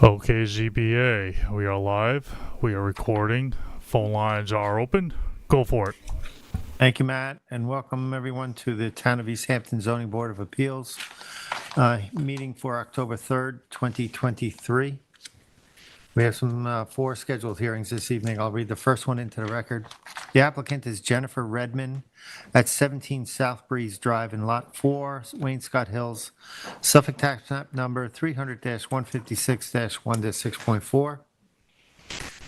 Okay, ZBA, we are live. We are recording. Phone lines are open. Go for it. Thank you, Matt, and welcome everyone to the Town of East Hampton Zoning Board of Appeals meeting for October 3rd, 2023. We have some 4 scheduled hearings this evening. I'll read the first one into the record. The applicant is Jennifer Redman at 17 South Breeze Drive in Lot 4, Wainscott Hills, Suffolk Tax Map Number 300-156-1-6.4.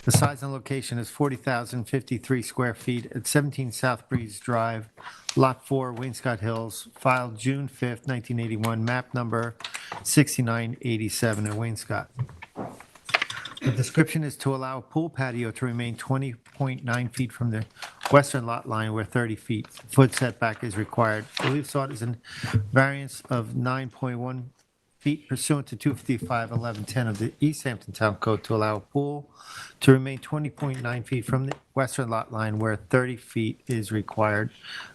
The size and location is 40,053 square feet at 17 South Breeze Drive, Lot 4, Wainscott Hills, filed June 5th, 1981, map number 6987 in Wainscott. The description is to allow a pool patio to remain 20.9 feet from the western lot line where 30 foot setback is required. Relief sought is a variance of 9.1 feet pursuant to 255-1110 of the East Hampton Town Code to allow a pool to remain 20.9 feet from the western lot line where 30 feet is required.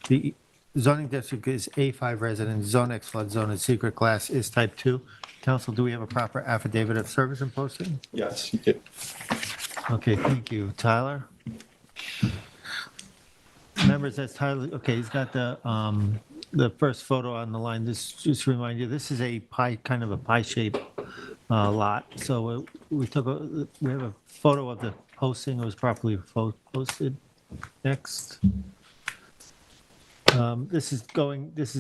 The zoning district is A5 resident, Zone X flood zone, and secret class is type 2. Council, do we have a proper affidavit of service and posting? Yes, you did. Okay, thank you. Tyler? Members, that's Tyler. Okay, he's got the first photo on the line. This just to remind you, this is a pie, kind of a pie-shaped lot. So we have a photo of the posting. It was properly posted. Next. This is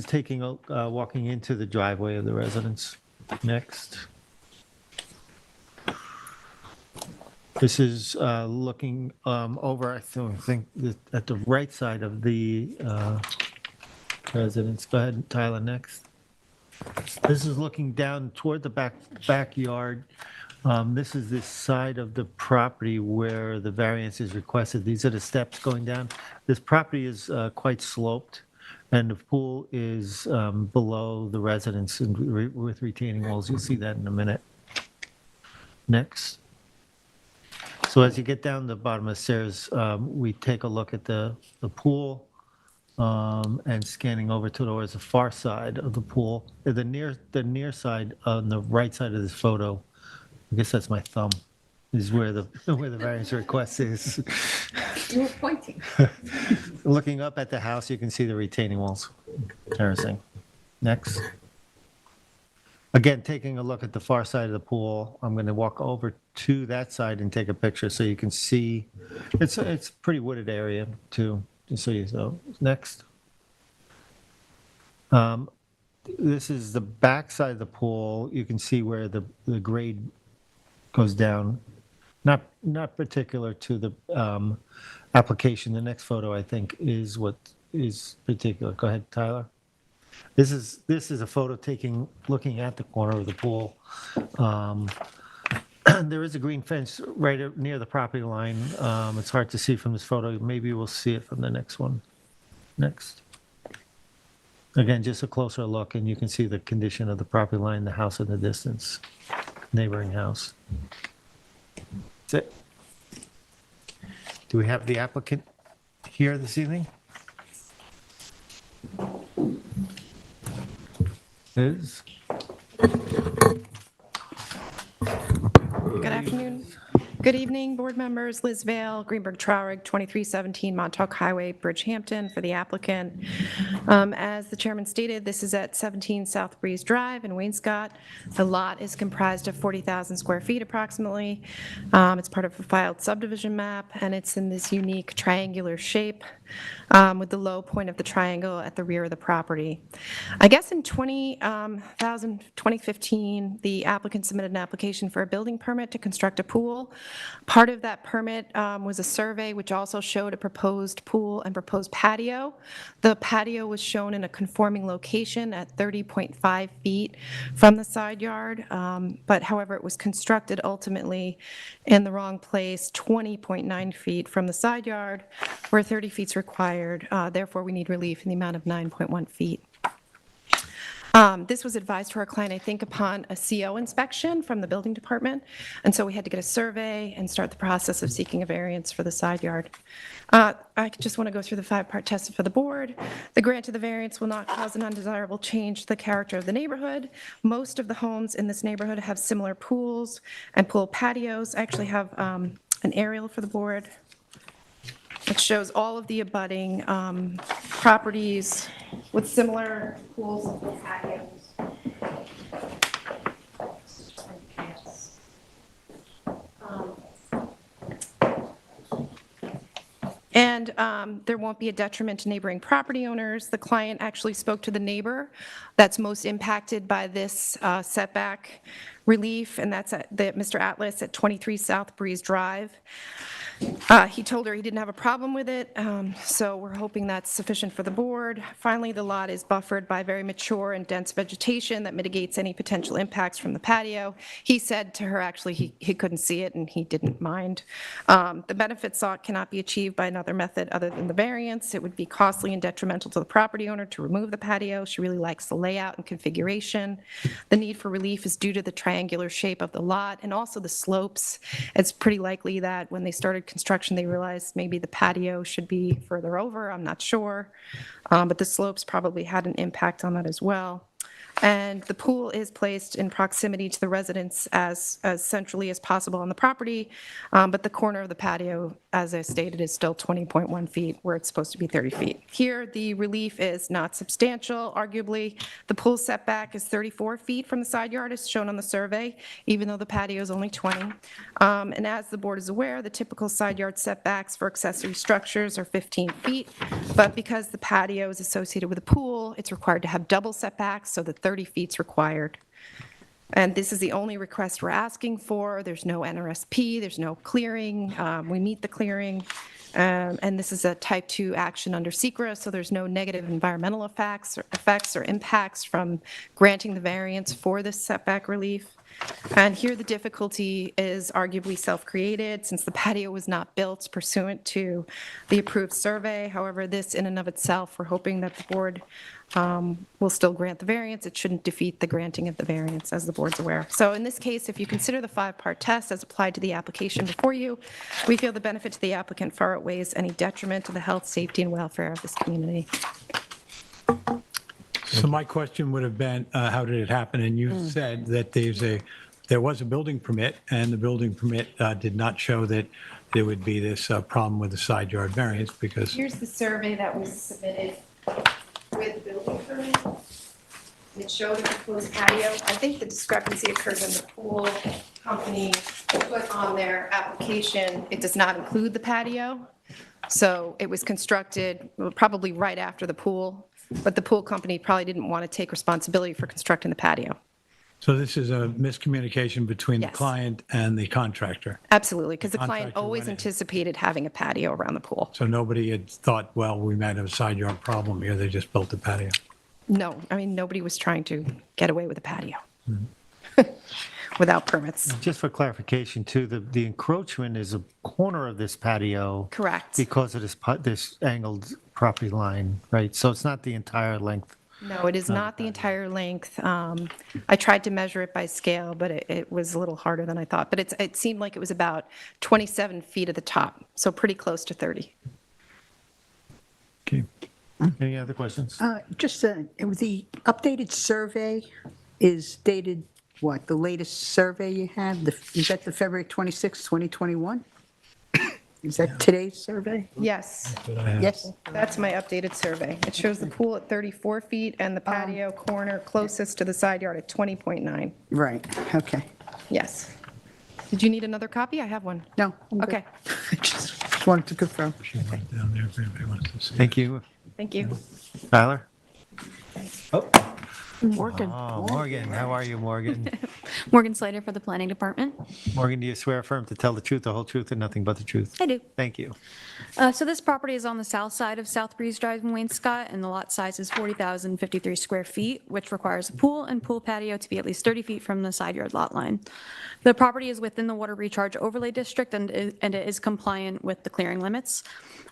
taking walking into the driveway of the residence. Next. This is looking over, I think, at the right side of the residence. Go ahead, Tyler, next. This is looking down toward the backyard. This is this side of the property where the variance is requested. These are the steps going down. This property is quite sloped, and the pool is below the residence and with retaining walls. You'll see that in a minute. Next. So as you get down the bottom of the stairs, we take a look at the pool and scanning over towards the far side of the pool. The near side on the right side of this photo, I guess that's my thumb, is where the variance request is. You were pointing. Looking up at the house, you can see the retaining walls. Terracing. Next. Again, taking a look at the far side of the pool, I'm going to walk over to that side and take a picture so you can see. It's a pretty wooded area too, just so you know. Next. This is the back side of the pool. You can see where the grade goes down. Not particular to the application. The next photo, I think, is what is particular. Go ahead, Tyler. This is a photo looking at the corner of the pool. There is a green fence right near the property line. It's hard to see from this photo. Maybe we'll see it from the next one. Next. Again, just a closer look, and you can see the condition of the property line, the house in the distance, neighboring house. That's it. Do we have the applicant here this evening? Is. Good afternoon. Good evening, board members. Liz Vale, Greenberg Traurig, 2317 Montauk Highway, Bridgehampton, for the applicant. As the chairman stated, this is at 17 South Breeze Drive in Wainscott. The lot is comprised of 40,000 square feet approximately. It's part of a filed subdivision map, and it's in this unique triangular shape with the low point of the triangle at the rear of the property. I guess in 2015, the applicant submitted an application for a building permit to construct a pool. Part of that permit was a survey which also showed a proposed pool and proposed patio. The patio was shown in a conforming location at 30.5 feet from the side yard, but however it was constructed ultimately in the wrong place, 20.9 feet from the side yard, where 30 feet is required. Therefore, we need relief in the amount of 9.1 feet. This was advised to our client, I think, upon a CO inspection from the building department, and so we had to get a survey and start the process of seeking a variance for the side yard. I just want to go through the 5-part test for the board. The grant of the variance will not cause an undesirable change to the character of the neighborhood. Most of the homes in this neighborhood have similar pools and pool patios. I actually have an aerial for the board. It shows all of the abutting properties with similar pools and pool patios. And there won't be a detriment to neighboring property owners. The client actually spoke to the neighbor that's most impacted by this setback relief, and that's Mr. Atlas at 23 South Breeze Drive. He told her he didn't have a problem with it, so we're hoping that's sufficient for the board. Finally, the lot is buffered by very mature and dense vegetation that mitigates any potential impacts from the patio. He said to her, actually, he couldn't see it and he didn't mind. The benefits sought cannot be achieved by another method other than the variance. It would be costly and detrimental to the property owner to remove the patio. She really likes the layout and configuration. The need for relief is due to the triangular shape of the lot and also the slopes. It's pretty likely that when they started construction, they realized maybe the patio should be further over. I'm not sure. But the slopes probably had an impact on that as well. And the pool is placed in proximity to the residence as centrally as possible on the property, but the corner of the patio, as I stated, is still 20.1 feet where it's supposed to be 30 feet. Here, the relief is not substantial, arguably. The pool setback is 34 feet from the side yard, as shown on the survey, even though the patio is only 20. And as the board is aware, the typical side yard setbacks for accessory structures are 15 feet, but because the patio is associated with a pool, it's required to have double setbacks, so that 30 feet is required. And this is the only request we're asking for. There's no NRSP, there's no clearing. We meet the clearing. And this is a type 2 action under SECRA, so there's no negative environmental effects or impacts from granting the variance for this setback relief. And here the difficulty is arguably self-created since the patio was not built pursuant to the approved survey. However, this in and of itself, we're hoping that the board will still grant the variance. It shouldn't defeat the granting of the variance, as the board's aware. So in this case, if you consider the 5-part test as applied to the application before you, we feel the benefit to the applicant far outweighs any detriment to the health, safety, and welfare of this community. So my question would have been, how did it happen? And you said that there was a building permit, and the building permit did not show that there would be this problem with the side yard variance because... Here's the survey that was submitted with the building permit. It showed a proposed patio. I think the discrepancy occurred when the pool company put on their application, it does not include the patio. So it was constructed probably right after the pool, but the pool company probably didn't want to take responsibility for constructing the patio. So this is a miscommunication between the Yes. client and the contractor. Absolutely, because the client Contractor always went in. anticipated having a patio around the pool. So nobody had thought, well, we might have a side yard problem here. They just built the patio. No, I mean, nobody was trying to get away with a patio without permits. Just for clarification, too, the encroachment is a corner of this patio. Correct. Because of this angled property line, right? So it's not the entire length. No, it is not the entire length. I tried to measure it by scale, but it was a little harder than I thought. But it seemed like it was about 27 feet at the top, so pretty close to 30. Okay. Any other questions? The updated survey is dated, what, the latest survey you have? Is that the February 26, 2021? Is that today's survey? Yes, Yes? that's my updated survey. It shows the pool at 34 feet and the patio corner closest to the side yard at 20.9. Right, okay. Yes. Did you need another copy? I have one. No, I'm good. Okay, I just wanted to confirm. Down there if anybody wants to see. Thank you. thank you. Tyler? Morgan. Oh, Morgan, how are you, Morgan? Morgan Slater for the Planning Department. Morgan, do you swear or affirm to tell the truth, the whole truth, and nothing but the truth? I do. Thank you. So this property is on the south side of South Breeze Drive in Wainscott, and the lot size is 40,053 square feet, which requires a pool and pool patio to be at least 30 feet from the side yard lot line. The property is within the water recharge overlay district, and it is compliant with the clearing limits.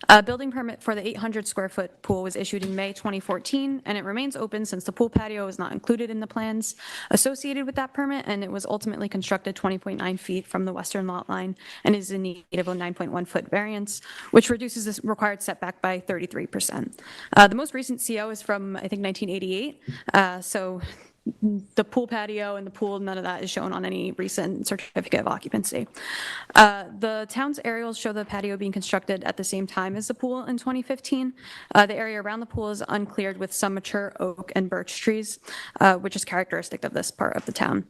A building permit for the 800 square foot pool was issued in May 2014, and it remains open since the pool patio is not included in the plans associated with that permit, and it was ultimately constructed 20.9 feet from the western lot line and is in need of a 9.1 foot variance, which reduces the required setback by 33%. The most recent CO is from, I think, 1988, so the pool patio and the pool, none of that is shown on any recent certificate of occupancy. The town's aerials show the patio being constructed at the same time as the pool in 2015. The area around the pool is uncleared with some mature oak and birch trees, which is characteristic of this part of the town.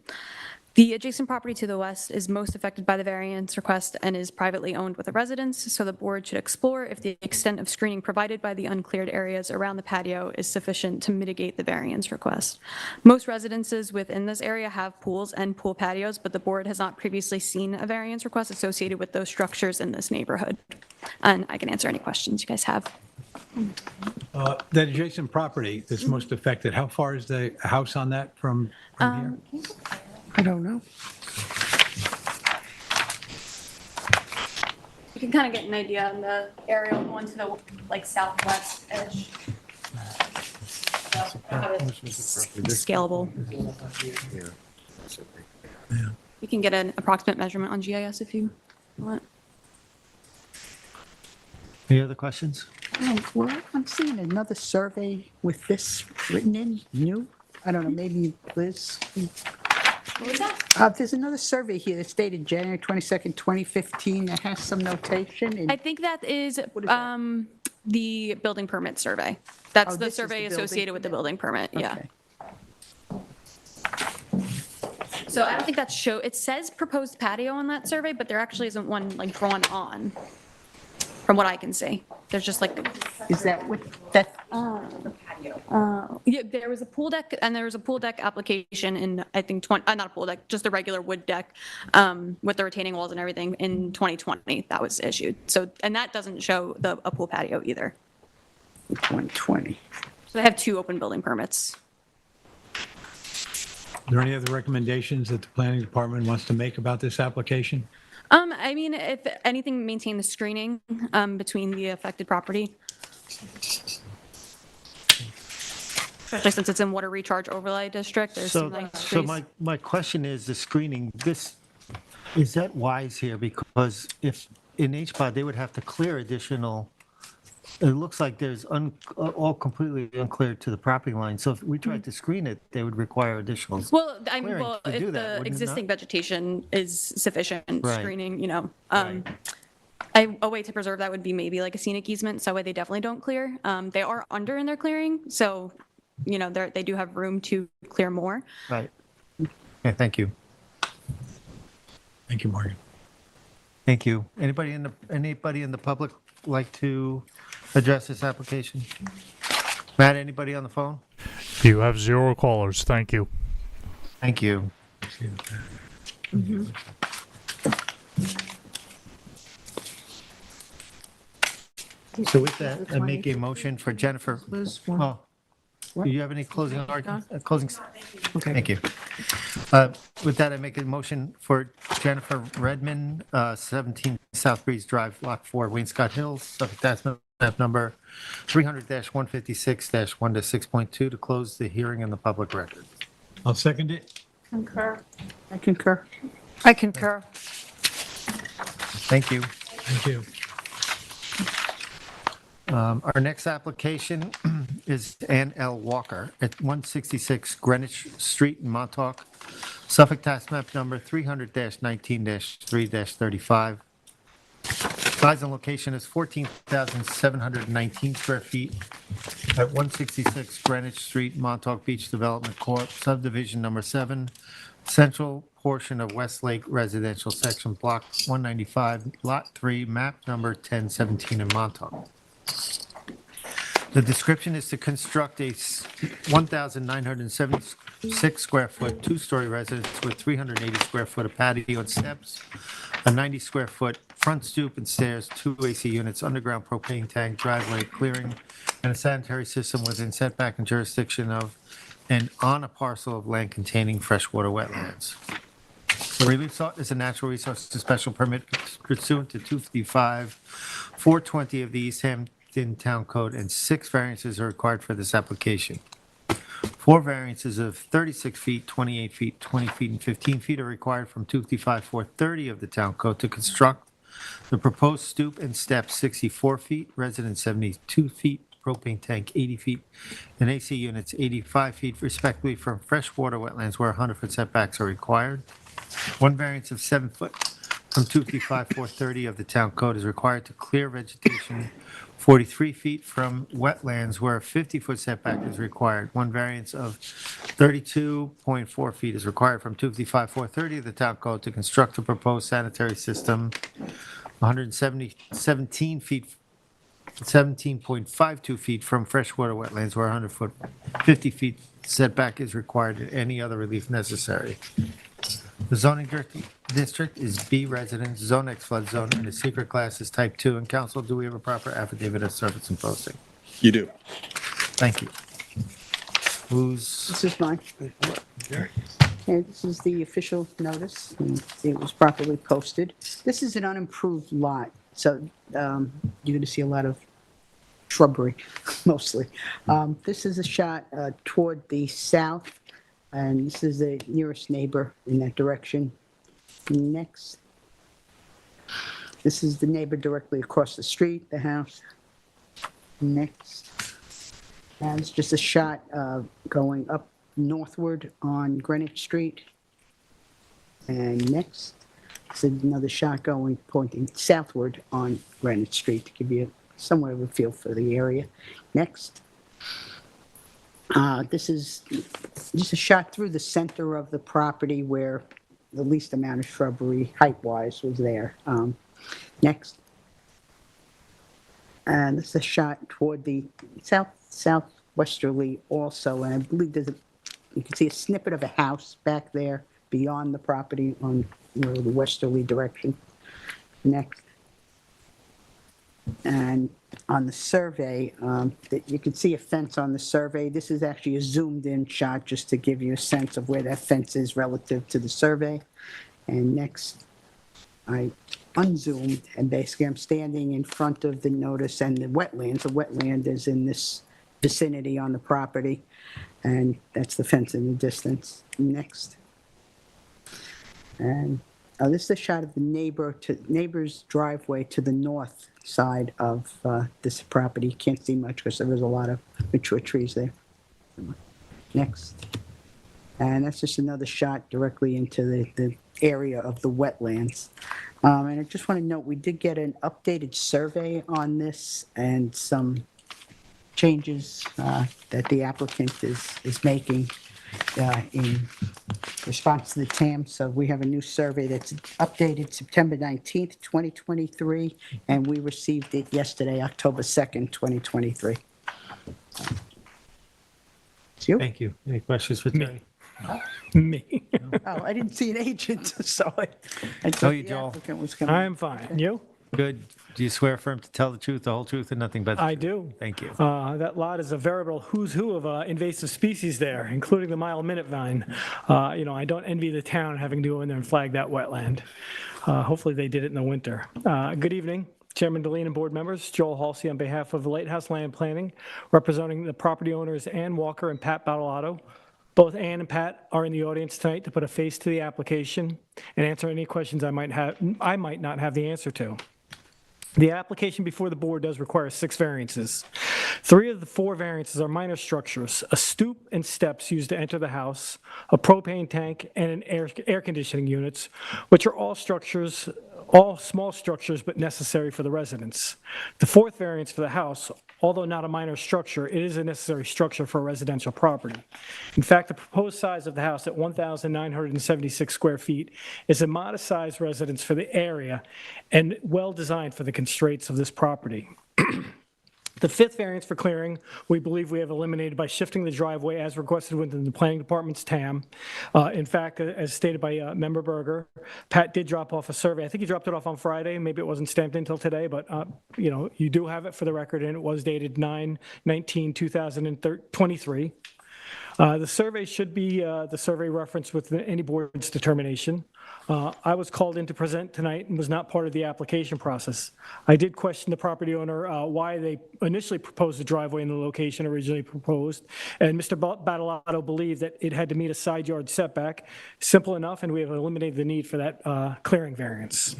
The adjacent property to the west is most affected by the variance request and is privately owned with a residence, so the board should explore if the extent of screening provided by the uncleared areas around the patio is sufficient to mitigate the variance request. Most residences within this area have pools and pool patios, but the board has not previously seen a variance request associated with those structures in this neighborhood. And I can answer any questions you guys have. That adjacent property that's most affected, how far is the house on that from here? I don't know. You can kind of get an idea on the aerial going to the like southwest edge. Scalable. You can get an approximate measurement on GIS if you want. Any other questions? Well, I'm seeing another survey with this written in, new. I don't know, maybe Liz. What was that? There's another survey here that's dated January 22nd, 2015, that has some notation. I And think that is is that? the building permit survey. That's Oh, the this is the survey building associated with the building permit, yeah. Okay. So I don't think that's it says proposed patio on that survey, but there actually isn't one like drawn on, from what I can see. There's just like, Is that what, that, yeah, there was a pool deck, and there was a pool deck application in, I think, not a pool deck, just a regular wood deck with the retaining walls and everything in 2020 that was issued. So, and that doesn't show a pool patio either. 120? So they have two open building permits. Are there any other recommendations that the planning department wants to make about this application? I mean, if anything, maintain the screening between the affected property. Especially since it's in water recharge overlay district, there's some nice So trees. my question is, the screening, is that wise here? Because if in HPOD, they would have to clear additional, it looks like there's all completely uncleared to the property line. So if we tried to screen it, they would require additional. Well, I mean, clearing well, to do if that, the wouldn't it existing not? vegetation is sufficient Right. screening, you know. Right. A way to preserve that would be maybe like a scenic easement, so that way they definitely don't clear. They are under in their clearing, so, you know, they do have room to clear more. Right. Okay, thank you. Thank you, Morgan. Thank you. Anybody in the public like to address this application? Matt, anybody on the phone? You have 0 callers. Thank you. Thank you. So with that, I make a motion for Jennifer. Oh, do you have any closing arguments? Okay. Thank you. With that, I make a motion for Jennifer Redmond, 17 South Breeze Drive, Lot 4, Wainscott Hills, Suffolk Tax Map number 300-156-1-6.2, to close the hearing in the public record. I'll second it. I concur. I concur. Thank you. Thank you. Our next application is Ann L. Walker at 166 Greenwich Street in Montauk, Suffolk Tax Map number 300-19-3-35. Size and location is 14,719 square feet at 166 Greenwich Street, Montauk Beach Development Corp., subdivision number 7, central portion of Westlake Residential Section, Block 195, Lot 3, map number 1017 in Montauk. The description is to construct a 1,976 square foot, two-story residence with 380 square foot of patio and steps, a 90 square foot front stoop and stairs, two AC units, underground propane tank, driveway clearing, and a sanitary system within setback and jurisdiction of and on a parcel of land containing freshwater wetlands. The relief sought is a natural resources special permit pursuant to 255-420 of the East Hampton Town Code, and 6 variances are required for this application. 4 variances of 36 feet, 28 feet, 20 feet, and 15 feet are required from 255-430 of the Town Code to construct the proposed stoop and steps 64 feet, residence 72 feet, propane tank 80 feet, and AC units 85 feet respectively from freshwater wetlands where 100-foot setbacks are required. 1 variance of 7 foot from 255-430 of the Town Code is required to clear vegetation 43 feet from wetlands where a 50-foot setback is required. 1 variance of 32.4 feet is required from 255-430 of the Town Code to construct a proposed sanitary system 17 feet 17.52 feet from freshwater wetlands where 100-foot 50 feet setback is required and any other relief necessary. The zoning district is B residence, Zone X flood zone, and the secret class is type 2. And council, do we have a proper affidavit of service and posting? You do. Thank you. Who's, This is mine. And this is the official notice. And it was properly posted. This is an unimproved lot, so you're going to see a lot of shrubbery, mostly. This is a shot toward the south, and this is the nearest neighbor in that direction. Next. This is the neighbor directly across the street, the house. Next. And it's just a shot going up northward on Greenwich Street. And next, it's another shot pointing southward on Greenwich Street to give you somewhat of a feel for the area. Next. This is just a shot through the center of the property where the least amount of shrubbery height-wise was there. Next. And this is a shot toward the southwesterly also, and I believe you can see a snippet of a house back there beyond the property on the westerly direction. Next. And on the survey, you can see a fence on the survey. This is actually a zoomed-in shot just to give you a sense of where that fence is relative to the survey. And next, I unzoomed, and basically I'm standing in front of the notice and the wetlands. The wetland is in this vicinity on the property, and that's the fence in the distance. Next. And this is a shot of the neighbor's driveway to the north side of this property. You can't see much because there is a lot of mature trees there. Next. And that's just another shot directly into the area of the wetlands. And I just want to note, we did get an updated survey on this and some changes that the applicant is making in response to the TAM. So we have a new survey that's updated September 19th, 2023, and we received it yesterday, October 2nd, 2023. It's you? thank you. Any questions for Terry? Me. Oh, I didn't see an agent, so I Oh, thought you the don't. applicant was coming. I'm fine. And you? Good. Do you swear affirm to tell the truth, the whole truth, and nothing but the I truth? do. Thank you. That lot is a veritable who's who of invasive species there, including the mile minute vine. I don't envy the town having to go in there and flag that wetland. Hopefully they did it in the winter. Good evening, Chairman Deline and board members. Joel Halsey on behalf of Lighthouse Land Planning, representing the property owners Ann Walker and Pat Battleotto. Both Ann and Pat are in the audience tonight to put a face to the application and answer any questions I might not have the answer to. The application before the board does require 6 variances. 3 of the 4 variances are minor structures: a stoop and steps used to enter the house, a propane tank, and an air conditioning units, which are all small structures but necessary for the residents. The 4th variance for the house, although not a minor structure, it is a necessary structure for a residential property. In fact, the proposed size of the house at 1,976 square feet is a modest-sized residence for the area and well-designed for the constraints of this property. The fifth variance for clearing, we believe we have eliminated by shifting the driveway as requested within the planning department's TAM. In fact, as stated by Member Berger, Pat did drop off a survey. I think he dropped it off on Friday. Maybe it wasn't stamped until today, but you do have it for the record, and it was dated 9/19/2023. The survey should be the survey reference with any board's determination. I was called in to present tonight and was not part of the application process. I did question the property owner why they initially proposed the driveway in the location originally proposed, and Mr. Battalato believed that it had to meet a side yard setback. Simple enough, and we have eliminated the need for that clearing variance.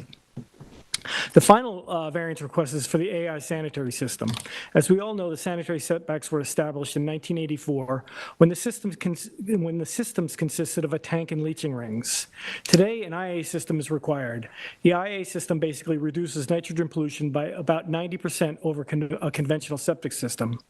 The final variance request is for the AI sanitary system. As we all know, the sanitary setbacks were established in 1984 when the systems consisted of a tank and leaching rings. Today, an IA system is required. The IA system basically reduces nitrogen pollution by about 90% over a conventional septic system.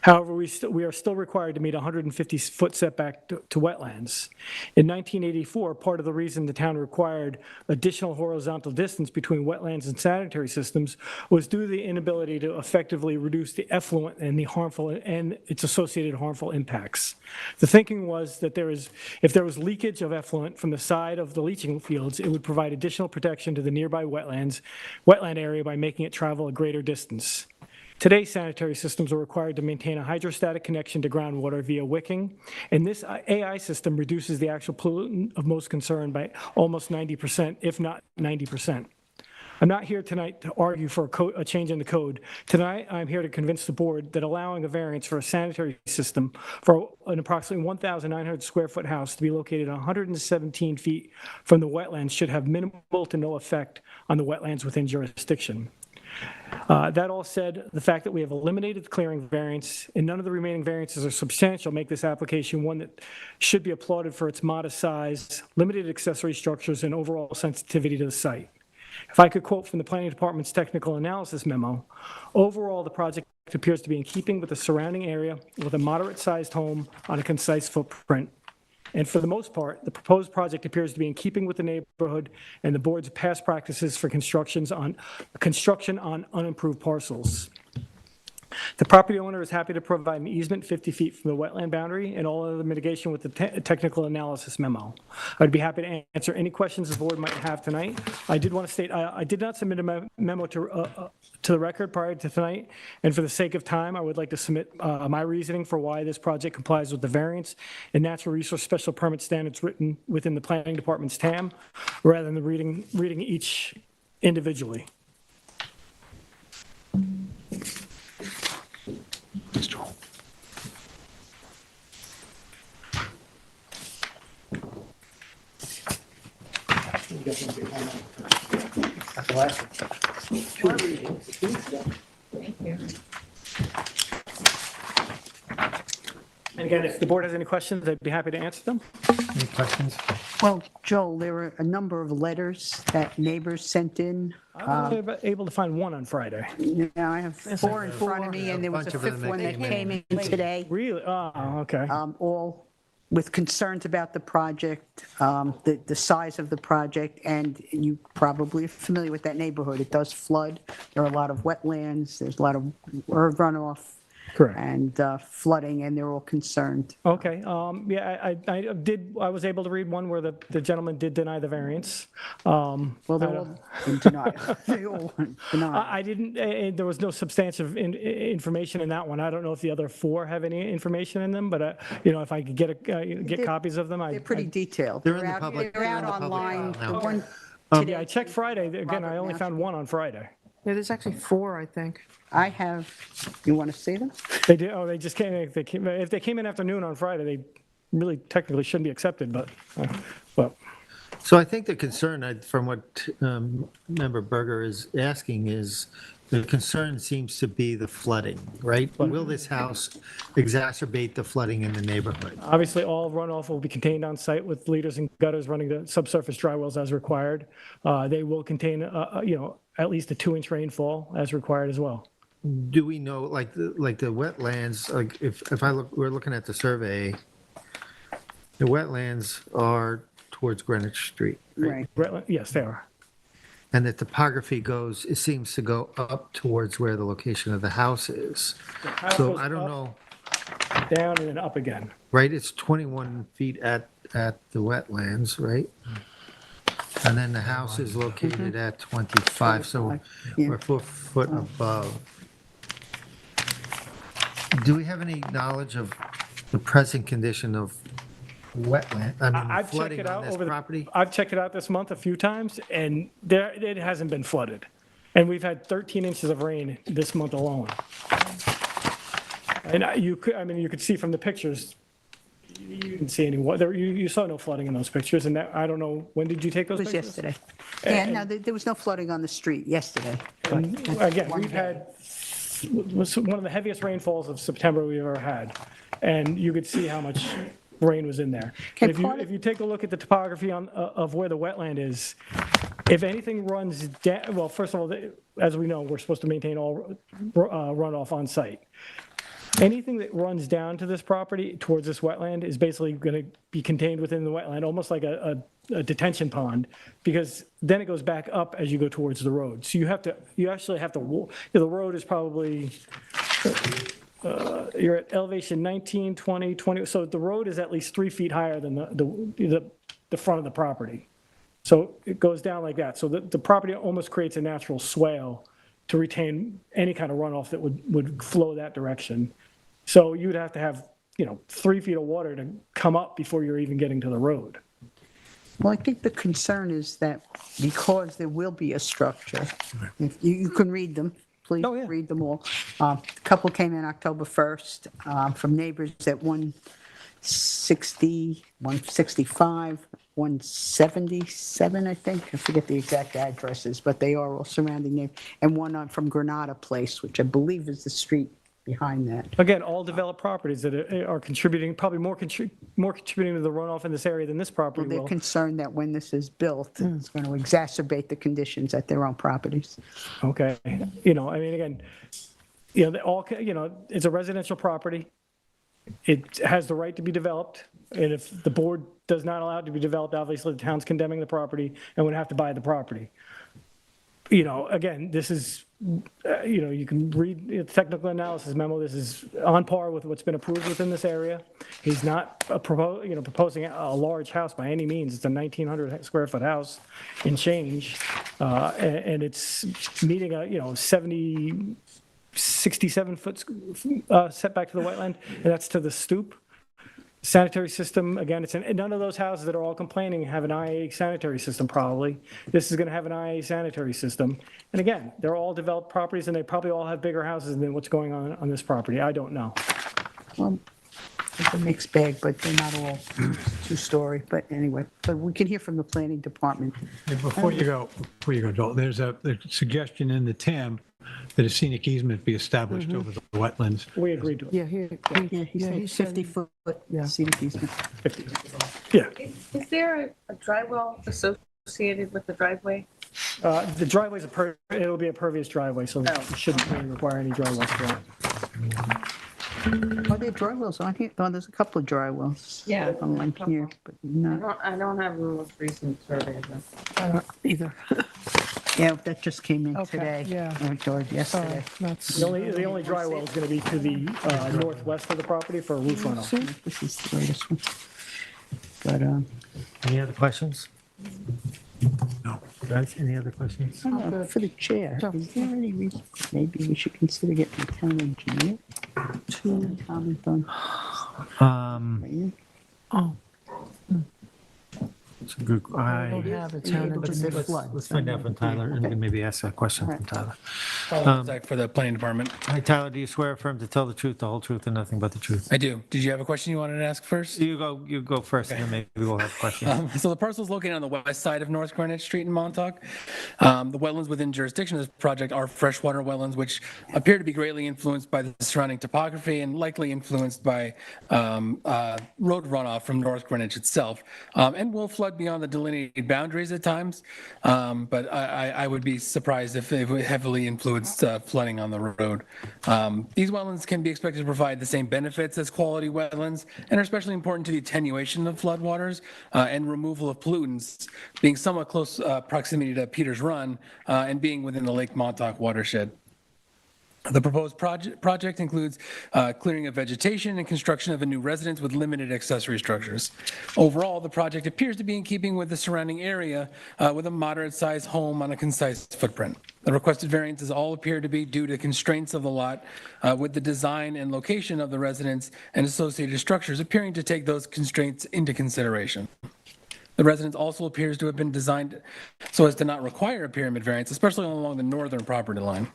However, we are still required to meet a 150-foot setback to wetlands. In 1984, part of the reason the town required additional horizontal distance between wetlands and sanitary systems was due to the inability to effectively reduce the effluent and the harmful and its associated harmful impacts. The thinking was that if there was leakage of effluent from the side of the leaching fields, it would provide additional protection to the nearby wetland area by making it travel a greater distance. Today, sanitary systems are required to maintain a hydrostatic connection to groundwater via wicking, and this AI system reduces the actual pollutant of most concern by almost 90%, if not 90%. I'm not here tonight to argue for a change in the code. Tonight, I'm here to convince the board that allowing a variance for a sanitary system for an approximately 1,900 square foot house to be located 117 feet from the wetlands should have minimal to no effect on the wetlands within jurisdiction. That all said, the fact that we have eliminated the clearing variance and none of the remaining variances are substantial make this application one that should be applauded for its modest size, limited accessory structures, and overall sensitivity to the site. If I could quote from the Planning Department's technical analysis memo, overall, the project appears to be in keeping with the surrounding area with a moderate-sized home on a concise footprint. And for the most part, the proposed project appears to be in keeping with the neighborhood and the board's past practices for construction on unimproved parcels. The property owner is happy to provide an easement 50 feet from the wetland boundary and all other mitigation with the technical analysis memo. I'd be happy to answer any questions the board might have tonight. I did want to state I did not submit a memo to the record prior to tonight, and for the sake of time, I would like to submit my reasoning for why this project complies with the variance and natural resource special permit standards written within the planning department's TAM, rather than reading each individually. And again, if the board has any questions, I'd be happy to answer them. Any questions? Well, Joel, there were a number of letters that neighbors sent in. I was able to find one on Friday. Now, I have four in front of me, and there was a Bunch of them fifth that one that came in came in today, Really? Oh, okay. all with concerns about the project, the size of the project, and you probably are familiar with that neighborhood. It does flood. There are a lot of wetlands. There's a lot of runoff. Correct. And flooding, and they're all concerned. Okay, yeah, I was able to read one where the gentleman did deny the variance. Well, they're all in denial. They all deny. I didn't, there was no substantive information in that one. I don't know if the other four have any information in them, but, if I could get copies of them, They're pretty detailed. They're in the public- They're they're out in the public online. file now. The one Yeah, today, I checked Friday. Again, I Robert only Nash. found one on Friday. Yeah, there's actually 4, I think. I have, you want to see them? They did, they just came, if they came in after noon on Friday, they really technically shouldn't be accepted, but. So I think the concern, from what Member Berger is asking, is the concern seems to be the flooding, right? Will this house exacerbate the flooding in the neighborhood? Obviously, all runoff will be contained on site with leaders and gutters running the subsurface dry wells as required. They will contain, at least a 2-inch rainfall as required as well. Do we know, like the wetlands, like if we're looking at the survey, the wetlands are towards Greenwich Street. Right. Yes, they are. And the topography goes, it seems to go up towards where the location of the house is. house So goes I don't up. know, Down and then up again. right? It's 21 feet at the wetlands, right? And then the house is located at 25, so Yeah. we're 4 foot above. Do we have any knowledge of the present condition of wetland, I mean, I've checked flooding it on out this over the, property? I've checked it out this month a few times, and there, it hasn't been flooded. And we've had 13 inches of rain this month alone. And you could, I mean, you could see from the pictures, you didn't see any, you saw no flooding in those pictures, and that, I don't know, when did you take those It was pictures? yesterday. Yeah, no, there was no flooding on the street yesterday. Again, One we've day. had, was one of the heaviest rainfalls of September we've ever had, and you could see how much rain was in there. Okay, And part of- if you take a look at the topography of where the wetland is, if anything runs down, well, first of all, as we know, we're supposed to maintain all runoff on site. Anything that runs down to this property towards this wetland is basically going to be contained within the wetland, almost like a detention pond, because then it goes back up as you go towards the road. So you actually have to, the road is probably, you're at elevation 19, 20, 20, so the road is at least 3 feet higher than the front of the property. So it goes down like that. So the property almost creates a natural swale to retain any kind of runoff that would flow that direction. So you'd have to have, 3 feet of water to come up before you're even getting to the road. Well, I think the concern is that because there will be a structure, if you can read them, please Oh, yeah. read them all. A couple came in October 1st from neighbors at 160, 165, 177, I think. I forget the exact addresses, but they are all surrounding neighbors. And one from Granada Place, which I believe is the street behind that. Again, all developed properties that are contributing, probably more contributing to the runoff in this area than this property They're will. concerned that when this is built, it's going to exacerbate the conditions at their own properties. Okay, I mean, again, it's a residential property. It has the right to be developed, and if the board does not allow it to be developed, obviously the town's condemning the property and would have to buy the property. Again, this is, you can read the technical analysis memo. This is on par with what's been approved within this area. He's not proposing a large house by any means. It's a 1,900 square foot house in change, and it's meeting a 67 foot setback to the wetland, and that's to the stoop. Sanitary system, again, none of those houses that are all complaining have an IA sanitary system probably. This is going to have an IA sanitary system. And again, they're all developed properties, and they probably all have bigger houses than what's going on this property. I don't know. Well, it's a mixed bag, but they're not all two-story. But anyway, but we can hear from the planning department. Before you go, Joel, there's a suggestion in the TAM that a scenic easement be established over the wetlands. We agreed to it. Yeah, Yeah, he said 50-foot scenic easement. 50. Yeah. Is there a dry well associated with the driveway? The driveway's it'll be a pervious driveway, so it shouldn't really require any dry wells for that. Are there dry wells on here? Oh, there's a couple of dry wells. Yeah. On one here, but no. I don't have the most recent survey of this. either. Yeah, that just came in Okay, today. yeah. George, yesterday. That's, The only dry well is going to be to the northwest of the property for a roof runoff. This is the latest one. But, Any other questions? No. Guys, any other questions? for the chair, is there any reason maybe we should consider getting the town engineer to comment on? oh, It's a good, I don't have a town Able to engineer. say flood. let's find out from Tyler, and then maybe ask that question from Tyler. Zach for the planning department. Hi, Tyler, do you swear affirm to tell the truth, the whole truth, and nothing but the truth? I do. Did you have a question you wanted to ask first? You go first, and then maybe we'll have questions. So the parcel is located on the west side of North Greenwich Street in Montauk. The wetlands within jurisdiction of this project are freshwater wetlands, which appear to be greatly influenced by the surrounding topography and likely influenced by road runoff from North Greenwich itself, and will flood flood beyond the delineated boundaries at times, but I would be surprised if it would heavily influence flooding on the road. These wetlands can be expected to provide the same benefits as quality wetlands and are especially important to the attenuation of floodwaters and removal of pollutants, being somewhat close proximity to Peters Run and being within the Lake Montauk watershed. The proposed project includes clearing of vegetation and construction of a new residence with limited accessory structures. Overall, the project appears to be in keeping with the surrounding area with a moderate-sized home on a concise footprint. The requested variances all appear to be due to constraints of the lot with the design and location of the residence and associated structures appearing to take those constraints into consideration. The residence also appears to have been designed so as to not require a pyramid variance, especially along the northern property line.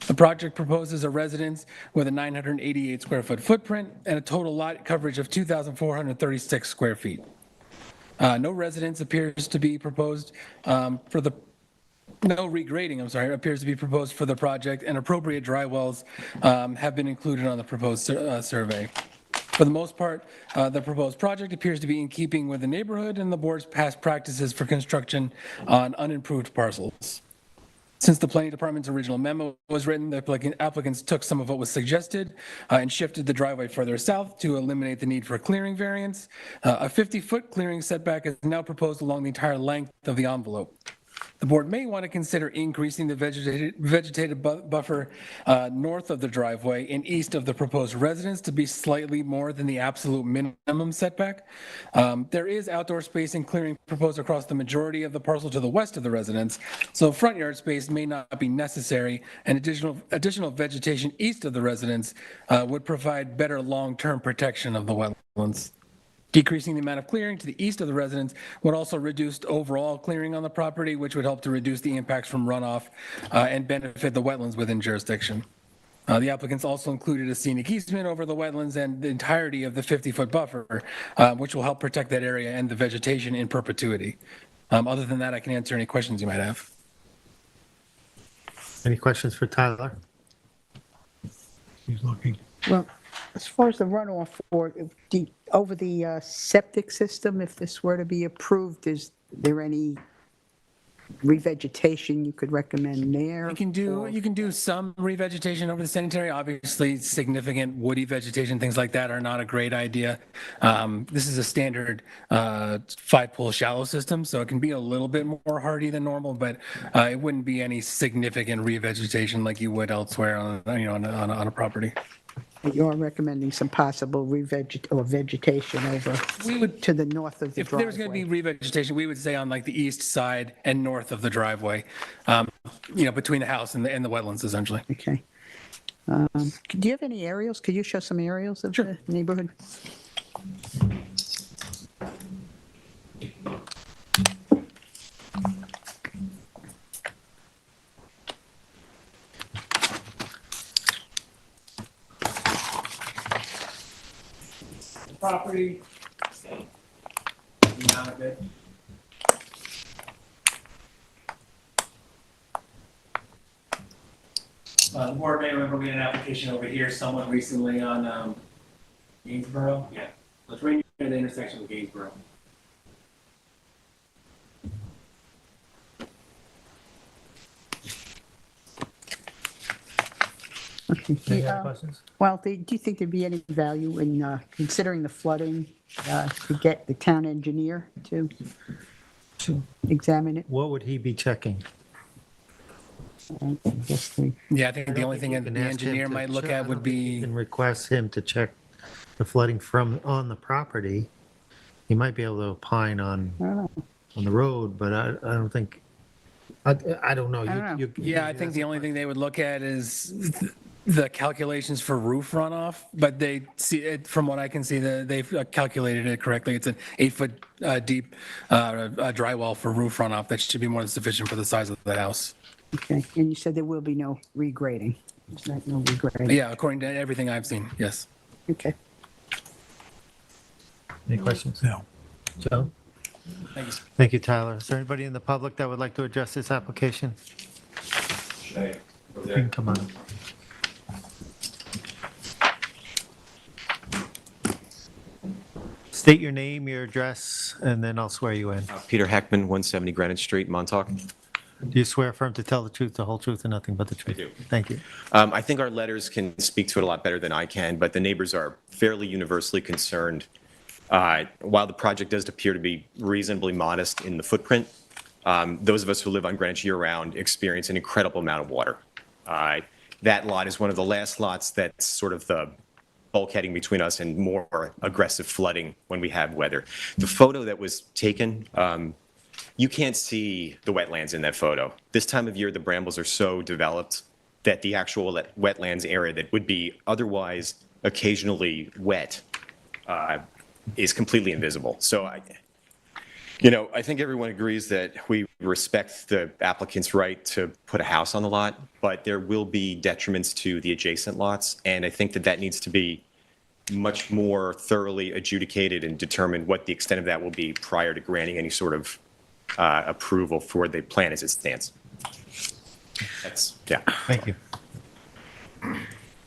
The project proposes a residence with a 988 square foot footprint and a total lot coverage of 2,436 square feet. No residence appears to be proposed no regrading, appears to be proposed for the project, and appropriate dry wells have been included on the proposed survey. For the most part, the proposed project appears to be in keeping with the neighborhood and the board's past practices for construction on unimproved parcels. Since the planning department's original memo was written, the applicants took some of what was suggested and shifted the driveway further south to eliminate the need for a clearing variance. A 50-foot clearing setback is now proposed along the entire length of the envelope. The board may want to consider increasing the vegetated buffer north of the driveway and east of the proposed residence to be slightly more than the absolute minimum setback. There is outdoor space and clearing proposed across the majority of the parcel to the west of the residence, so front yard space may not be necessary, and additional vegetation east of the residence would provide better long-term protection of the wetlands. Decreasing the amount of clearing to the east of the residence would also reduce overall clearing on the property, which would help to reduce the impacts from runoff and benefit the wetlands within jurisdiction. The applicants also included a scenic easement over the wetlands and the entirety of the 50-foot buffer, which will help protect that area and the vegetation in perpetuity. Other than that, I can answer any questions you might have. Any questions for Tyler? He's looking. Well, as far as the runoff over the septic system, if this were to be approved, is there any revegetation you could recommend there? You can do some revegetation over the sanitary. Obviously, significant woody vegetation, things like that, are not a great idea. This is a standard 5-pool shallow system, so it can be a little bit more hardy than normal, but it wouldn't be any significant revegetation like you would elsewhere on a property. You're recommending some possible vegetation over to the north of the If driveway? there's going to be revegetation, we would say on like the east side and north of the driveway, between the house and the wetlands, essentially. Okay. Do you have any aerials? Could you show some aerials of the neighborhood? Property. Amount of it. The board may remember we had an application over here somewhat recently on Gainsborough. Yeah, so it's right near the intersection with Gainsborough. Okay. Any other questions? Well, do you think there'd be any value in considering the flooding to get the town engineer to examine it? What would he be checking? Yeah, I think the only thing You the can ask him engineer to might look check- I at don't would think you be. can request him to check the flooding from on the property. He might be able to opine on the road, but I don't think, I don't know. I don't know. Yeah, I think the only thing they would look at is the calculations for roof runoff, but they see it, from what I can see, they've calculated it correctly. It's an 8-foot deep drywall for roof runoff that should be more than sufficient for the size of the house. Okay, and you said there will be no regrading? There's not no regrading? Yeah, according to everything I've seen, yes. Okay. Any questions? No. Joe? Thank you. Thank you, Tyler. Is there anybody in the public that would like to address this application? You can come on. State your name, your address, and then I'll swear you in. Peter Heckman, 170 Greenwich Street, Montauk. Do you swear affirm to tell the truth, the whole truth, and nothing but the truth? I do. Thank you. I think our letters can speak to it a lot better than I can, but the neighbors are fairly universally concerned. While the project does appear to be reasonably modest in the footprint, those of us who live on Greenwich year-round experience an incredible amount of water. That lot is one of the last lots that's sort of the bulkheading between us and more aggressive flooding when we have weather. The photo that was taken, you can't see the wetlands in that photo. This time of year, the brambles are so developed that the actual wetlands area that would be otherwise occasionally wet is completely invisible. So I think everyone agrees that we respect the applicant's right to put a house on the lot, but there will be detriments to the adjacent lots, and I think that needs to be much more thoroughly adjudicated and determined what the extent of that will be prior to granting any sort of approval for the plan as it stands. Yeah. Thank you.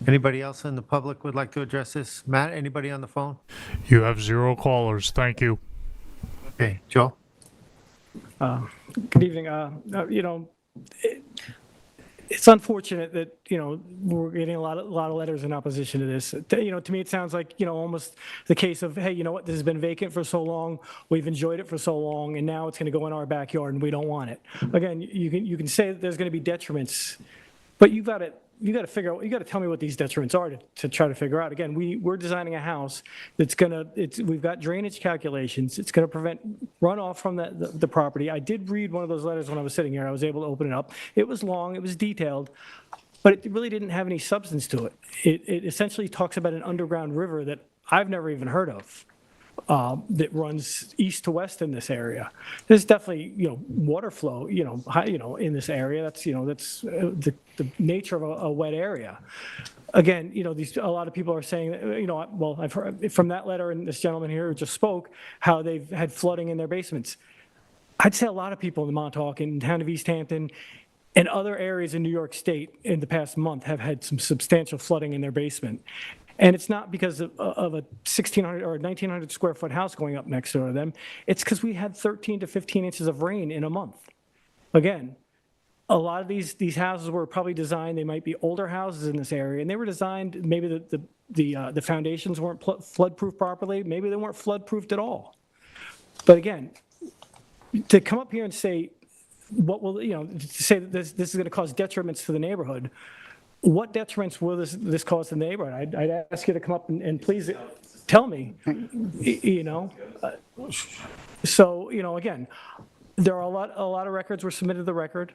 Anybody else in the public would like to address this? Matt, anybody on the phone? You have 0 callers. Thank you. Okay, Joe? Good evening. It's unfortunate that, we're getting a lot of letters in opposition to this. To me, it sounds like, almost the case of, hey, you know what, this has been vacant for so long, we've enjoyed it for so long, and now it's going to go in our backyard and we don't want it. Again, you can say that there's going to be detriments, but you got to figure out, you got to tell me what these detriments are to try to figure out. Again, we're designing a house that's we've got drainage calculations. It's going to prevent runoff from the property. I did read one of those letters when I was sitting here. I was able to open it up. It was long, it was detailed, but it really didn't have any substance to it. It essentially talks about an underground river that I've never even heard of. That runs east to west in this area. There's definitely, water flow, in this area. That's, that's the nature of a wet area. Again, a lot of people are saying that, well, I've heard from that letter, and this gentleman here who just spoke, how they've had flooding in their basements. I'd say a lot of people in the Montauk, in the town of East Hampton, and other areas in New York State in the past month have had some substantial flooding in their basement. And it's not because of a 1,600 or 1,900 square foot house going up next door to them. It's because we had 13 to 15 inches of rain in a month. Again, a lot of these houses were probably designed, they might be older houses in this area, and they were designed, maybe the foundations weren't flood-proof properly, maybe they weren't flood-proofed at all. But again, to come up here and say, what will, to say that this is going to cause detriments to the neighborhood, what detriments will this cause the neighborhood? I'd ask you to come up and please tell me, So, again, there are a lot of records were submitted to the record.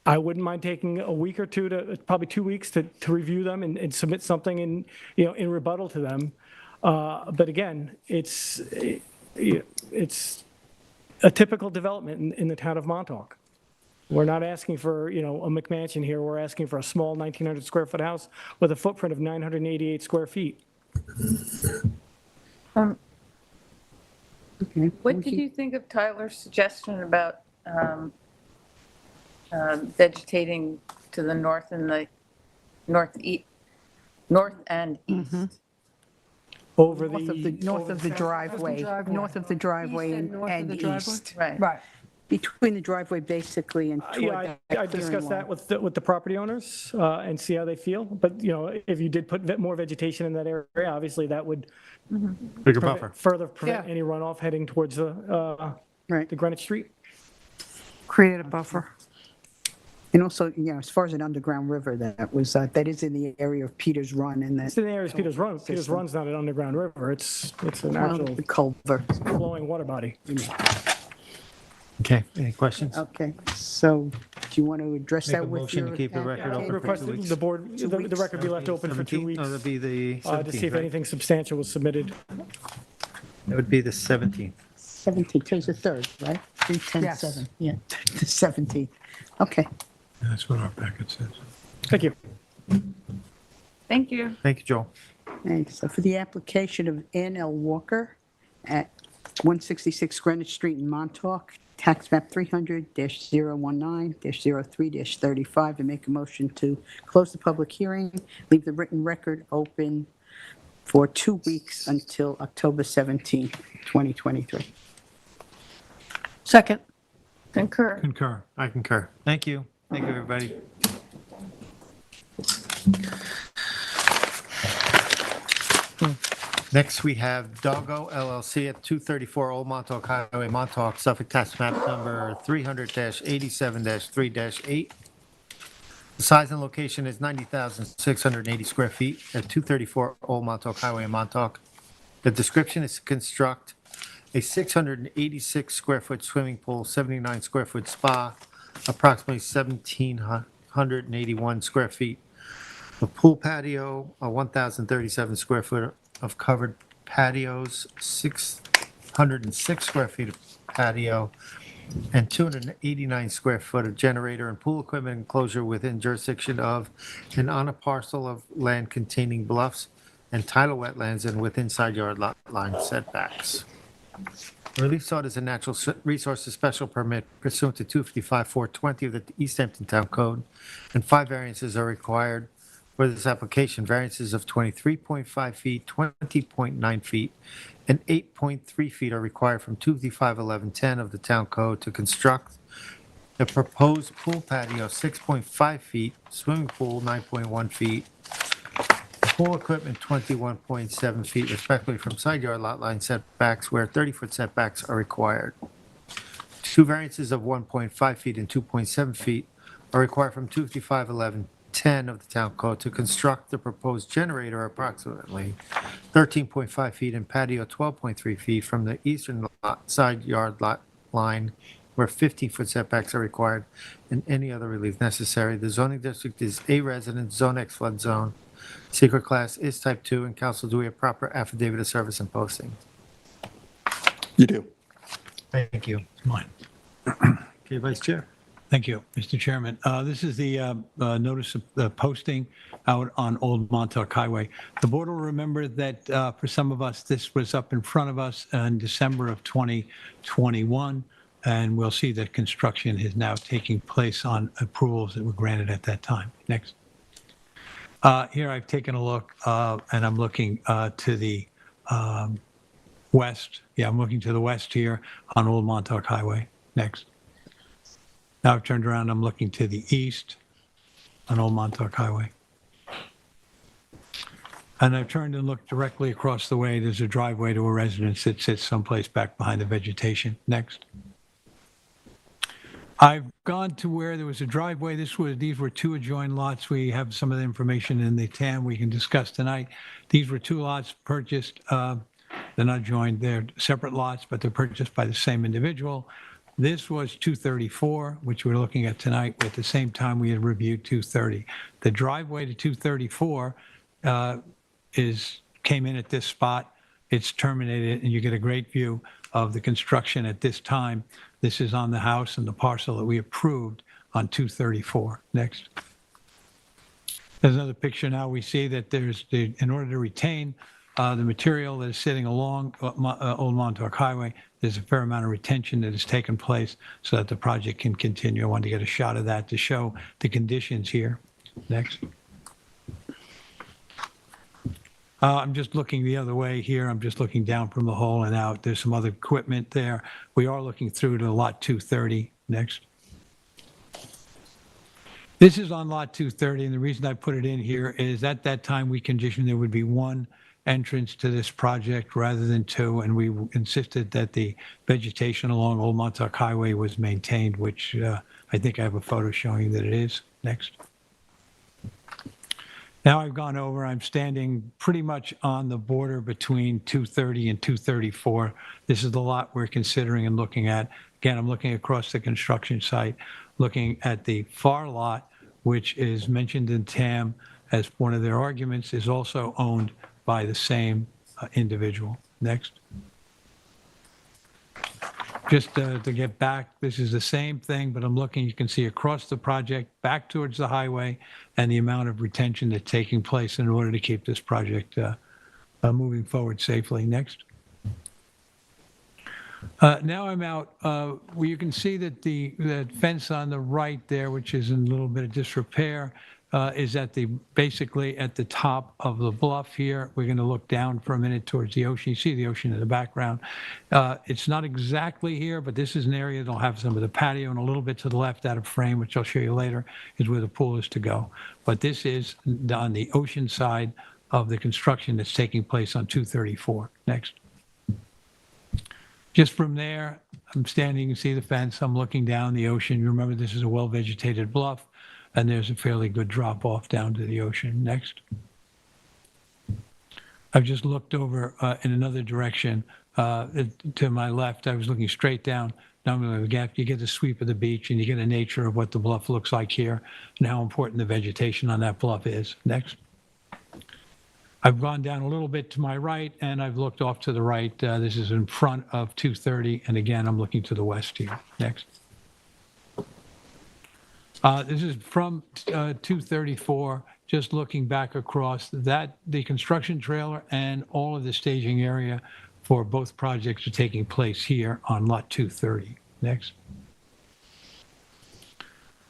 I wouldn't mind taking a week or two probably 2 weeks to review them and submit something in rebuttal to them. But again, it's a typical development in the town of Montauk. We're not asking for, a McMansion here. We're asking for a small 1,900 square foot house with a footprint of 988 square feet. What did you think of Tyler's suggestion about vegetating to the north and the north and east? Over North of the driveway, north of the driveway and east. Right. Between the driveway basically and toward Yeah, that I clearing discussed line. that with the property owners and see how they feel. But, if you did put more vegetation in that area, obviously that would Bigger buffer. further prevent Yeah. any runoff heading towards the Greenwich Street. Create a buffer. And also, as far as an underground river, that is in the area of Peters Run and It's that, in the area of Peters Run. Peters Run's not an underground river. It's an well, actual the culvert. flowing water body. Okay, any questions? Okay, so do you want to address Make a that with motion your? to keep the record open for Request 2 weeks. the board, the record be left open for 2 17th? weeks No, that'd be the to see 17th, if right? anything substantial was submitted. That would be the 17th. 17th, today's the 3rd, right? 3, 10, 7, yeah, the 17th. Okay. That's what our packet says. Thank you. Thank you. Thank you, Joel. Thanks. So for the application of Ann L. Walker at 166 Greenwich Street in Montauk, tax map 300-019-03-35, and make a motion to close the public hearing, leave the written record open for 2 weeks until October 17, 2023. Second. Concur. Concur. I concur. Thank you. Thank you, everybody. Next, we have Doggo LLC at 234 Old Montauk Highway, Montauk, Suffolk, tax map number 300-87-3-8. The size and location is 90,680 square feet at 234 Old Montauk Highway in Montauk. The description is to construct a 686 square foot swimming pool, 79 square foot spa, approximately 1,781 square feet. A pool patio, a 1,037 square foot of covered patios, 606 square feet of patio, and 289 square foot of generator and pool equipment enclosure within jurisdiction of and on a parcel of land containing bluffs and tidal wetlands and within side yard lot line setbacks. Relief sought is a natural resources special permit pursuant to 255-420 of the East Hampton Town Code, and 5 variances are required for this application. Variances of 23.5 feet, 20.9 feet, and 8.3 feet are required from 255-1110 of the Town Code to construct the proposed pool patio 6.5 feet, swimming pool 9.1 feet, pool equipment 21.7 feet respectively from side yard lot line setbacks where 30-foot setbacks are required. 2 variances of 1.5 feet and 2.7 feet are required from 255-1110 of the Town Code to construct the proposed generator approximately 13.5 feet and patio 12.3 feet from the eastern side yard lot line where 15-foot setbacks are required and any other relief necessary. The zoning district is A residence, Zone X flood zone. Secret class is type 2, and council, do we have proper affidavit of service and posting? You do. Thank you. Mine. Okay, Vice Chair. Thank you, Mr. Chairman. This is the notice of the posting out on Old Montauk Highway. The board will remember that for some of us, this was up in front of us in December of 2021, and we'll see that construction is now taking place on approvals that were granted at that time. Next. Here I've taken a look, and I'm looking to the west. Yeah, I'm looking to the west here on Old Montauk Highway. Next. Now I've turned around, I'm looking to the east on Old Montauk Highway. And I've turned and looked directly across the way. There's a driveway to a residence that sits someplace back behind the vegetation. Next. I've gone to where there was a driveway. These were 2 adjoined lots. We have some of the information in the TAM we can discuss tonight. These were 2 lots purchased. They're not joined. They're separate lots, but they're purchased by the same individual. This was 234, which we're looking at tonight. At the same time, we had reviewed 230. The driveway to 234 came in at this spot. It's terminated, and you get a great view of the construction at this time. This is on the house and the parcel that we approved on 234. Next. There's another picture now. We see that in order to retain the material that is sitting along Old Montauk Highway, there's a fair amount of retention that has taken place so that the project can continue. I wanted to get a shot of that to show the conditions here. Next. I'm just looking the other way here. I'm just looking down from the hole and out. There's some other equipment there. We are looking through to lot 230. Next. This is on lot 230, and the reason I put it in here is at that time we conditioned there would be 1 entrance to this project rather than 2, and we insisted that the vegetation along Old Montauk Highway was maintained, which I think I have a photo showing that it is. Next. Now I've gone over, I'm standing pretty much on the border between 230 and 234. This is the lot we're considering and looking at. Again, I'm looking across the construction site, looking at the far lot, which is mentioned in TAM as one of their arguments, is also owned by the same individual. Next. Just to get back, this is the same thing, but I'm looking, you can see across the project, back towards the highway, and the amount of retention that's taking place in order to keep this project moving forward safely. Next. Now I'm out, where you can see that the fence on the right there, which is in a little bit of disrepair, is basically at the top of the bluff here. We're going to look down for a minute towards the ocean. You see the ocean in the background. It's not exactly here, but this is an area that'll have some of the patio, and a little bit to the left out of frame, which I'll show you later, is where the pool is to go. But this is on the ocean side of the construction that's taking place on 234. Next. Just from there, I'm standing, you can see the fence, I'm looking down the ocean. Remember, this is a well-vegetated bluff, and there's a fairly good drop off down to the ocean. Next. I've just looked over in another direction to my left. I was looking straight down. Now I'm going to get, you get a sweep of the beach, and you get a nature of what the bluff looks like here and how important the vegetation on that bluff is. Next. I've gone down a little bit to my right, and I've looked off to the right. This is in front of 230, and again, I'm looking to the west here. Next. This is from 234, just looking back across that, the construction trailer and all of the staging area for both projects are taking place here on lot 230. Next.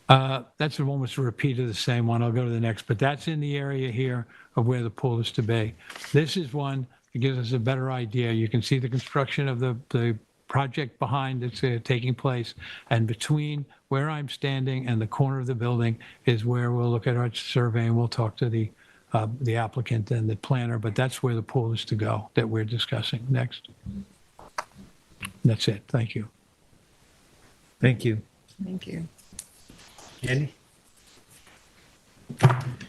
That's almost a repeat of the same one. I'll go to the next, but that's in the area here of where the pool is to be. This is one that gives us a better idea. You can see the construction of the project behind that's taking place, and between where I'm standing and the corner of the building is where we'll look at our survey, and we'll talk to the applicant and the planner, but that's where the pool is to go that we're discussing. Next. That's it. Thank you. Thank you. Thank you. Andy?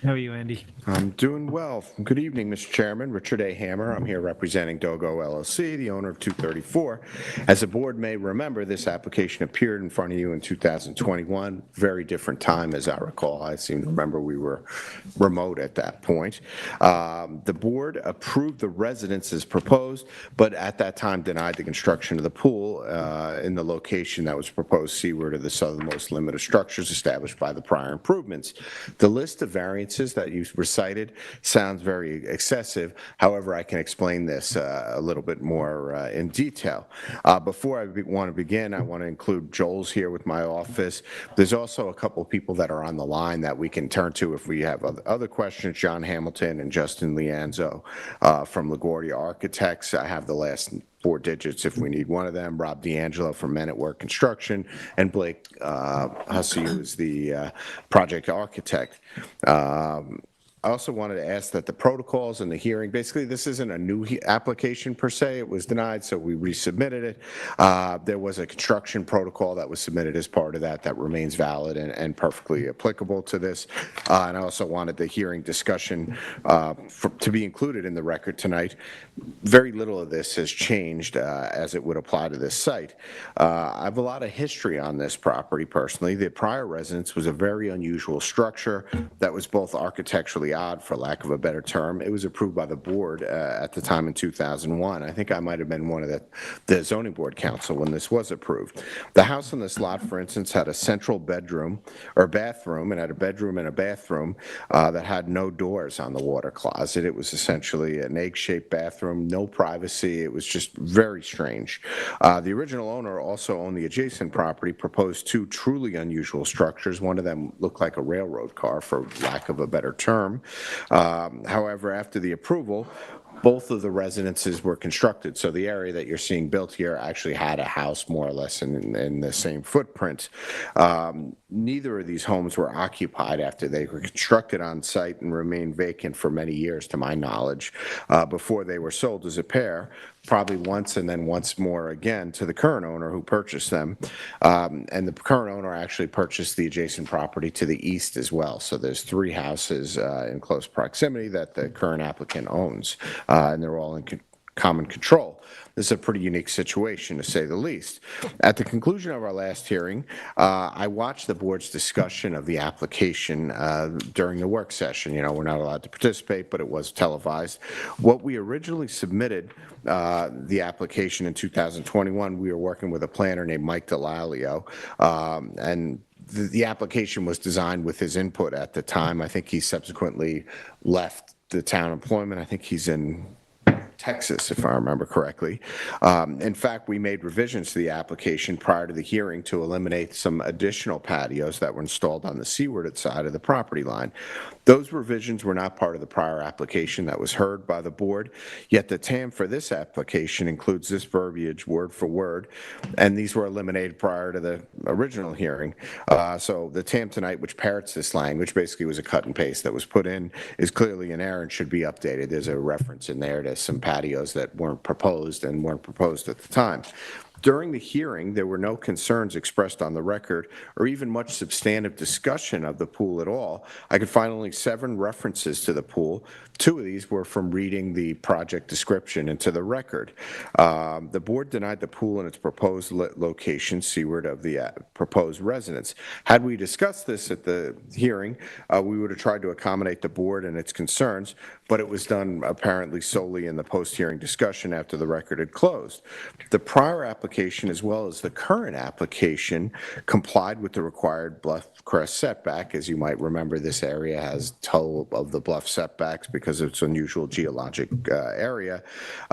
How are you, Andy? I'm doing well. Good evening, Mr. Chairman. Richard A. Hammer. I'm here representing Dogo LLC, the owner of 234. As the board may remember, this application appeared in front of you in 2021. Very different time, as I recall. I seem to remember we were remote at that point. The board approved the residence as proposed, but at that time denied the construction of the pool in the location that was proposed seaward of the southernmost limit of structures established by the prior improvements. The list of variances that you recited sounds very excessive. However, I can explain this a little bit more in detail. Before I want to begin, I want to include Joel's here with my office. There's also a couple of people that are on the line that we can turn to if we have other questions. John Hamilton and Justin Lianzo from LaGuardia Architects. I have the last 4 digits if we need one of them. Rob D'Angelo from Men at Work Construction, and Blake Hussey, who is the project architect. I also wanted to ask that the protocols and the hearing, basically this isn't a new application per se, it was denied, so we resubmitted it. There was a construction protocol that was submitted as part of that remains valid and perfectly applicable to this. And I also wanted the hearing discussion to be included in the record tonight. Very little of this has changed as it would apply to this site. I have a lot of history on this property personally. The prior residence was a very unusual structure that was both architecturally odd, for lack of a better term. It was approved by the board at the time in 2001. I think I might have been one of the zoning board council when this was approved. The house on this lot, for instance, had a central bedroom or bathroom, and had a bedroom and a bathroom that had no doors on the water closet. It was essentially an egg-shaped bathroom, no privacy. It was just very strange. The original owner also owned the adjacent property, proposed 2 truly unusual structures. One of them looked like a railroad car, for lack of a better term. However, after the approval, both of the residences were constructed. So the area that you're seeing built here actually had a house more or less in the same footprint. Neither of these homes were occupied after they were constructed on site and remained vacant for many years, to my knowledge, before they were sold as a pair, probably once and then once more again to the current owner who purchased them. And the current owner actually purchased the adjacent property to the east as well. So there's 3 houses in close proximity that the current applicant owns, and they're all in common control. This is a pretty unique situation, to say the least. At the conclusion of our last hearing, I watched the board's discussion of the application during the work session. You know, we're not allowed to participate, but it was televised. What we originally submitted, the application in 2021, we were working with a planner named Mike Delalio, and the application was designed with his input at the time. I think he subsequently left the town employment. I think he's in Texas, if I remember correctly. In fact, we made revisions to the application prior to the hearing to eliminate some additional patios that were installed on the seaward side of the property line. Those revisions were not part of the prior application that was heard by the board, yet the TAM for this application includes this verbiage word for word, and these were eliminated prior to the original hearing. So the TAM tonight, which parrots this language, basically was a cut and paste that was put in, is clearly an error and should be updated. There's a reference in there to some patios that weren't proposed and weren't proposed at the time. During the hearing, there were no concerns expressed on the record or even much substantive discussion of the pool at all. I could find only 7 references to the pool. 2 of these were from reading the project description into the record. The board denied the pool in its proposed location seaward of the proposed residence. Had we discussed this at the hearing, we would have tried to accommodate the board and its concerns, but it was done apparently solely in the post-hearing discussion after the record had closed. The prior application, as well as the current application, complied with the required bluff crest setback. As you might remember, this area has toe of the bluff setbacks because of its unusual geologic area.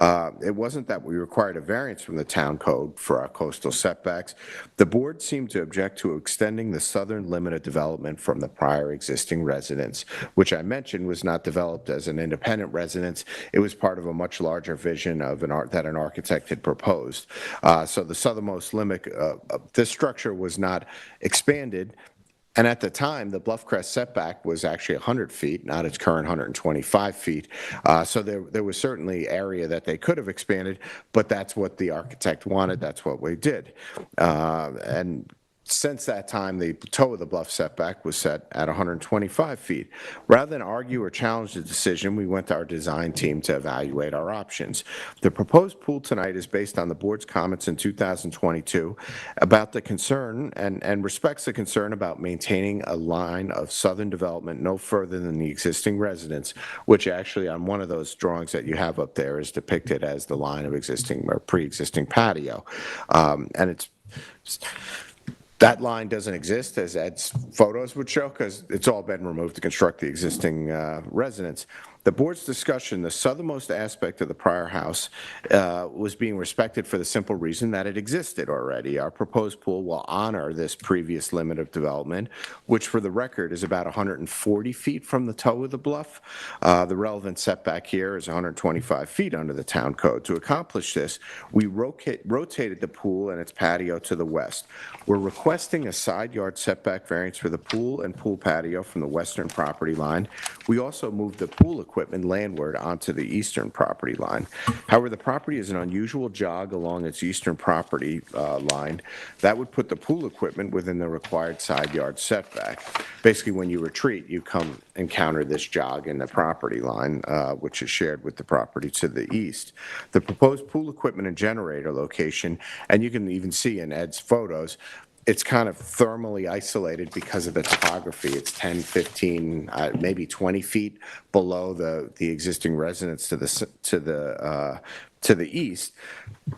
It wasn't that we required a variance from the town code for our coastal setbacks. The board seemed to object to extending the southern limit of development from the prior existing residence, which I mentioned was not developed as an independent residence. It was part of a much larger vision of that an architect had proposed. So the southernmost limit of this structure was not expanded. And at the time, the bluff crest setback was actually 100 feet, not its current 125 feet. So there was certainly area that they could have expanded, but that's what the architect wanted. That's what we did. And since that time, the toe of the bluff setback was set at 125 feet. Rather than argue or challenge the decision, we went to our design team to evaluate our options. The proposed pool tonight is based on the board's comments in 2022 about the concern and respects the concern about maintaining a line of southern development no further than the existing residence, which actually on one of those drawings that you have up there is depicted as the line of existing or pre-existing patio. And that line doesn't exist, as Ed's photos would show, because it's all been removed to construct the existing residence. The board's discussion, the southernmost aspect of the prior house was being respected for the simple reason that it existed already. Our proposed pool will honor this previous limit of development, which for the record is about 140 feet from the toe of the bluff. The relevant setback here is 125 feet under the town code. To accomplish this, we rotated the pool and its patio to the west. We're requesting a side yard setback variance for the pool and pool patio from the western property line. We also moved the pool equipment landward onto the eastern property line. However, the property is an unusual jog along its eastern property line. That would put the pool equipment within the required side yard setback. Basically, when you retreat, you come encounter this jog in the property line, which is shared with the property to the east. The proposed pool equipment and generator location, and you can even see in Ed's photos, it's kind of thermally isolated because of the topography. It's 10, 15, maybe 20 feet below the existing residence to the east.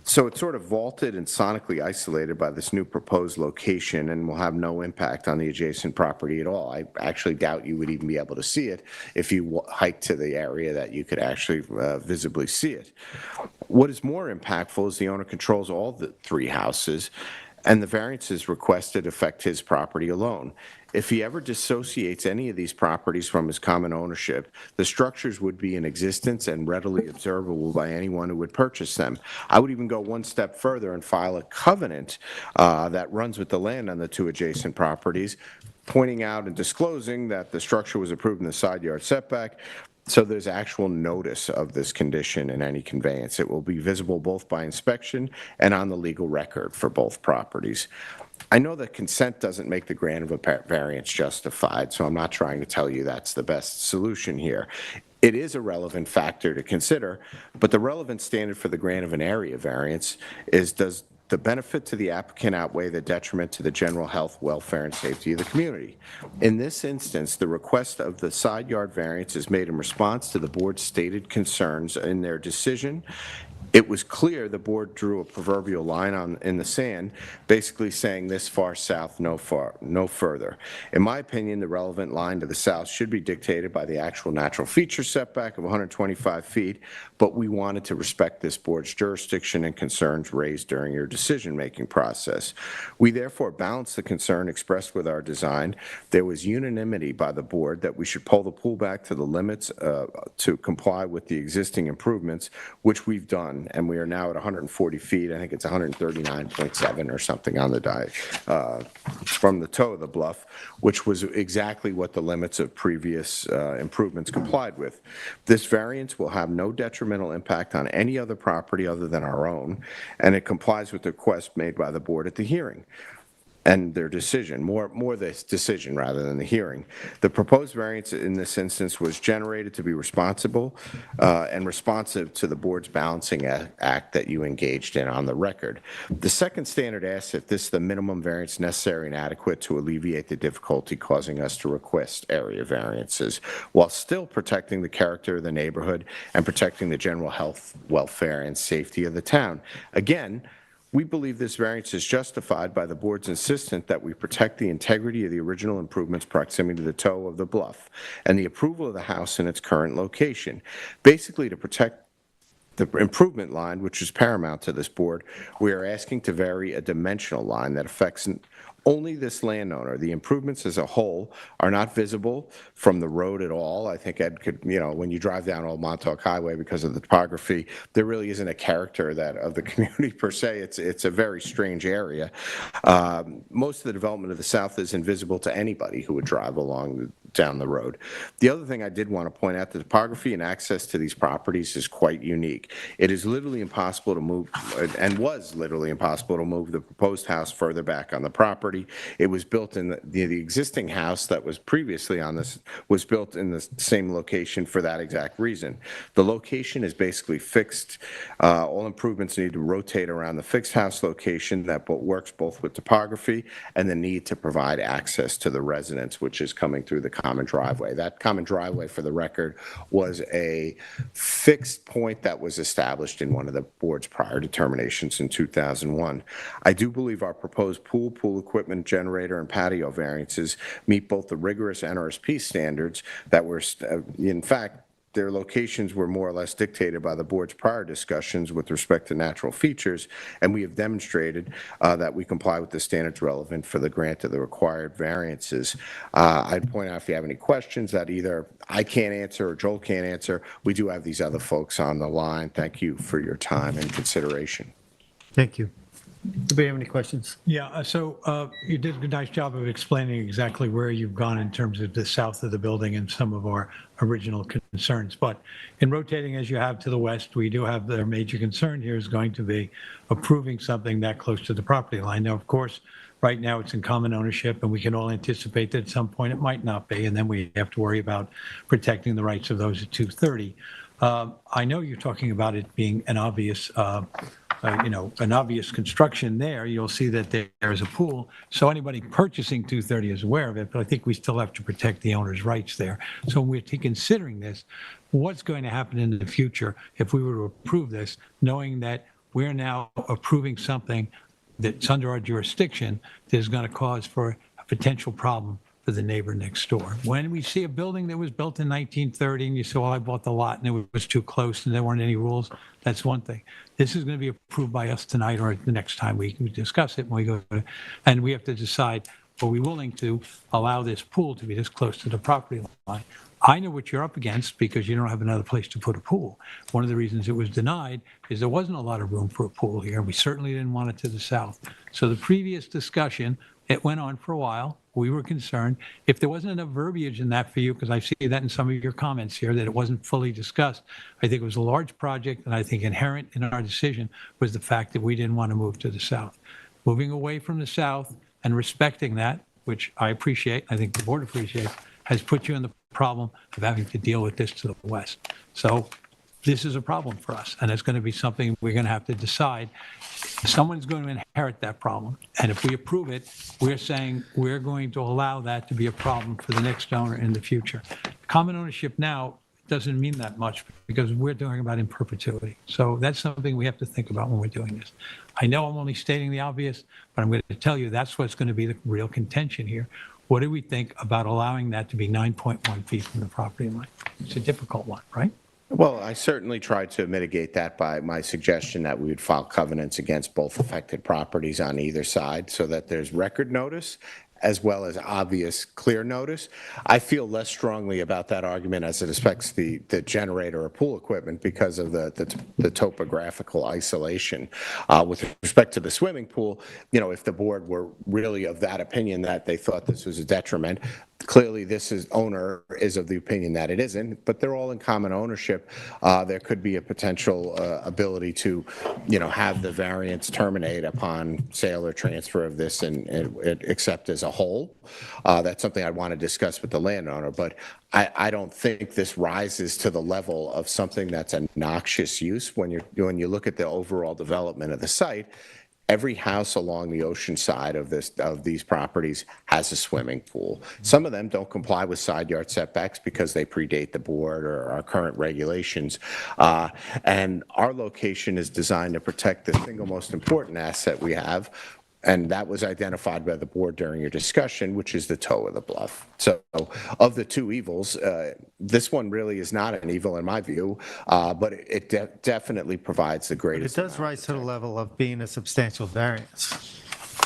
So it's sort of vaulted and sonically isolated by this new proposed location and will have no impact on the adjacent property at all. I actually doubt you would even be able to see it if you hiked to the area that you could actually visibly see it. What is more impactful is the owner controls all the 3 houses, and the variances requested affect his property alone. If he ever dissociates any of these properties from his common ownership, the structures would be in existence and readily observable by anyone who would purchase them. I would even go one step further and file a covenant that runs with the land on the 2 adjacent properties, pointing out and disclosing that the structure was approved in the side yard setback. So there's actual notice of this condition in any conveyance. It will be visible both by inspection and on the legal record for both properties. I know that consent doesn't make the grant of a variance justified, so I'm not trying to tell you that's the best solution here. It is a relevant factor to consider, but the relevant standard for the grant of an area variance is, does the benefit to the applicant outweigh the detriment to the general health, welfare, and safety of the community? In this instance, the request of the side yard variance is made in response to the board's stated concerns in their decision It was clear the board drew a proverbial line in the sand, basically saying this far south, no further. In my opinion, the relevant line to the south should be dictated by the actual natural feature setback of 125 feet, but we wanted to respect this board's jurisdiction and concerns raised during your decision-making process. We therefore balanced the concern expressed with our design. There was unanimity by the board that we should pull the pool back to the limits to comply with the existing improvements, which we've done, and we are now at 140 feet. I think it's 139.7 or something on the from the toe of the bluff, which was exactly what the limits of previous improvements complied with. This variance will have no detrimental impact on any other property other than our own, and it complies with the request made by the board at the hearing and their decision, more this decision rather than the hearing. The proposed variance in this instance was generated to be responsible and responsive to the board's balancing act that you engaged in on the record. The second standard asks if this is the minimum variance necessary and adequate to alleviate the difficulty causing us to request area variances, while still protecting the character of the neighborhood and protecting the general health, welfare, and safety of the town. Again, we believe this variance is justified by the board's insistence that we protect the integrity of the original improvements proximity to the toe of the bluff and the approval of the house in its current location. Basically, to protect the improvement line, which is paramount to this board, we are asking to vary a dimensional line that affects only this landowner. The improvements as a whole are not visible from the road at all. I think Ed could, when you drive down Old Montauk Highway, because of the topography, there really isn't a character of the community per se. It's a very strange area. Most of the development of the south is invisible to anybody who would drive down the road. The other thing I did want to point out, the topography and access to these properties is quite unique. It is literally impossible to move, and was literally impossible to move the proposed house further back on the property. It was built in the existing house that was previously on this was built in the same location for that exact reason. The location is basically fixed. All improvements need to rotate around the fixed house location that works both with topography and the need to provide access to the residence, which is coming through the common driveway. That common driveway, for the record, was a fixed point that was established in one of the board's prior determinations in 2001. I do believe our proposed pool equipment, generator, and patio variances meet both the rigorous NRSP standards that were, in fact, their locations were more or less dictated by the board's prior discussions with respect to natural features, and we have demonstrated that we comply with the standards relevant for the grant of the required variances. I'd point out, if you have any questions that either I can't answer or Joel can't answer, we do have these other folks on the line. Thank you for your time and consideration. Thank you. Do we have any questions? Yeah, so you did a nice job of explaining exactly where you've gone in terms of the south of the building and some of our original concerns. But in rotating as you have to the west, we do have their major concern here is going to be approving something that close to the property line. Now, of course, right now it's in common ownership, and we can all anticipate that at some point it might not be, and then we have to worry about protecting the rights of those at 230. I know you're talking about it being an obvious an obvious construction there. You'll see that there's a pool, so anybody purchasing 230 is aware of it, but I think we still have to protect the owner's rights there. So we're considering this, what's going to happen in the future if we were to approve this, knowing that we're now approving something that's under our jurisdiction that is going to cause for a potential problem for the neighbor next door. When we see a building that was built in 1930 and you say, well, I bought the lot and it was too close and there weren't any rules, that's one thing. This is going to be approved by us tonight or the next time we discuss it when we go to, and we have to decide, are we willing to allow this pool to be this close to the property line? I know what you're up against because you don't have another place to put a pool. One of the reasons it was denied is there wasn't a lot of room for a pool here. We certainly didn't want it to the south. So the previous discussion, it went on for a while. We were concerned. If there wasn't enough verbiage in that for you, because I see that in some of your comments here, that it wasn't fully discussed, I think it was a large project, and I think inherent in our decision was the fact that we didn't want to move to the south. Moving away from the south and respecting that, which I appreciate, I think the board appreciates, has put you in the problem of having to deal with this to the west. So this is a problem for us, and it's going to be something we're going to have to decide. Someone's going to inherit that problem, and if we approve it, we're saying we're going to allow that to be a problem for the next owner in the future. Common ownership now doesn't mean that much because we're talking about in perpetuity. So that's something we have to think about when we're doing this. I know I'm only stating the obvious, but I'm going to tell you that's what's going to be the real contention here. What do we think about allowing that to be 9.1 feet from the property line? It's a difficult one, right? Well, I certainly tried to mitigate that by my suggestion that we would file covenants against both affected properties on either side so that there's record notice as well as obvious clear notice. I feel less strongly about that argument as it respects the generator or pool equipment because of the topographical isolation. With respect to the swimming pool, if the board were really of that opinion that they thought this was a detriment, clearly owner is of the opinion that it isn't, but they're all in common ownership. There could be a potential ability to, have the variance terminate upon sale or transfer of this and accept as a whole. That's something I'd want to discuss with the landowner, but I don't think this rises to the level of something that's a noxious use when you look at the overall development of the site. Every house along the ocean side of these properties has a swimming pool. Some of them don't comply with side yard setbacks because they predate the board or our current regulations. And our location is designed to protect the single most important asset we have, and that was identified by the board during your discussion, which is the toe of the bluff. So of the two evils, this one really is not an evil in my view, but it definitely provides the greatest. It does rise to the level of being a substantial variance.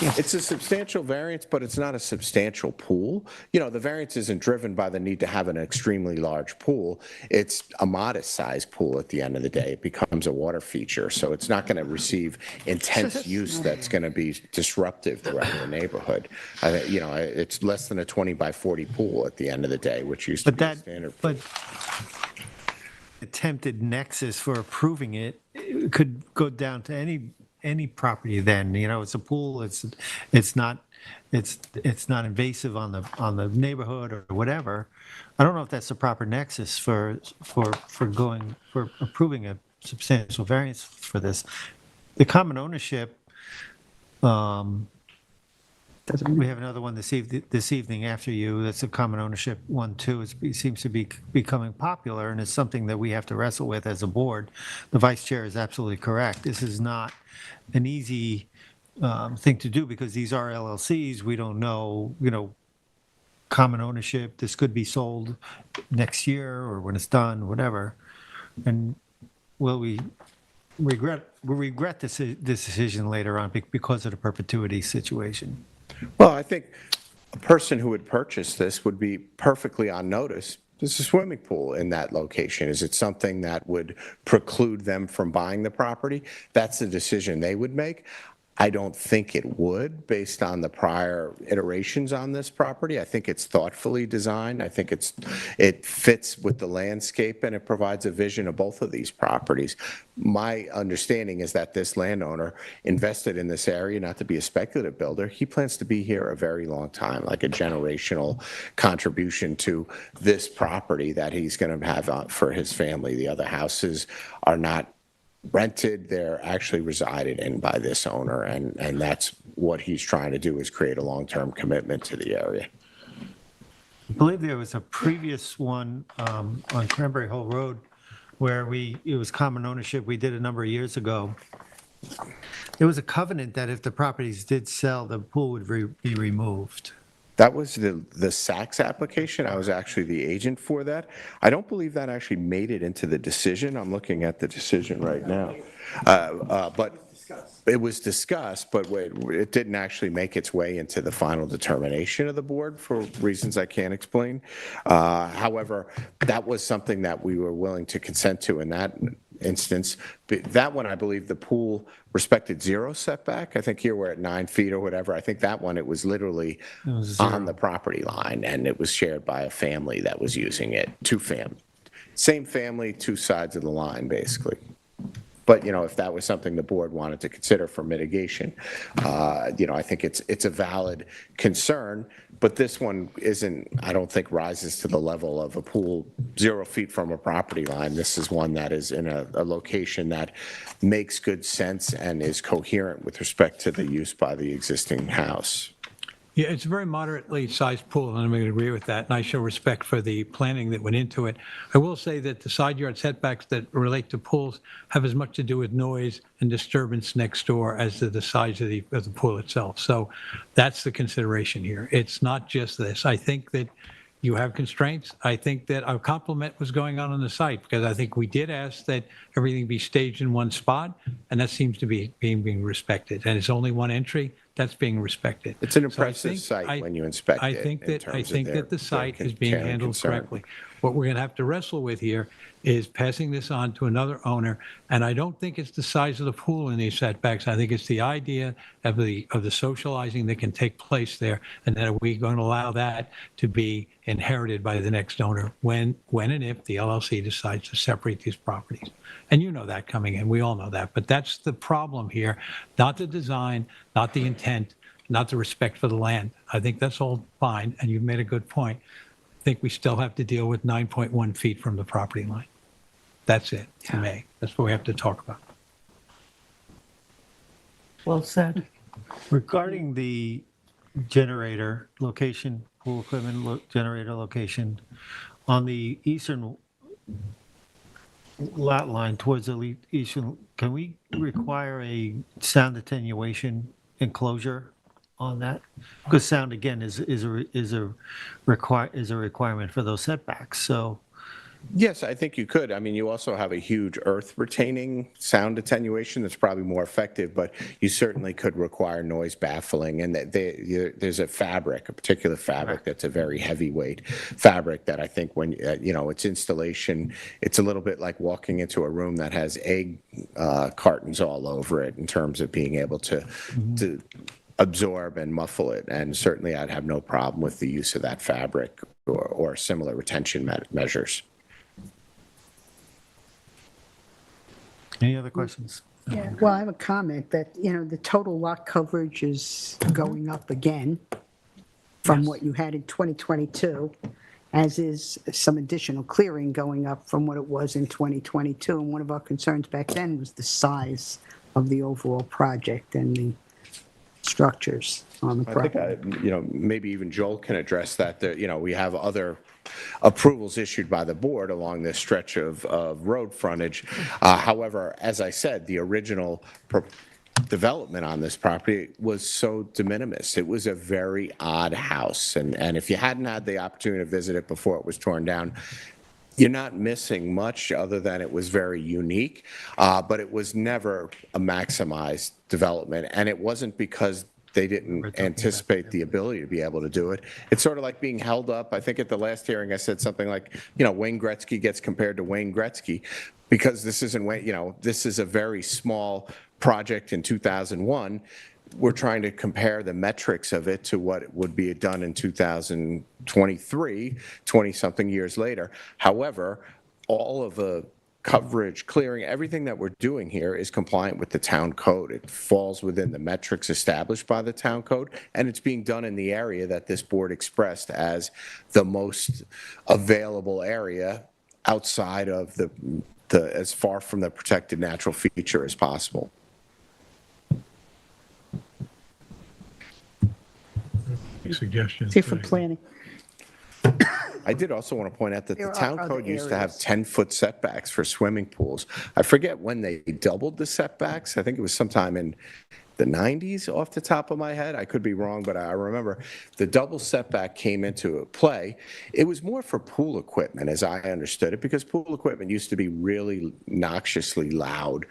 It's a substantial variance, but it's not a substantial pool. The variance isn't driven by the need to have an extremely large pool. It's a modest-sized pool at the end of the day. It becomes a water feature, so it's not going to receive intense use that's going to be disruptive throughout the neighborhood. It's less than a 20 by 40 pool at the end of the day, which used to be the standard. But attempted nexus for approving it could go down to any property then, it's a pool, it's not invasive on the neighborhood or whatever. I don't know if that's the proper nexus for approving a substantial variance for this. The common ownership, we have another one this evening after you. That's a common ownership one too. It seems to be becoming popular, and it's something that we have to wrestle with as a board. The vice chair is absolutely correct. This is not an easy thing to do because these are LLCs. We don't know, common ownership. This could be sold next year or when it's done, whatever. And will we regret this decision later on because of the perpetuity situation? Well, I think a person who would purchase this would be perfectly on notice. There's a swimming pool in that location. Is it something that would preclude them from buying the property? That's the decision they would make. I don't think it would, based on the prior iterations on this property. I think it's thoughtfully designed. I think it fits with the landscape, and it provides a vision of both of these properties. My understanding is that this landowner invested in this area not to be a speculative builder. He plans to be here a very long time, like a generational contribution to this property that he's going to have for his family. The other houses are not rented, they're actually resided in by this owner, and that's what he's trying to do, is create a long-term commitment to the area. I believe there was a previous one on Cranberry Hole Road where it was common ownership. We did a number of years ago. There was a covenant that if the properties did sell, the pool would be removed. That was the Saks application. I was actually the agent for that. I don't believe that actually made it into the decision. I'm looking at the decision right now. But it was discussed, but it didn't actually make its way into the final determination of the board for reasons I can't explain. However, that was something that we were willing to consent to in that instance. That one, I believe the pool respected 0 setback. I think here we're at 9 feet or whatever. I think that one, it was literally on the property line, and it was shared by a family that was using it. Same family, 2 sides of the line, basically. But, if that was something the board wanted to consider for mitigation, I think it's a valid concern. But this one I don't think rises to the level of a pool 0 feet from a property line. This is one that is in a location that makes good sense and is coherent with respect to the use by the existing house. Yeah, it's a very moderately sized pool, and I'm going to agree with that, and I show respect for the planning that went into it. I will say that the side yard setbacks that relate to pools have as much to do with noise and disturbance next door as to the size of the pool itself. So that's the consideration here. It's not just this. I think that you have constraints. I think that a compliment was going on the site, because I think we did ask that everything be staged in one spot, and that seems to be being respected. And it's only one entry, that's being respected. It's an So I impressive think- site when you inspect it. I think in that, terms of their the site is being care and handled concern. correctly. What we're going to have to wrestle with here is passing this on to another owner, and I don't think it's the size of the pool in these setbacks. I think it's the idea of the socializing that can take place there, and that are we going to allow that to be inherited by the next owner when and if the LLC decides to separate these properties. And you know that coming in, we all know that, but that's the problem here, not the design, not the intent, not the respect for the land. I think that's all fine, and you've made a good point. I think we still have to deal with 9.1 feet from the property line. That's it, to me. That's what we have to talk about. Well said. Regarding the generator location, pool equipment generator location, on the eastern lot line towards the eastern, can we require a sound attenuation enclosure on that? Because sound, again, is a requirement for those setbacks, so. Yes, I think you could. I mean, you also have a huge earth retaining sound attenuation that's probably more effective, but you certainly could require noise baffling. And there's a fabric, a particular fabric that's a very heavyweight fabric that I think when, its installation, it's a little bit like walking into a room that has egg cartons all over it in terms of being able to absorb and muffle it. And certainly I'd have no problem with the use of that fabric or similar retention measures. Any other questions? Yeah, well, I have a comment that, the total lot coverage is going up again from what you had in 2022, as is some additional clearing going up from what it was in 2022. And one of our concerns back then was the size of the overall project and the structures on the I property. think, maybe even Joel can address that. We have other approvals issued by the board along this stretch of road frontage. However, as I said, the original development on this property was so de minimis. It was a very odd house. And if you hadn't had the opportunity to visit it before it was torn down, you're not missing much other than it was very unique, but it was never a maximized development. And it wasn't because they didn't anticipate the ability to be able to do it. It's sort of like being held up. I think at the last hearing, I said something like, Wayne Gretzky gets compared to Wayne Gretzky because this isn't, this is a very small project in 2001. We're trying to compare the metrics of it to what would be done in 2023, 20-something years later. However, all of the coverage, clearing, everything that we're doing here is compliant with the town code. It falls within the metrics established by the town code, and it's being done in the area that this board expressed as the most available area outside of the as far from the protected natural feature as possible. Suggestions. See, for planning. I did also want to point out that There the are town other code used to have areas. 10-foot setbacks for swimming pools. I forget when they doubled the setbacks. I think it was sometime in the 90s off the top of my head. I could be wrong, but I remember the double setback came into play. It was more for pool equipment, as I understood it, because pool equipment used to be really noxiously loud.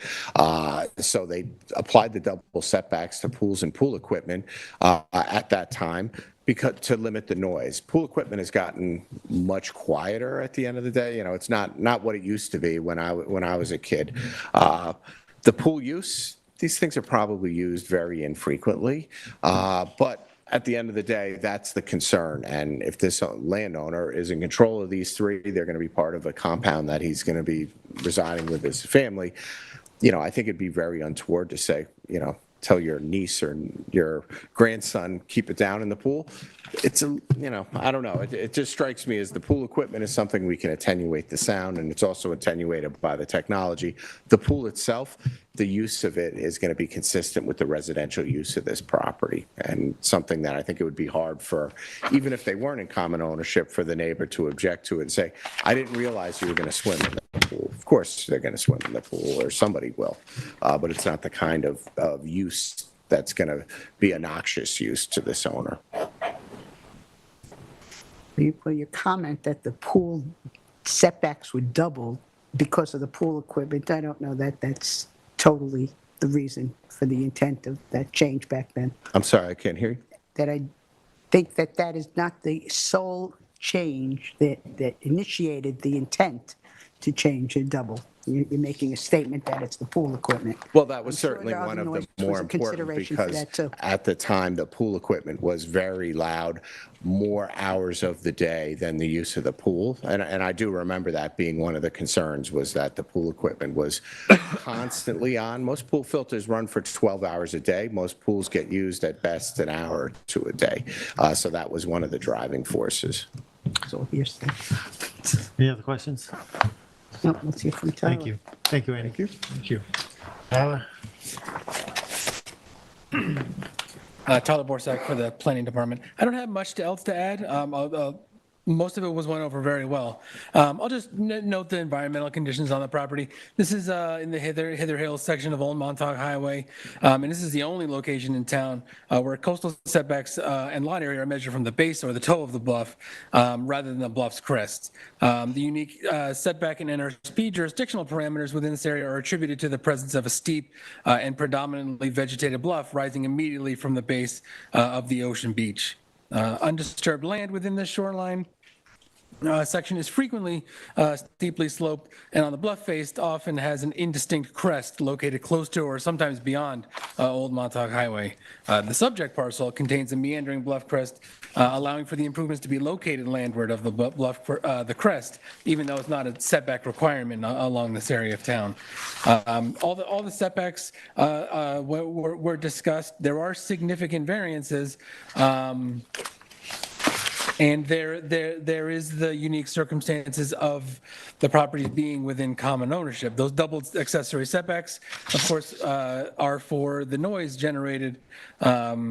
So they applied the double setbacks to pools and pool equipment at that time, because to limit the noise. Pool equipment has gotten much quieter at the end of the day. It's not what it used to be when I was a kid. The pool use, these things are probably used very infrequently, but at the end of the day, that's the concern. And if this landowner is in control of these three, they're going to be part of a compound that he's going to be residing with his family. I think it'd be very untoward to say, tell your niece or your grandson, keep it down in the pool. It's I don't know. It just strikes me as the pool equipment is something we can attenuate the sound, and it's also attenuated by the technology. The pool itself, the use of it is going to be consistent with the residential use of this property, and something that I think it would be hard for, even if they weren't in common ownership, for the neighbor to object to it and say, I didn't realize you were going to swim in the pool. Of course they're going to swim in the pool, or somebody will, but it's not the kind of use that's going to be a noxious use to this owner. Your comment that the pool setbacks would double because of the pool equipment, I don't know that that's totally the reason for the intent of that change back then. I'm sorry, I can't hear you. That I think that that is not the sole change that initiated the intent to change and double. You're making a statement that it's the pool equipment. Well, that was I'm sure certainly the other one of noise the was more a important, consideration for because that, too. at the time, the pool equipment was very loud, more hours of the day than the use of the pool. And I do remember that being one of the concerns, was that the pool equipment was constantly on. Most pool filters run for 12 hours a day. Most pools get used at best an hour or two a day. So that was one of the driving forces. So here's the, Any other questions? no, let's hear from Tyler. Thank you. Thank you, Andy. Thank you. Tyler? Tyler Borsak for the Planning Department. I don't have much else to add. Most of it was went over very well. I'll just note the environmental conditions on the property. This is in the Hither Hills section of Old Montauk Highway, and this is the only location in town where coastal setbacks and lot area are measured from the base or the toe of the bluff rather than the bluff's crest. The unique setback and NRSP jurisdictional parameters within this area are attributed to the presence of a steep and predominantly vegetated bluff rising immediately from the base of the ocean beach. Undisturbed land within the shoreline section is frequently steeply sloped, and on the bluff face often has an indistinct crest located close to or sometimes beyond Old Montauk Highway. The subject parcel contains a meandering bluff crest, allowing for the improvements to be located landward of the bluff, the crest, even though it's not a setback requirement along this area of town. All the setbacks were discussed. There are significant variances. And there is the unique circumstances of the properties being within common ownership. Those double accessory setbacks, of course, are for the noise generated by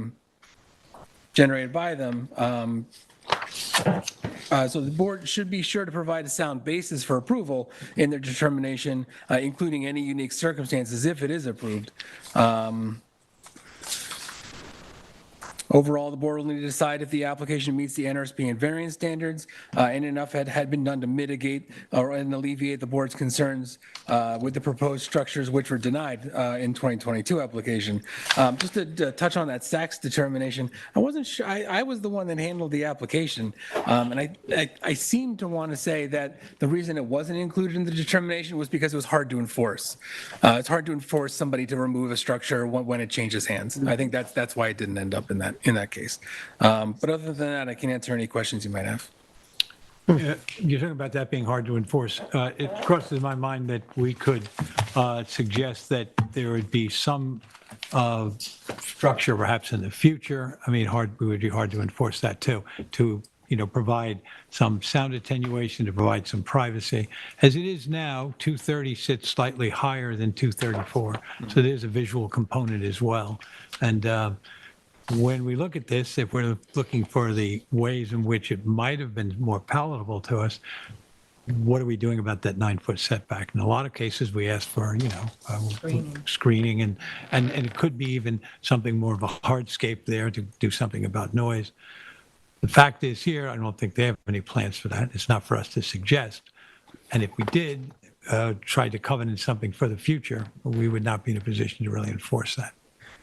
them. So the board should be sure to provide a sound basis for approval in their determination, including any unique circumstances if it is approved. Overall, the board will need to decide if the application meets the NRSP and variance standards, and enough had been done to mitigate and alleviate the board's concerns with the proposed structures which were denied in 2022 application. Just to touch on that SACS determination, I wasn't sure. I was the one that handled the application, and I seem to want to say that the reason it wasn't included in the determination was because it was hard to enforce. It's hard to enforce somebody to remove a structure when it changes hands. I think that's why it didn't end up in that case. But other than that, I can answer any questions you might have. You're talking about that being hard to enforce. It crosses my mind that we could suggest that there would be some structure perhaps in the future. I mean, it would be hard to enforce that too, to provide some sound attenuation, to provide some privacy. As it is now, 230 sits slightly higher than 234, so there's a visual component as well. And when we look at this, if we're looking for the ways in which it might have been more palatable to us, what are we doing about that 9-foot setback? In a lot of cases, we ask for, screening, and it could be even something more of a hardscape there to do something about noise. The fact is here, I don't think they have any plans for that. It's not for us to suggest. And if we did try to covenant something for the future, we would not be in a position to really enforce that.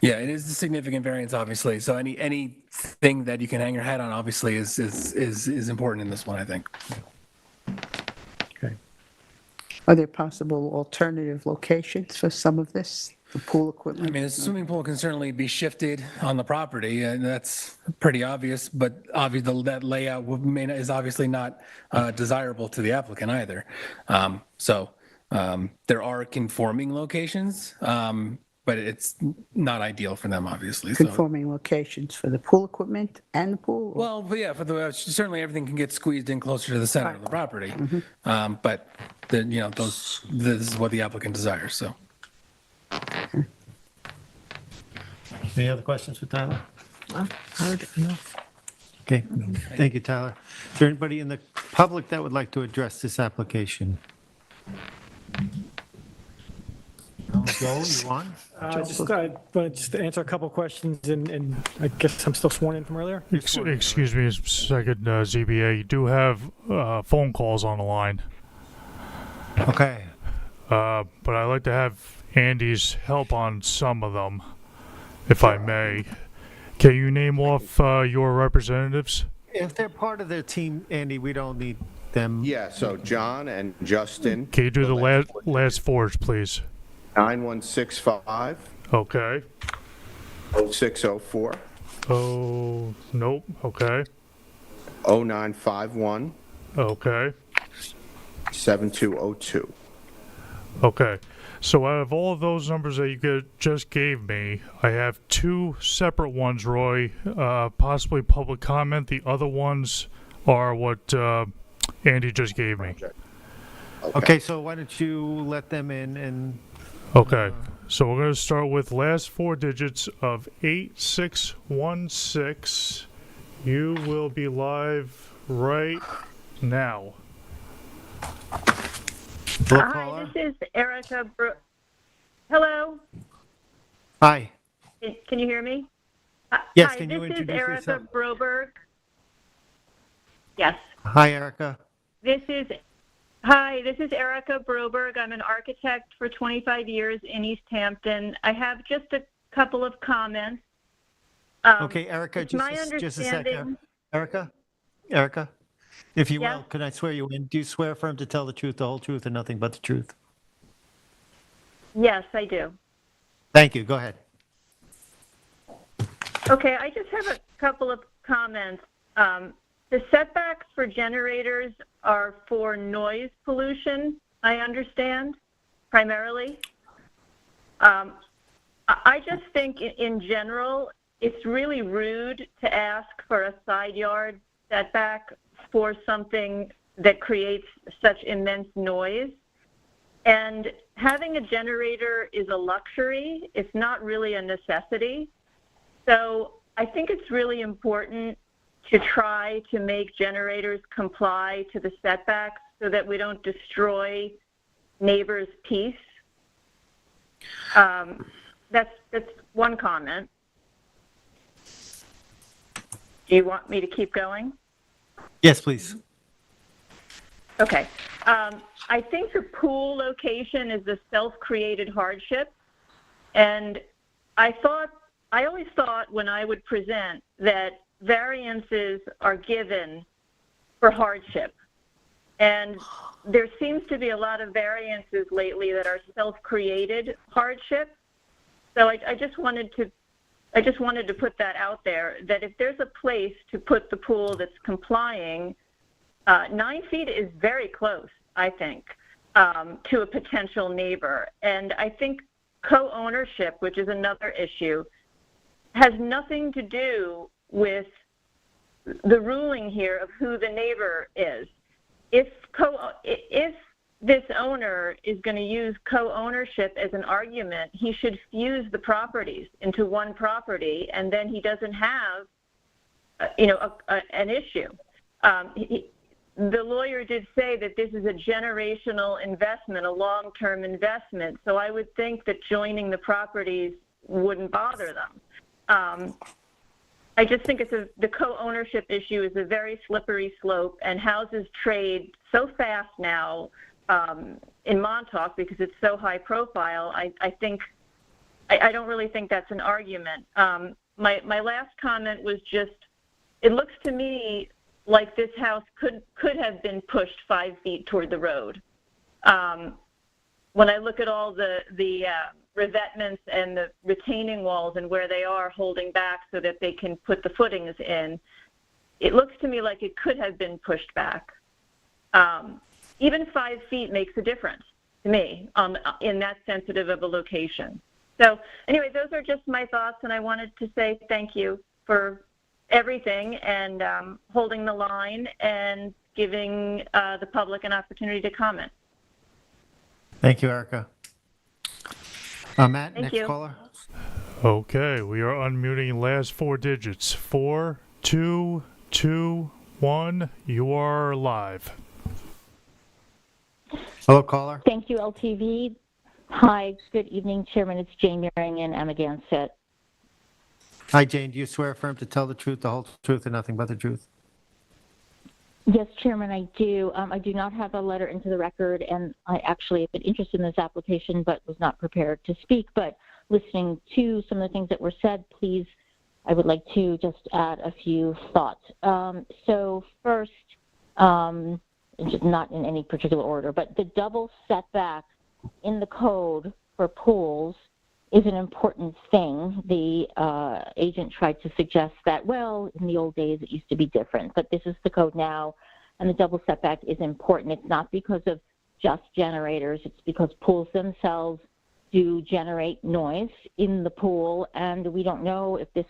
Yeah, it is a significant variance, obviously. So anything that you can hang your hat on, obviously, is important in this one, I think. Okay. Are there possible alternative locations for some of this, the pool equipment? I mean, the swimming pool can certainly be shifted on the property, and that's pretty obvious. But obviously, that layout is obviously not desirable to the applicant either. So there are conforming locations. but it's not ideal for them, obviously. So, Conforming locations for the pool equipment and the pool? or- well, but yeah, for the certainly everything can get squeezed in closer to the center of the property, but this is what the applicant desires. So. Any other questions for Tyler? Heard enough. Okay, thank you, Tyler. Is there anybody in the public that would like to address this application? Joel, you on? I want to answer a couple questions, and I guess I'm still sworn in from earlier. Excuse me a second, ZBA. You do have phone calls on the line, Okay, but I'd like to have Andy's help on some of them, if I may. Can you name off your representatives? if they're part of their team, Andy, we don't need them. Yeah, so John and Justin, Can you do the last fours, please? 9165 Okay. 0604 Oh, nope. Okay. 0951 Okay. 7202. Okay. So out of all of those numbers that you just gave me, I have two separate ones, Roy. Possibly public comment. The other ones are what Andy just gave me. Okay, so why don't you let them in and, Okay. So we're going to start with last four digits of 8616. You will be live right now. hello, Hi, caller? this is Erica. Hello, Hi, can you hear me? Yes, Hi, can you this is introduce Erica yourself? Broberg. Yes, hi, Erica. Hi, this is Erica Broberg. I'm an architect for 25 years in East Hampton. I have just a couple of comments. Okay, Erica, it's my just a second. understanding- Erica, if you Yeah? will, can I swear you in? Do you swear affirm to tell the truth, the whole truth, and nothing but the truth? Yes, I do. Thank you, go ahead. Okay, I just have a couple of comments. The setbacks for generators are for noise pollution, I understand, primarily. I just think in general, it's really rude to ask for a side yard setback for something that creates such immense noise. And having a generator is a luxury. It's not really a necessity. So I think it's really important to try to make generators comply to the setbacks so that we don't destroy neighbors' peace. That's one comment. Do you want me to keep going? Yes, please. Okay. I think the pool location is a self-created hardship, and I always thought when I would present that variances are given for hardship. And there seems to be a lot of variances lately that are self-created hardship. So I just wanted to put that out there, that if there's a place to put the pool that's complying, 9 feet is very close, I think, to a potential neighbor. And I think co-ownership, which is another issue, has nothing to do with the ruling here of who the neighbor is. If this owner is going to use co-ownership as an argument, he should fuse the properties into one property, and then he doesn't have, an issue. The lawyer did say that this is a generational investment, a long-term investment, so I would think that joining the properties wouldn't bother them. I just think the co-ownership issue is a very slippery slope, and houses trade so fast now in Montauk because it's so high profile. I don't really think that's an argument. My last comment was just, it looks to me like this house could have been pushed 5 feet toward the road. When I look at all the revetments and the retaining walls and where they are holding back so that they can put the footings in, it looks to me like it could have been pushed back. Even 5 feet makes a difference to me in that sensitive of a location. So anyway, those are just my thoughts, and I wanted to say thank you for everything and holding the line and giving the public an opportunity to comment. Thank you, Erica. Matt, Thank next you. caller. Okay, we are unmuting last four digits. 4221. You are live. Hello, caller. Thank you, LTV. Hi, good evening, Chairman. It's Jane Marion, Amagansett. Hi, Jane. Do you swear affirm to tell the truth, the whole truth, and nothing but the truth? Yes, Chairman, I do. I do not have a letter into the record, and I actually have been interested in this application but was not prepared to speak. But listening to some of the things that were said, please, I would like to just add a few thoughts. So first, just not in any particular order, but the double setback in the code for pools is an important thing. The agent tried to suggest that, well, in the old days it used to be different, but this is the code now, and the double setback is important. It's not because of just generators, it's because pools themselves do generate noise in the pool, and we don't know if this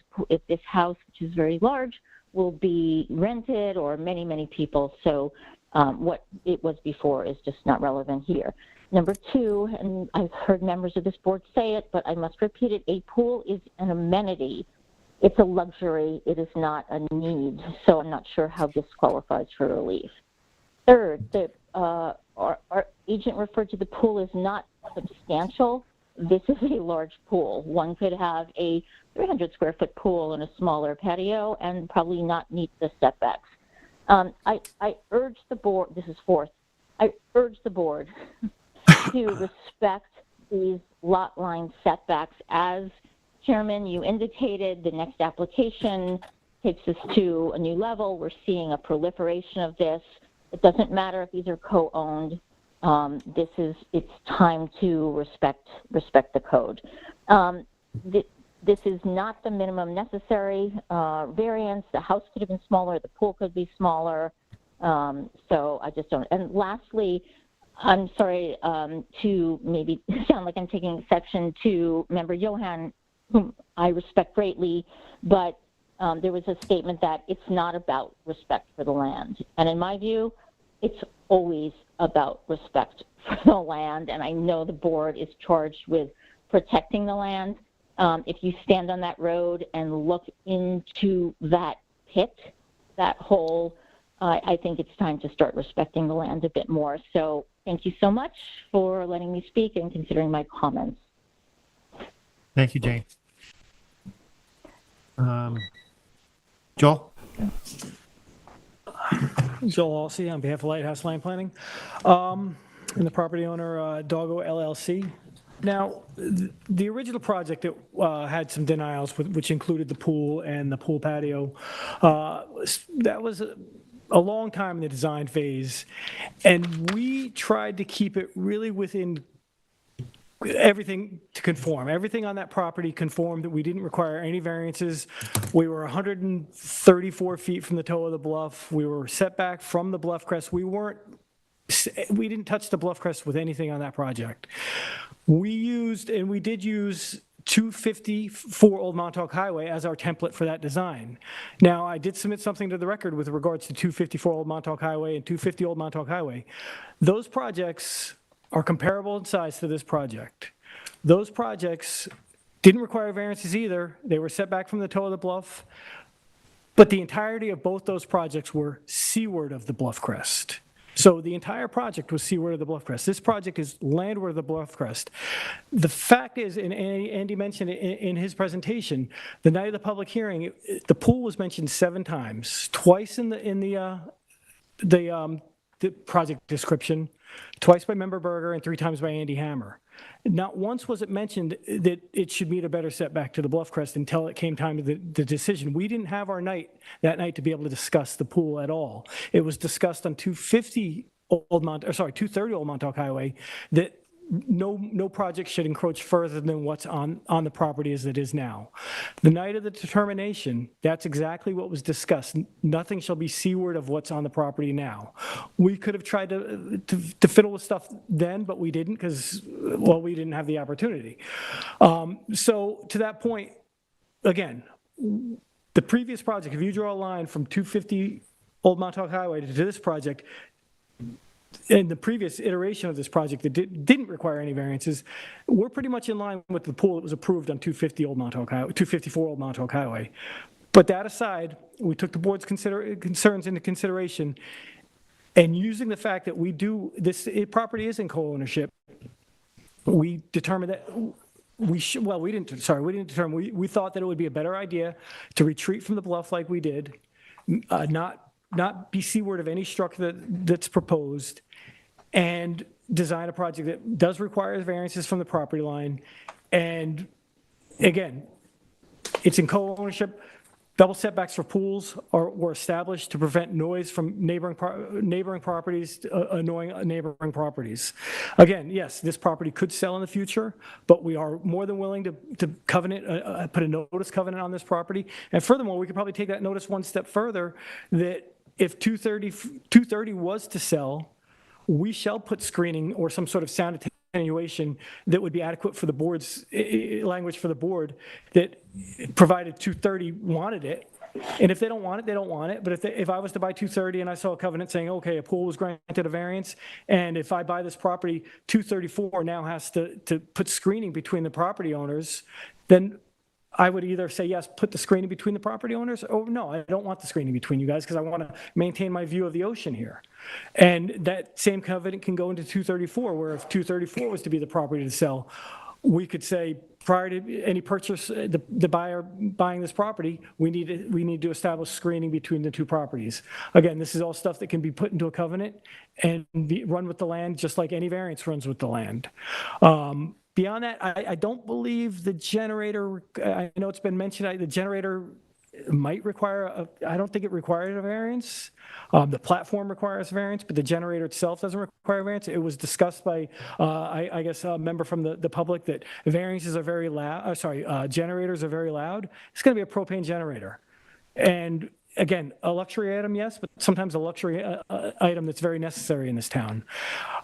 house, which is very large, will be rented or many, many people. So what it was before is just not relevant here. Number two, and I've heard members of this board say it, but I must repeat it, a pool is an amenity. It's a luxury. It is not a need. So I'm not sure how this qualifies for relief. Third, our agent referred to the pool as not substantial. This is a large pool. One could have a 300 square foot pool in a smaller patio and probably not meet the setbacks. I urge the board, this is fourth, I urge the board to respect these lot line setbacks. As Chairman, you indicated, the next application takes us to a new level. We're seeing a proliferation of this. It doesn't matter if these are co-owned. It's time to respect the code. This is not the minimum necessary variance. The house could have been smaller. The pool could be smaller. So I just don't. And lastly, I'm sorry to maybe sound like I'm taking exception to Member Johan, whom I respect greatly, but there was a statement that it's not about respect for the land. And in my view, it's always about respect for the land. And I know the board is charged with protecting the land. If you stand on that road and look into that pit, that hole, I think it's time to start respecting the land a bit more. So thank you so much for letting me speak and considering my comments. Thank you, Jane. Joel? Joel Halsey on behalf of Lighthouse Land Planning, and the property owner, Doggo LLC. Now, the original project that had some denials, which included the pool and the pool patio, that was a long time in the design phase, and we tried to keep it really within everything to conform. Everything on that property conformed. We didn't require any variances. We were 134 feet from the toe of the bluff. We were set back from the bluff crest. We didn't touch the bluff crest with anything on that project. We did use 254 Old Montauk Highway as our template for that design. Now, I did submit something to the record with regards to 254 Old Montauk Highway and 250 Old Montauk Highway. Those projects are comparable in size to this project. Those projects didn't require variances either. They were set back from the toe of the bluff, but the entirety of both those projects were seaward of the bluff crest. So the entire project was seaward of the bluff crest. This project is landward of the bluff crest. The fact is, and Andy mentioned it in his presentation, the night of the public hearing, the pool was mentioned 7 times, twice in the project description, twice by Member Berger, and 3 times by Andy Hammer. Not once was it mentioned that it should meet a better setback to the bluff crest until it came time to the decision. We didn't have our night that night to be able to discuss the pool at all. It was discussed on 230 Old Montauk Highway that no project should encroach further than what's on the property as it is now. The night of the determination, that's exactly what was discussed. Nothing shall be seaward of what's on the property now. We could have tried to fiddle with stuff then, but we didn't because, well, we didn't have the opportunity. So to that point, again, the previous project, if you draw a line from 250 Old Montauk Highway to this project, in the previous iteration of this project that didn't require any variances, we're pretty much in line with the pool that was approved on 254 Old Montauk Highway. But that aside, we took the board's concerns into consideration, and using the fact that property is in co-ownership, we determined that we thought that it would be a better idea to retreat from the bluff like we did, not be seaward of any structure that's proposed, and design a project that does require variances from the property line. And again, it's in co-ownership. Double setbacks for pools were established to prevent noise from neighboring properties, annoying neighboring properties. Again, yes, this property could sell in the future, but we are more than willing to covenant, put a notice covenant on this property. And furthermore, we could probably take that notice one step further, that if 230 was to sell, we shall put screening or some sort of sound attenuation that would be adequate for the board's language for the board, that provided 230 wanted it. And if they don't want it, they don't want it. But if I was to buy 230 and I saw a covenant saying, okay, a pool was granted a variance, and if I buy this property, 234 now has to put screening between the property owners, then I would either say, yes, put the screening between the property owners, or no, I don't want the screening between you guys because I want to maintain my view of the ocean here. And that same covenant can go into 234, where if 234 was to be the property to sell, we could say prior to any purchase, the buyer buying this property, we need to establish screening between the two properties. Again, this is all stuff that can be put into a covenant and run with the land just like any variance runs with the land. Beyond that, I don't believe the generator, I know it's been mentioned, the generator might require, I don't think it requires a variance. The platform requires a variance, but the generator itself doesn't require a variance. It was discussed by, I guess, a member from the public that variances are very loud, generators are very loud. It's going to be a propane generator. And again, a luxury item, yes, but sometimes a luxury item that's very necessary in this town.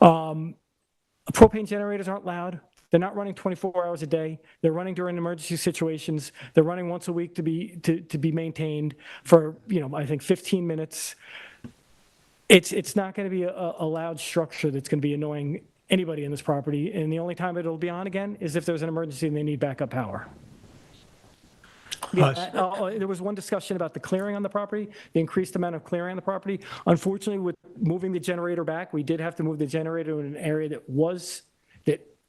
Propane generators aren't loud. They're not running 24 hours a day. They're running during emergency situations. They're running once a week to be maintained for, I think 15 minutes. It's not going to be a loud structure that's going to be annoying anybody in this property. And the only time it'll be on again is if there's an emergency and they need backup power. There was one discussion about the clearing on the property, the increased amount of clearing on the property. Unfortunately, with moving the generator back, we did have to move the generator in an area that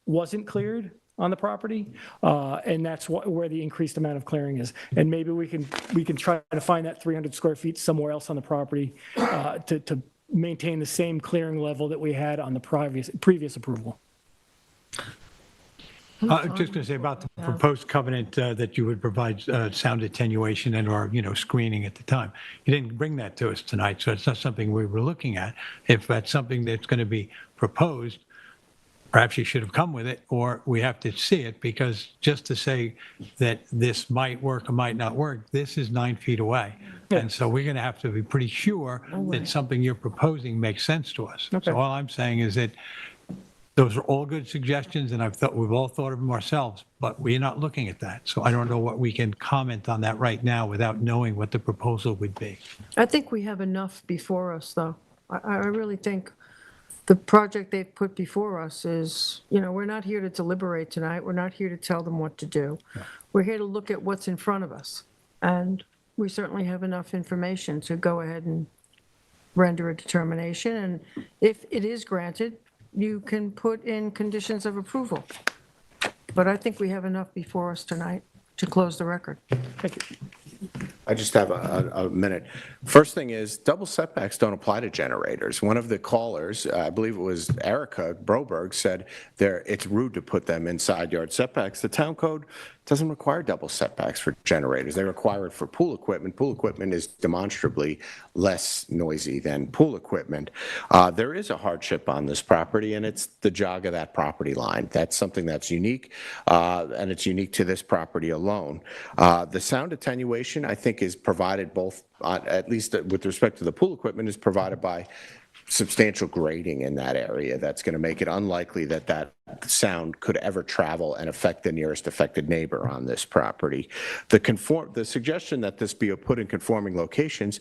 wasn't cleared on the property, and that's where the increased amount of clearing is. And maybe we can try to find that 300 square feet somewhere else on the property to maintain the same clearing level that we had on the previous approval. I'm just going to say about the proposed covenant that you would provide sound attenuation and or screening at the time. You didn't bring that to us tonight, so it's not something we were looking at. If that's something that's going to be proposed, perhaps you should have come with it, or we have to see it, because just to say that this might work or might not work, this is 9 feet away. And so we're going to have to be pretty sure that something you're proposing makes sense to us. Okay. So all I'm saying is that those are all good suggestions, and we've all thought of them ourselves, but we're not looking at that. So I don't know what we can comment on that right now without knowing what the proposal would be. I think we have enough before us, though. I really think the project they've put before us is, we're not here to deliberate tonight. We're not here to tell them what to do. Yeah. We're here to look at what's in front of us. And we certainly have enough information to go ahead and render a determination. And if it is granted, you can put in conditions of approval. But I think we have enough before us tonight to close the record. Thank you. I just have a minute. First thing is, double setbacks don't apply to generators. One of the callers, I believe it was Erica Broberg, said it's rude to put them in side yard setbacks. The town code doesn't require double setbacks for generators. They require it for pool equipment. Pool equipment is demonstrably less noisy than pool equipment. There is a hardship on this property, and it's the jog of that property line. That's something that's unique, and it's unique to this property alone. The sound attenuation, I think, is provided both, at least with respect to the pool equipment, is provided by substantial grading in that area. That's going to make it unlikely that that sound could ever travel and affect the nearest affected neighbor on this property. The suggestion that this be put in conforming locations,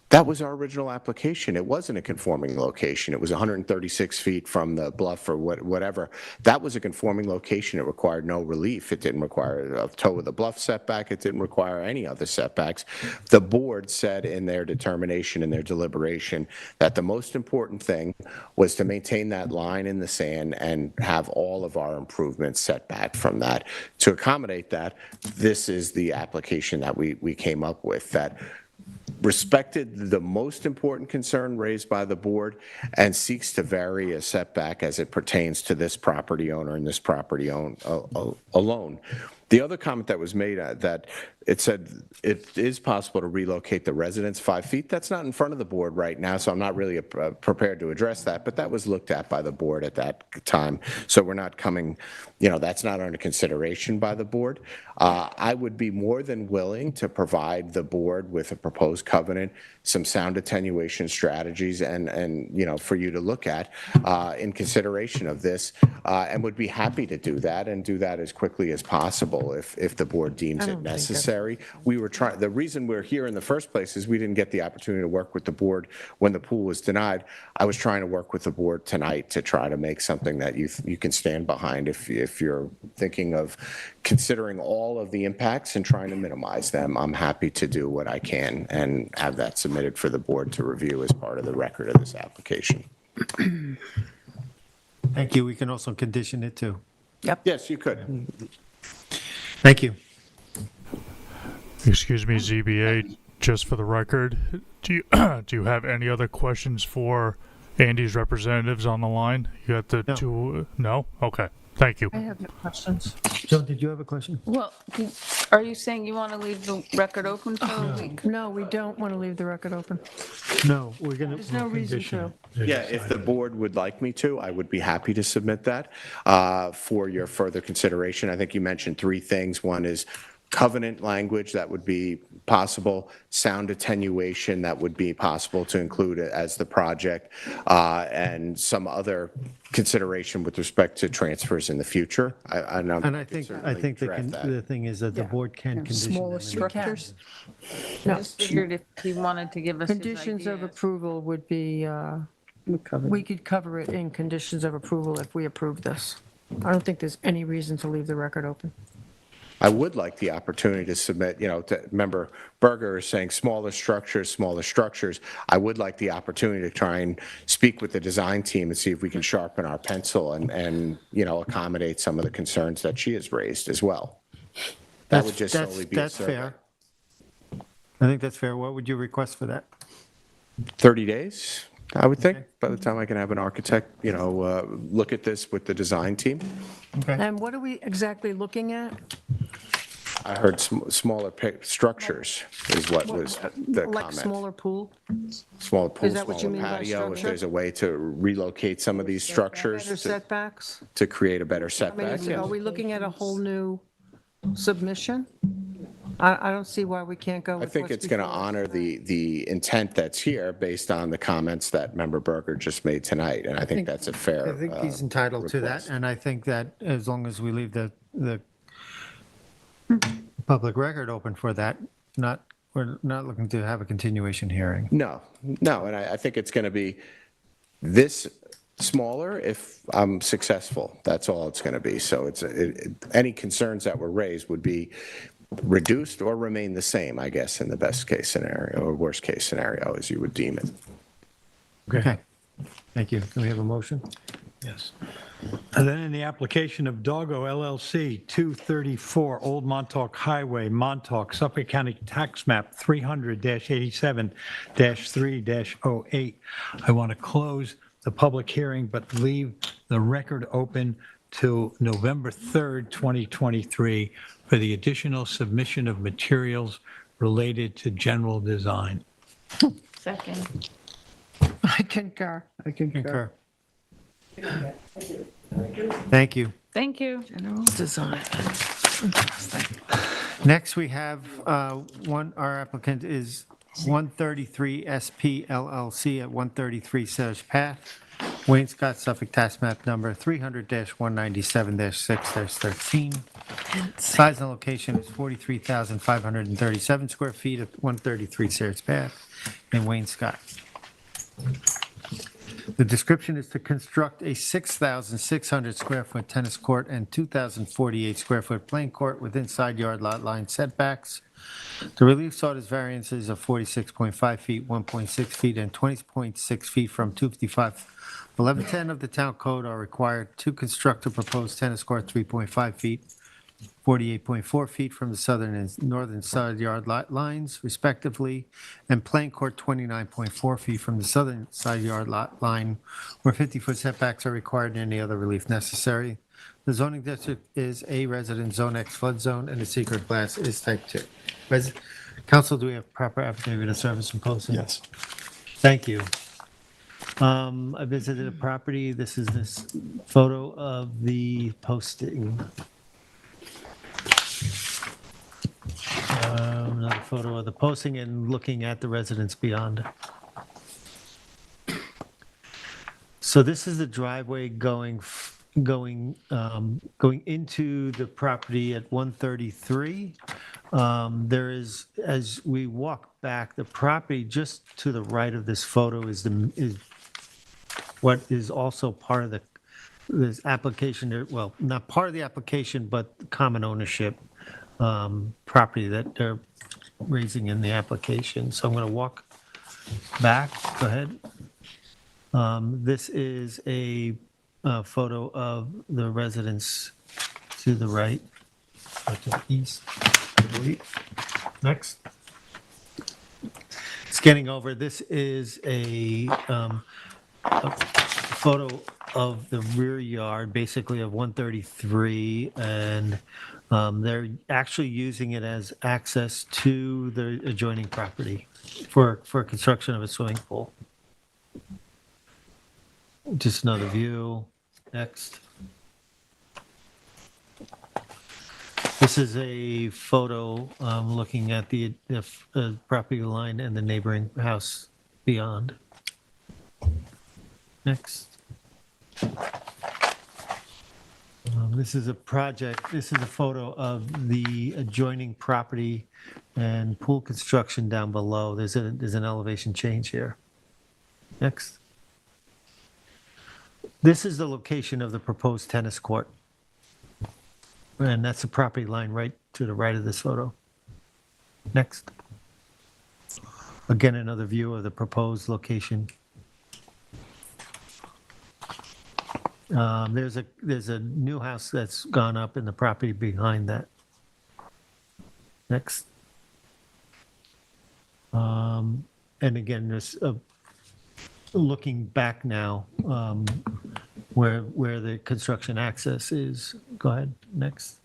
that was our original application. It wasn't a conforming location. It was 136 feet from the bluff or whatever. That was a conforming location. It required no relief. It didn't require a toe of the bluff setback. It didn't require any other setbacks. The board said in their determination, in their deliberation, that the most important thing was to maintain that line in the sand and have all of our improvements set back from that. To accommodate that, this is the application that we came up with, that respected the most important concern raised by the board and seeks to vary a setback as it pertains to this property owner and this property alone. The other comment that was made that it said it is possible to relocate the residents 5 feet. That's not in front of the board right now, so I'm not really prepared to address that, but that was looked at by the board at that time. So we're not coming, that's not under consideration by the board. I would be more than willing to provide the board with a proposed covenant, some sound attenuation strategies, and for you to look at in consideration of this, and would be happy to do that and do that as quickly as possible if the board deems it necessary. We were trying. The reason we're here in the first place is we didn't get the opportunity to work with the board when the pool was denied. I was trying to work with the board tonight to try to make something that you can stand behind if you're thinking of considering all of the impacts and trying to minimize them. I'm happy to do what I can and have that submitted for the board to review as part of the record of this application. Thank you. We can also condition it too. Yes, you could. Thank you. Excuse me, ZBA, just for the record, do you have any other questions for Andy's representatives on the line? You got the two? No? Okay. Thank you. I have no questions. Joan, did you have a question? Well, are you saying you want to leave the record open for a week? No, we don't want to leave the record open. No, we're going There's no reason to. Yeah, if the board would like me to, I would be happy to submit that for your further consideration. I think you mentioned three things. One is covenant language that would be possible, sound attenuation that would be possible to include as the project, and some other consideration with respect to transfers in the future. And I think the thing is that the board can condition Smaller them. structures? I just figured if he wanted to give us his Conditions of ideas. approval would be, we could cover it in conditions of approval if we approve this. I don't think there's any reason to leave the record open. I would like the opportunity to submit, member Berger is saying smaller structures. I would like the opportunity to try and speak with the design team and see if we can sharpen our pencil and accommodate some of the concerns that she has raised as well. That would just solely be a That's survey. fair. I think that's fair. What would you request for that? 30 days, I would think, by the time I can have an architect, look at this with the design team. And what are we exactly looking at? I heard smaller structures is what was the Like comment. smaller pool? Smaller pool, Is that what you smaller mean by patio, if structure? there's a way to relocate some of these structures Better setbacks? to create a better I setback. mean, are we looking at a whole new submission? I don't see why we can't go I with think what's it's going to before us. honor the intent that's here based on the comments that Member Berger just made tonight, and I think that's a fair I think he's entitled to that, request. and I think that as long as we leave the public record open for that, we're not looking to have a continuation hearing. No, and I think it's going to be this smaller if I'm successful. That's all it's going to be. So any concerns that were raised would be reduced or remain the same, I guess, in the best case scenario or worst case scenario, as you would deem it. Okay. Thank you. Can we have a motion? Yes. And then in the application of Doggo LLC, 234 Old Montauk Highway, Montauk, Suffolk County Tax Map 300-87-3-08. I want to close the public hearing, but leave the record open to November 3rd, 2023 for the additional submission of materials related to general design. Second. I concur. Concur. Thank you. Thank you. Design. Next, we have our applicant is 133 SP LLC at 133 Sedge Path, Wayne-Scott, Suffolk, tax map number 300-197-6-13. Size and location is 43,537 square feet at 133 Sedge Path in Wayne-Scott. The description is to construct a 6,600 square foot tennis court and 2,048 square foot playing court within side yard lot line setbacks. The relief sought is variances of 46.5 feet, 1.6 feet, and 20.6 feet from 255. 1110 of the town code are required to construct a proposed tennis court 3.5 feet, 48.4 feet from the southern and northern side yard lot lines respectively, and playing court 29.4 feet from the southern side yard lot line where 50-foot setbacks are required and any other relief necessary. The zoning district is a resident zone X flood zone and the secret class is type 2. Council, do we have proper affidavit of service and posting? Yes. Thank you. I visited a property. This is this photo of the posting. Another photo of the posting and looking at the residence beyond. So this is the driveway going into the property at 133. There is, as we walk back, the property just to the right of this photo is what is also part of this application. Well, not part of the application, but common ownership property that they're raising in the application. So I'm going to walk back. Go ahead. This is a photo of the residence to the right, or to the east, I believe. Next. Scanning over, this is a photo of the rear yard, basically of 133, and they're actually using it as access to the adjoining property for construction of a swimming pool. Just another view. Next. This is a photo looking at the property line and the neighboring house beyond. Next. This is a project, this is a photo of the adjoining property and pool construction down below. There's an elevation change here. Next. This is the location of the proposed tennis court. And that's the property line right to the right of this photo. Next. Again, another view of the proposed location. There's a new house that's gone up in the property behind that. Next. And again, there's looking back now, where the construction access is. Go ahead, next.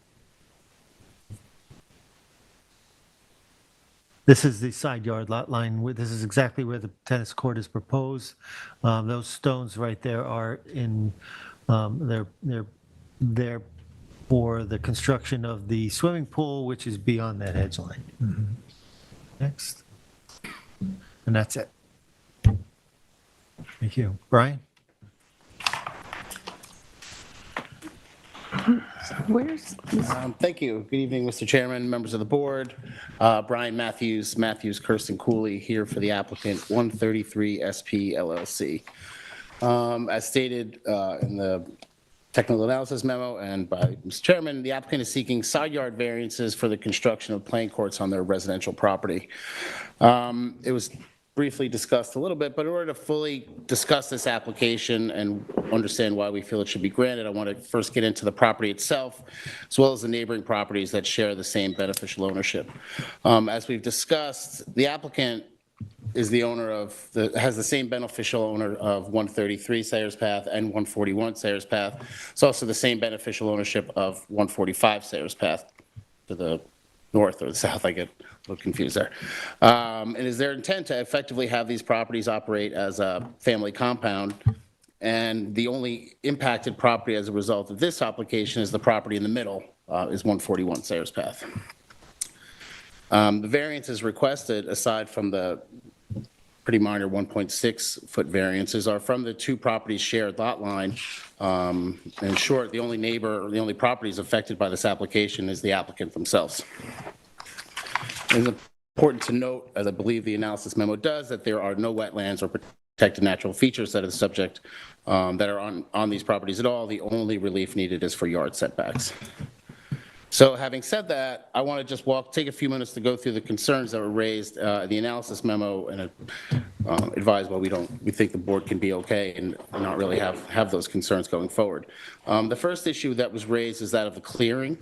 This is the side yard lot line. This is exactly where the tennis court is proposed. Those stones right there are in, they're there for the construction of the swimming pool, which is beyond that edge line. Mm-hmm. Next. And that's it. Thank you. Brian? Where's this? Thank you. Good evening, Mr. Chairman, members of the board. Brian Matthews, Kirsten Cooley here for the applicant, 133 SP LLC. As stated in the technical analysis memo and by Mr. Chairman, the applicant is seeking side yard variances for the construction of playing courts on their residential property. It was briefly discussed a little bit, but in order to fully discuss this application and understand why we feel it should be granted, I want to first get into the property itself, as well as the neighboring properties that share the same beneficial ownership. As we've discussed, the applicant is the owner of, has the same beneficial owner of 133 Sayers Path and 141 Sayers Path. It's also the same beneficial ownership of 145 Sayers Path to the north or the south. I get a little confused there. And is their intent to effectively have these properties operate as a family compound? And the only impacted property as a result of this application is the property in the middle, is 141 Sayers Path. The variances requested, aside from the pretty minor 1.6-foot variances, are from the two properties' shared lot line. In short, the only neighbor, or the only properties affected by this application is the applicant themselves. It's important to note, as I believe the analysis memo does, that there are no wetlands or protected natural features that are the subject that are on these properties at all. The only relief needed is for yard setbacks. So having said that, I want to just take a few minutes to go through the concerns that were raised in the analysis memo and advise why we think the board can be okay and not really have those concerns going forward. The first issue that was raised is that of the clearing.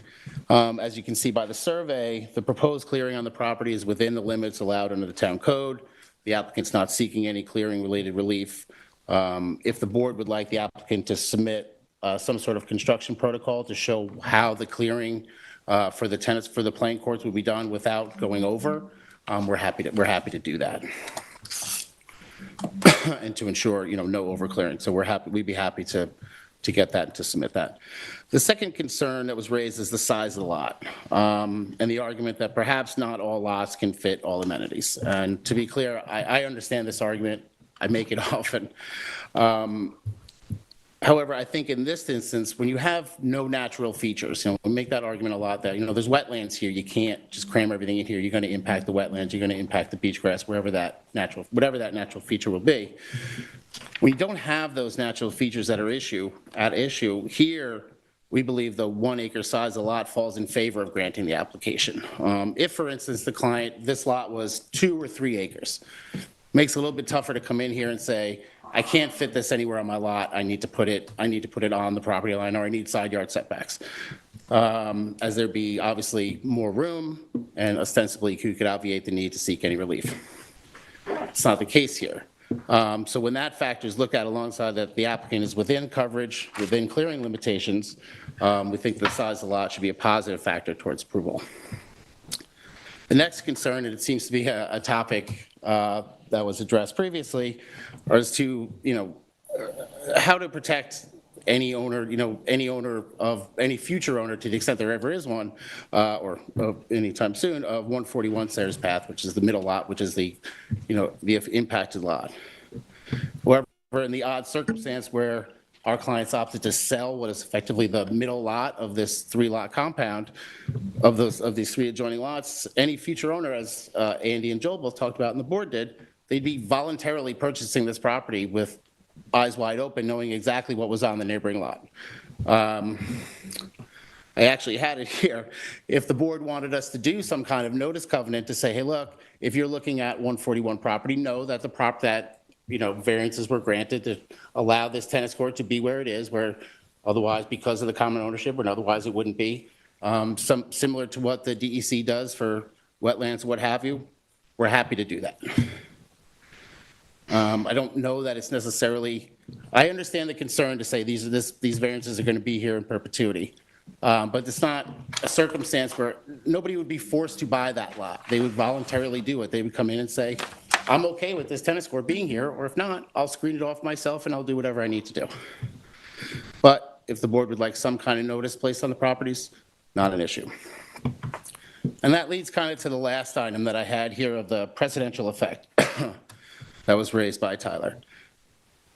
As you can see by the survey, the proposed clearing on the property is within the limits allowed under the town code. The applicant's not seeking any clearing related relief. If the board would like the applicant to submit some sort of construction protocol to show how the clearing for the tenants for the playing courts would be done without going over, we're happy to do that, and to ensure no overclearing. So we'd be happy to get that and to submit that. The second concern that was raised is the size of the lot, and the argument that perhaps not all lots can fit all amenities. And to be clear, I understand this argument. I make it often. However, I think in this instance, when you have no natural features, we make that argument a lot that, there's wetlands here. You can't just cram everything in here. You're going to impact the wetlands. You're going to impact the beach grass, whatever that natural feature will be. When you don't have those natural features that are at issue here, we believe the 1 acre size of the lot falls in favor of granting the application. If, for instance, this lot was 2 or 3 acres, makes it a little bit tougher to come in here and say, I can't fit this anywhere on my lot. I need to put it on the property line, or I need side yard setbacks. As there'd be obviously more room, and ostensibly you could obviate the need to seek any relief. It's not the case here. So when that factor is looked at alongside that the applicant is within coverage, within clearing limitations, we think the size of the lot should be a positive factor towards approval. The next concern, and it seems to be a topic that was addressed previously, is to, how to protect any owner, any future owner, to the extent there ever is one, or anytime soon, of 141 Sayers Path, which is the middle lot, which is the impacted lot. However, in the odd circumstance where our clients opted to sell what is effectively the middle lot of this 3-lot compound, of these 3 adjoining lots, any future owner, as Andy and Joel both talked about and the board did, they'd be voluntarily purchasing this property with eyes wide open, knowing exactly what was on the neighboring lot. I actually had it here. If the board wanted us to do some kind of notice covenant to say, hey, look, if you're looking at 141 property, know that variances were granted to allow this tennis court to be where it is, where otherwise, because of the common ownership, and otherwise it wouldn't be. Similar to what the DEC does for wetlands, what have you, we're happy to do that. I don't know that it's necessarily, I understand the concern to say these variances are going to be here in perpetuity. But it's not a circumstance where nobody would be forced to buy that lot. They would voluntarily do it. They would come in and say, I'm okay with this tennis court being here, or if not, I'll screen it off myself and I'll do whatever I need to do. But if the board would like some kind of notice placed on the properties, not an issue. And that leads kind of to the last item that I had here of the precedential effect that was raised by Tyler.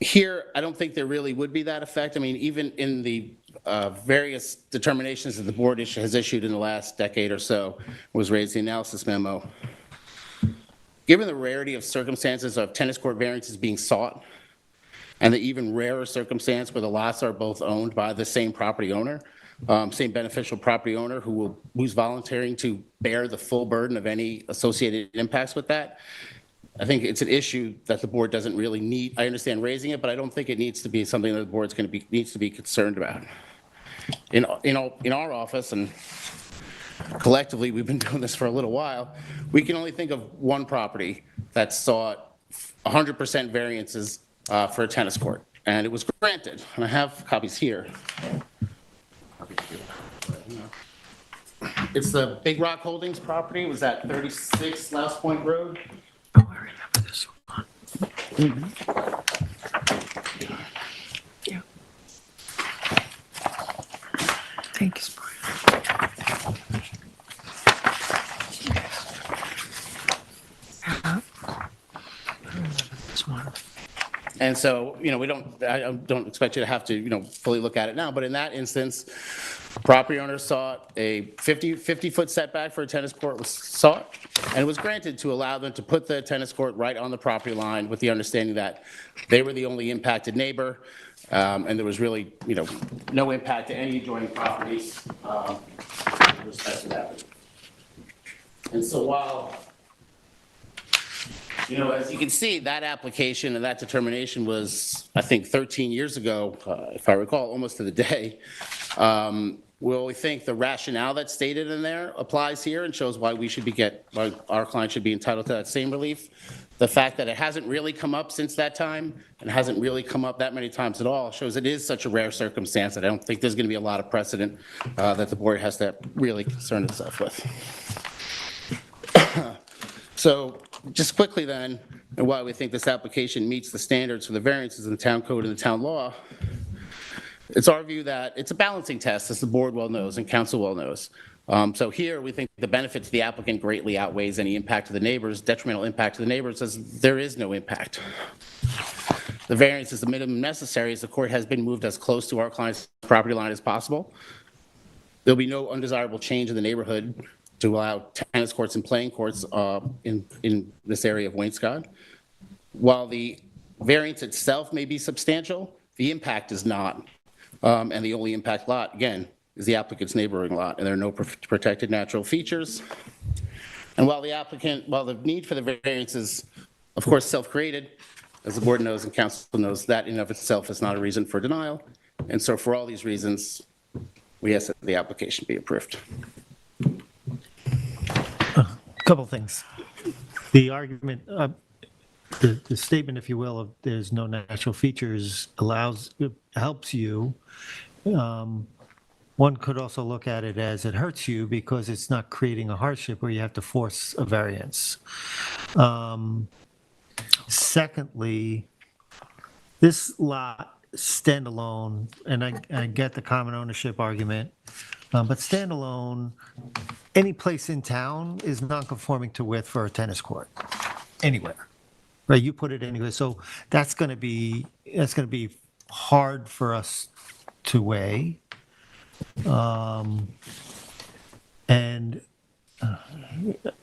Here, I don't think there really would be that effect. I mean, even in the various determinations that the board has issued in the last decade or so, was raised in the analysis memo. Given the rarity of circumstances of tennis court variances being sought, and the even rarer circumstance where the lots are both owned by the same property owner, same beneficial property owner who's volunteering to bear the full burden of any associated impacts with that, I think it's an issue that the board doesn't really need. I understand raising it, but I don't think it needs to be something that the board's needs to be concerned about. In our office, and collectively we've been doing this for a little while, we can only think of one property that sought 100% variances for a tennis court, and it was granted. And I have copies here. It's the Big Rock Holdings property. It was at 36 Louse Point Road. Oh, I remember this one. Yeah. Thanks, Brian. This one. And so, I don't expect you to have to, fully look at it now, but in that instance, property owner sought a 50-foot setback for a tennis court was sought, and it was granted to allow them to put the tennis court right on the property line with the understanding that they were the only impacted neighbor, and there was really, no impact to any adjoining properties with respect to that. And so while, as you can see, that application and that determination was, I think, 13 years ago, if I recall, almost to the day. We think the rationale that's stated in there applies here and shows why why our client should be entitled to that same relief. The fact that it hasn't really come up since that time and hasn't really come up that many times at all shows it is such a rare circumstance that I don't think there's going to be a lot of precedent that the board has to really concern itself with. So just quickly then, and why we think this application meets the standards for the variances in the town code and the town law, it's our view that it's a balancing test, as the board well knows and council well knows. So here, we think the benefit to the applicant greatly outweighs any impact to the neighbors, detrimental impact to the neighbors, as there is no impact. The variance is the minimum necessary as the court has been moved as close to our client's property line as possible. There'll be no undesirable change in the neighborhood to allow tennis courts and playing courts in this area of Wainscott. While the variance itself may be substantial, the impact is not. And the only impact lot, again, is the applicant's neighboring lot, and there are no protected natural features. And while the need for the variance is, of course, self-created, as the board knows and council knows, that in and of itself is not a reason for denial. And so for all these reasons, we ask that the application be approved. Couple things. The argument, the statement, if you will, of there's no natural features helps you. One could also look at it as it hurts you because it's not creating a hardship where you have to force a variance. Secondly, this lot standalone, and I get the common ownership argument, but standalone, any place in town is non-conforming to width for a tennis court, anywhere. Right, you put it anywhere, so that's going to be hard for us to weigh, and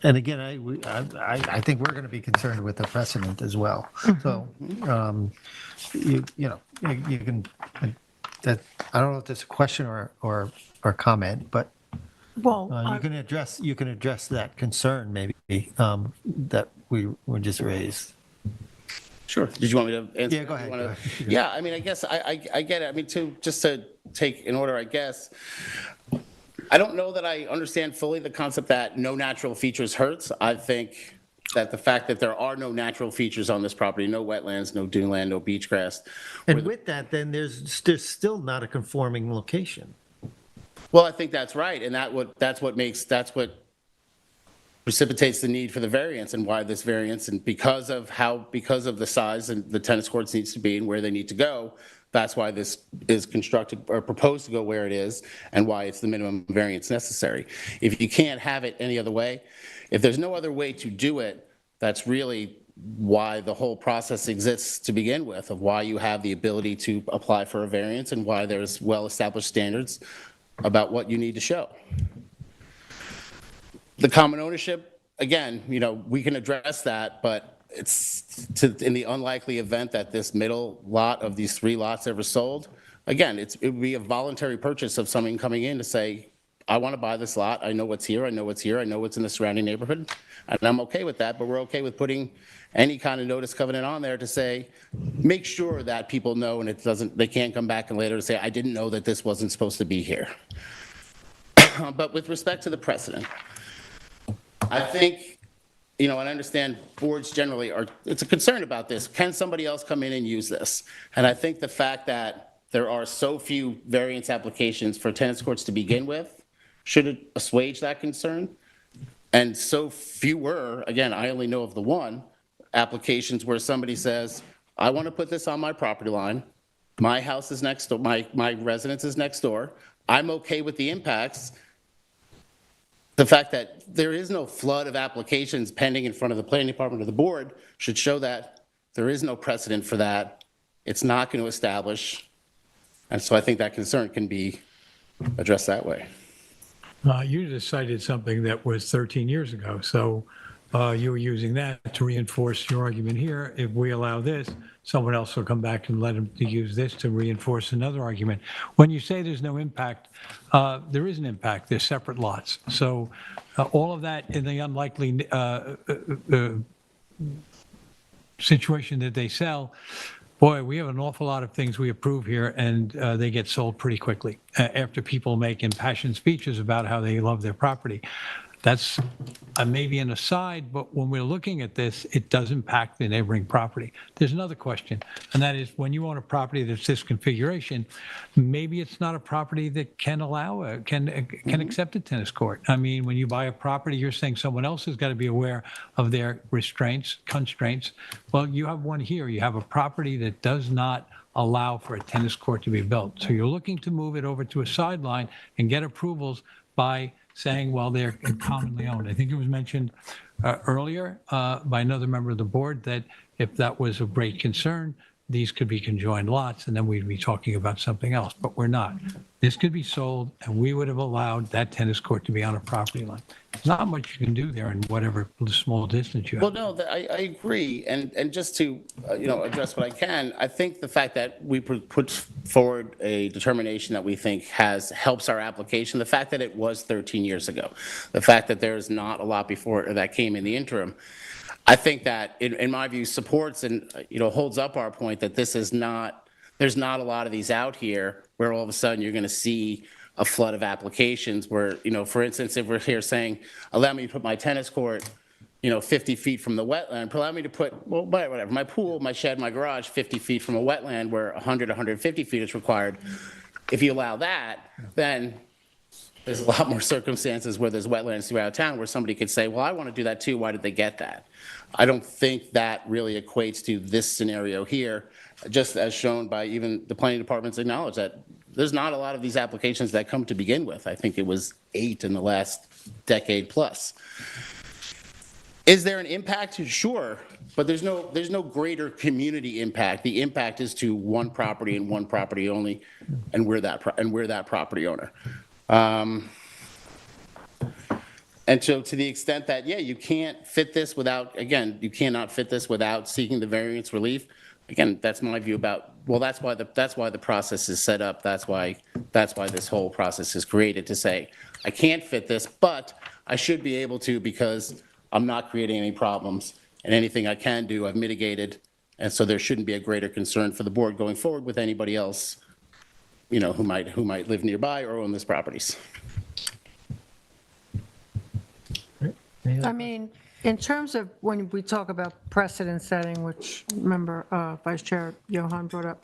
again, I think we're going to be concerned with the precedent as well. So, you can. That I don't know if that's a question or comment, but you can address that concern maybe that we were just raised. Sure. Did you want me to answer? Yeah, go ahead. Yeah, I mean, I guess I get it. I mean, just to take in order, I guess, I don't know that I understand fully the concept that no natural features hurts. I think that the fact that there are no natural features on this property, no wetlands, no duneland, no beach grass. And with that, then there's still not a conforming location. Well, I think that's right, and that's what precipitates the need for the variance and why this variance, and because of the size and the tennis courts needs to be and where they need to go, that's why this is constructed or proposed to go where it is and why it's the minimum variance necessary. If you can't have it any other way, if there's no other way to do it, that's really why the whole process exists to begin with, of why you have the ability to apply for a variance and why there's well-established standards about what you need to show. The common ownership, again, we can address that, but it's in the unlikely event that this middle lot of these 3 lots ever sold, again, it would be a voluntary purchase of someone coming in to say, I want to buy this lot. I know what's here. I know what's here. I know what's in the surrounding neighborhood. And I'm okay with that, but we're okay with putting any kind of notice covenant on there to say, make sure that people know and they can't come back and later say, I didn't know that this wasn't supposed to be here. But with respect to the precedent, I think and I understand boards generally it's a concern about this. Can somebody else come in and use this? And I think the fact that there are so few variance applications for tennis courts to begin with should assuage that concern. And so fewer, again, I only know of the one, applications where somebody says, I want to put this on my property line. My house is next door, my residence is next door. I'm okay with the impacts. The fact that there is no flood of applications pending in front of the planning department or the board should show that there is no precedent for that. It's not going to establish. And so I think that concern can be addressed that way. You just cited something that was 13 years ago, so you were using that to reinforce your argument here. If we allow this, someone else will come back and let them to use this to reinforce another argument. When you say there's no impact, there is an impact. There's separate lots. So all of that in the unlikely situation that they sell, boy, we have an awful lot of things we approve here, and they get sold pretty quickly after people make impassioned speeches about how they love their property. That's maybe an aside, but when we're looking at this, it does impact the neighboring property. There's another question, and that is when you own a property that's this configuration, maybe it's not a property that can allow can accept a tennis court. I mean, when you buy a property, you're saying someone else has got to be aware of their constraints. Well, you have one here. You have a property that does not allow for a tennis court to be built. So you're looking to move it over to a sideline and get approvals by saying, well, they're commonly owned. I think it was mentioned earlier by another member of the board that if that was of great concern, these could be conjoined lots, and then we'd be talking about something else, but we're not. This could be sold, and we would have allowed that tennis court to be on a property line. There's not much you can do there in whatever small distance you have. Well, no, I agree. And just to, address what I can, I think the fact that we put forward a determination that we think helps our application, the fact that it was 13 years ago, the fact that there's not a lot before that came in the interim, I think that, in my view, supports and, holds up our point that there's not a lot of these out here where all of a sudden you're going to see a flood of applications where, for instance, if we're here saying, allow me to put my tennis court, 50 feet from the wetland, allow me to put, whatever, my pool, my shed, my garage, 50 feet from a wetland where 150 feet is required. If you allow that, then there's a lot more circumstances where there's wetlands throughout town where somebody could say, well, I want to do that too. Why did they get that? I don't think that really equates to this scenario here, just as shown by even the planning department's acknowledged that there's not a lot of these applications that come to begin with. I think it was 8 in the last decade plus. Is there an impact? Sure, but there's no greater community impact. The impact is to one property and one property only, and we're that property owner. And so to the extent that, you can't fit this without, you cannot fit this without seeking the variance relief. Again, that's my view about, well, that's why the process is set up. That's why this whole process is created, to say, I can't fit this, but I should be able to because I'm not creating any problems, and anything I can do, I've mitigated. And so there shouldn't be a greater concern for the board going forward with anybody else, who might live nearby or own these properties. I mean, in terms of when we talk about precedent setting, which member Vice Chair Johan brought up,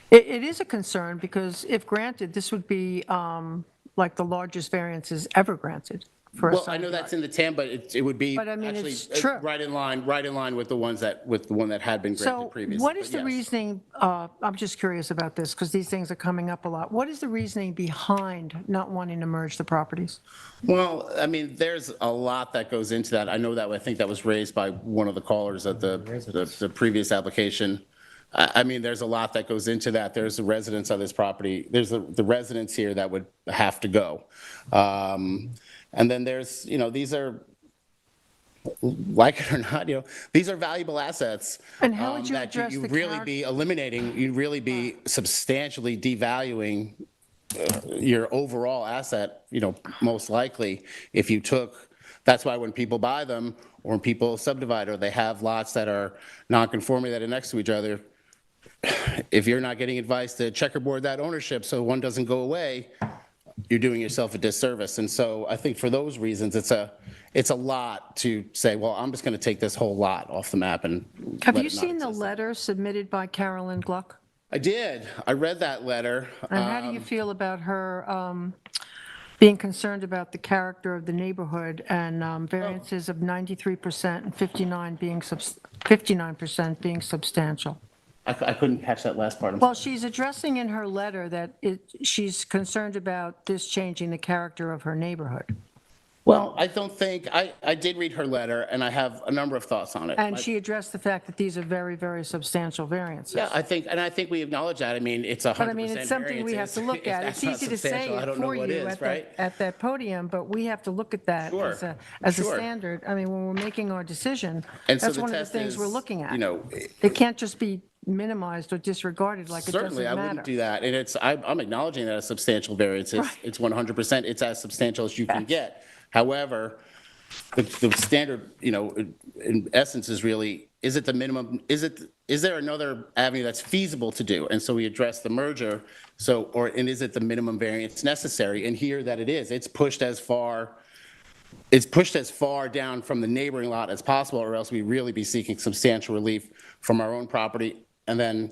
it is a concern because if granted, this would be like the largest variances ever granted for a Well, side I know yard. that's in the 10, but it would be But I mean, actually it's true. right in line with the one that had been granted So previously. what is but the yes. reasoning, I'm just curious about this because these things are coming up a lot. What is the reasoning behind not wanting to merge the properties? Well, I mean, there's a lot that goes into that. I know that, I think that was raised by one of the callers at the previous application. I mean, there's a lot that goes into that. There's the residents of this property. There's the residents here that would have to go. And then there's, these are, like it or not, these are valuable assets. And how would you that address you'd the really character- be eliminating, you'd really be substantially devaluing your overall asset, most likely if you took, that's why when people buy them or when people subdivide or they have lots that are non-conforming that are next to each other, if you're not getting advice to checkerboard that ownership so one doesn't go away, you're doing yourself a disservice. And so I think for those reasons, it's a lot to say, well, I'm just going to take this whole lot off the map and Have let you it not seen the exist. letter submitted by Carolyn Gluck? I did. I read that letter. And how do you feel about her being concerned about the character of the neighborhood and variances of 93% and 59% being substantial? I couldn't catch that last part. Well, she's addressing in her letter that she's concerned about this changing the character of her neighborhood. Well, I don't think, I did read her letter, and I have a number of thoughts on it. And she addressed the fact that these are very, very substantial variances. Yeah, I think we acknowledge that. I mean, it's 100% But I mean, it's something we have to look at. It's easy to say it for you at that podium, but we have to look at that as a standard. I mean, when we're making our decision, And so that's the one of the test things is, we're looking at. you know, It can't just be minimized or disregarded like it doesn't certainly, I matter. wouldn't do that. And I'm acknowledging that a substantial variance is, it's 100%, it's as substantial as you can get. However, the standard, you know, in essence is really, is it the minimum, is there another avenue that's feasible to do? And so we address the merger, and is it the minimum variance necessary? And here that it is, it's pushed as far down from the neighboring lot as possible, or else we'd really be seeking substantial relief from our own property. And then,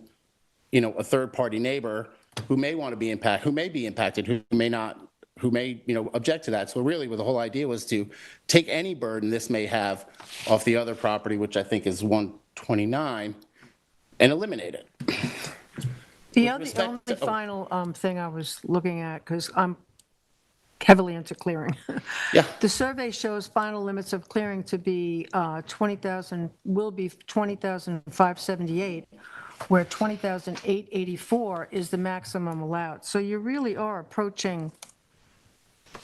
you know, a third-party neighbor who may want to be impacted, who may not, who may, you know, object to that. So really, the whole idea was to take any burden this may have off the other property, which I think is 129, and eliminate it. The only final thing I was looking at, because I'm heavily into clearing. Yeah. The survey shows final limits of clearing to be 20,000, will be 20,578, where 20,884 is the maximum allowed. So you really are approaching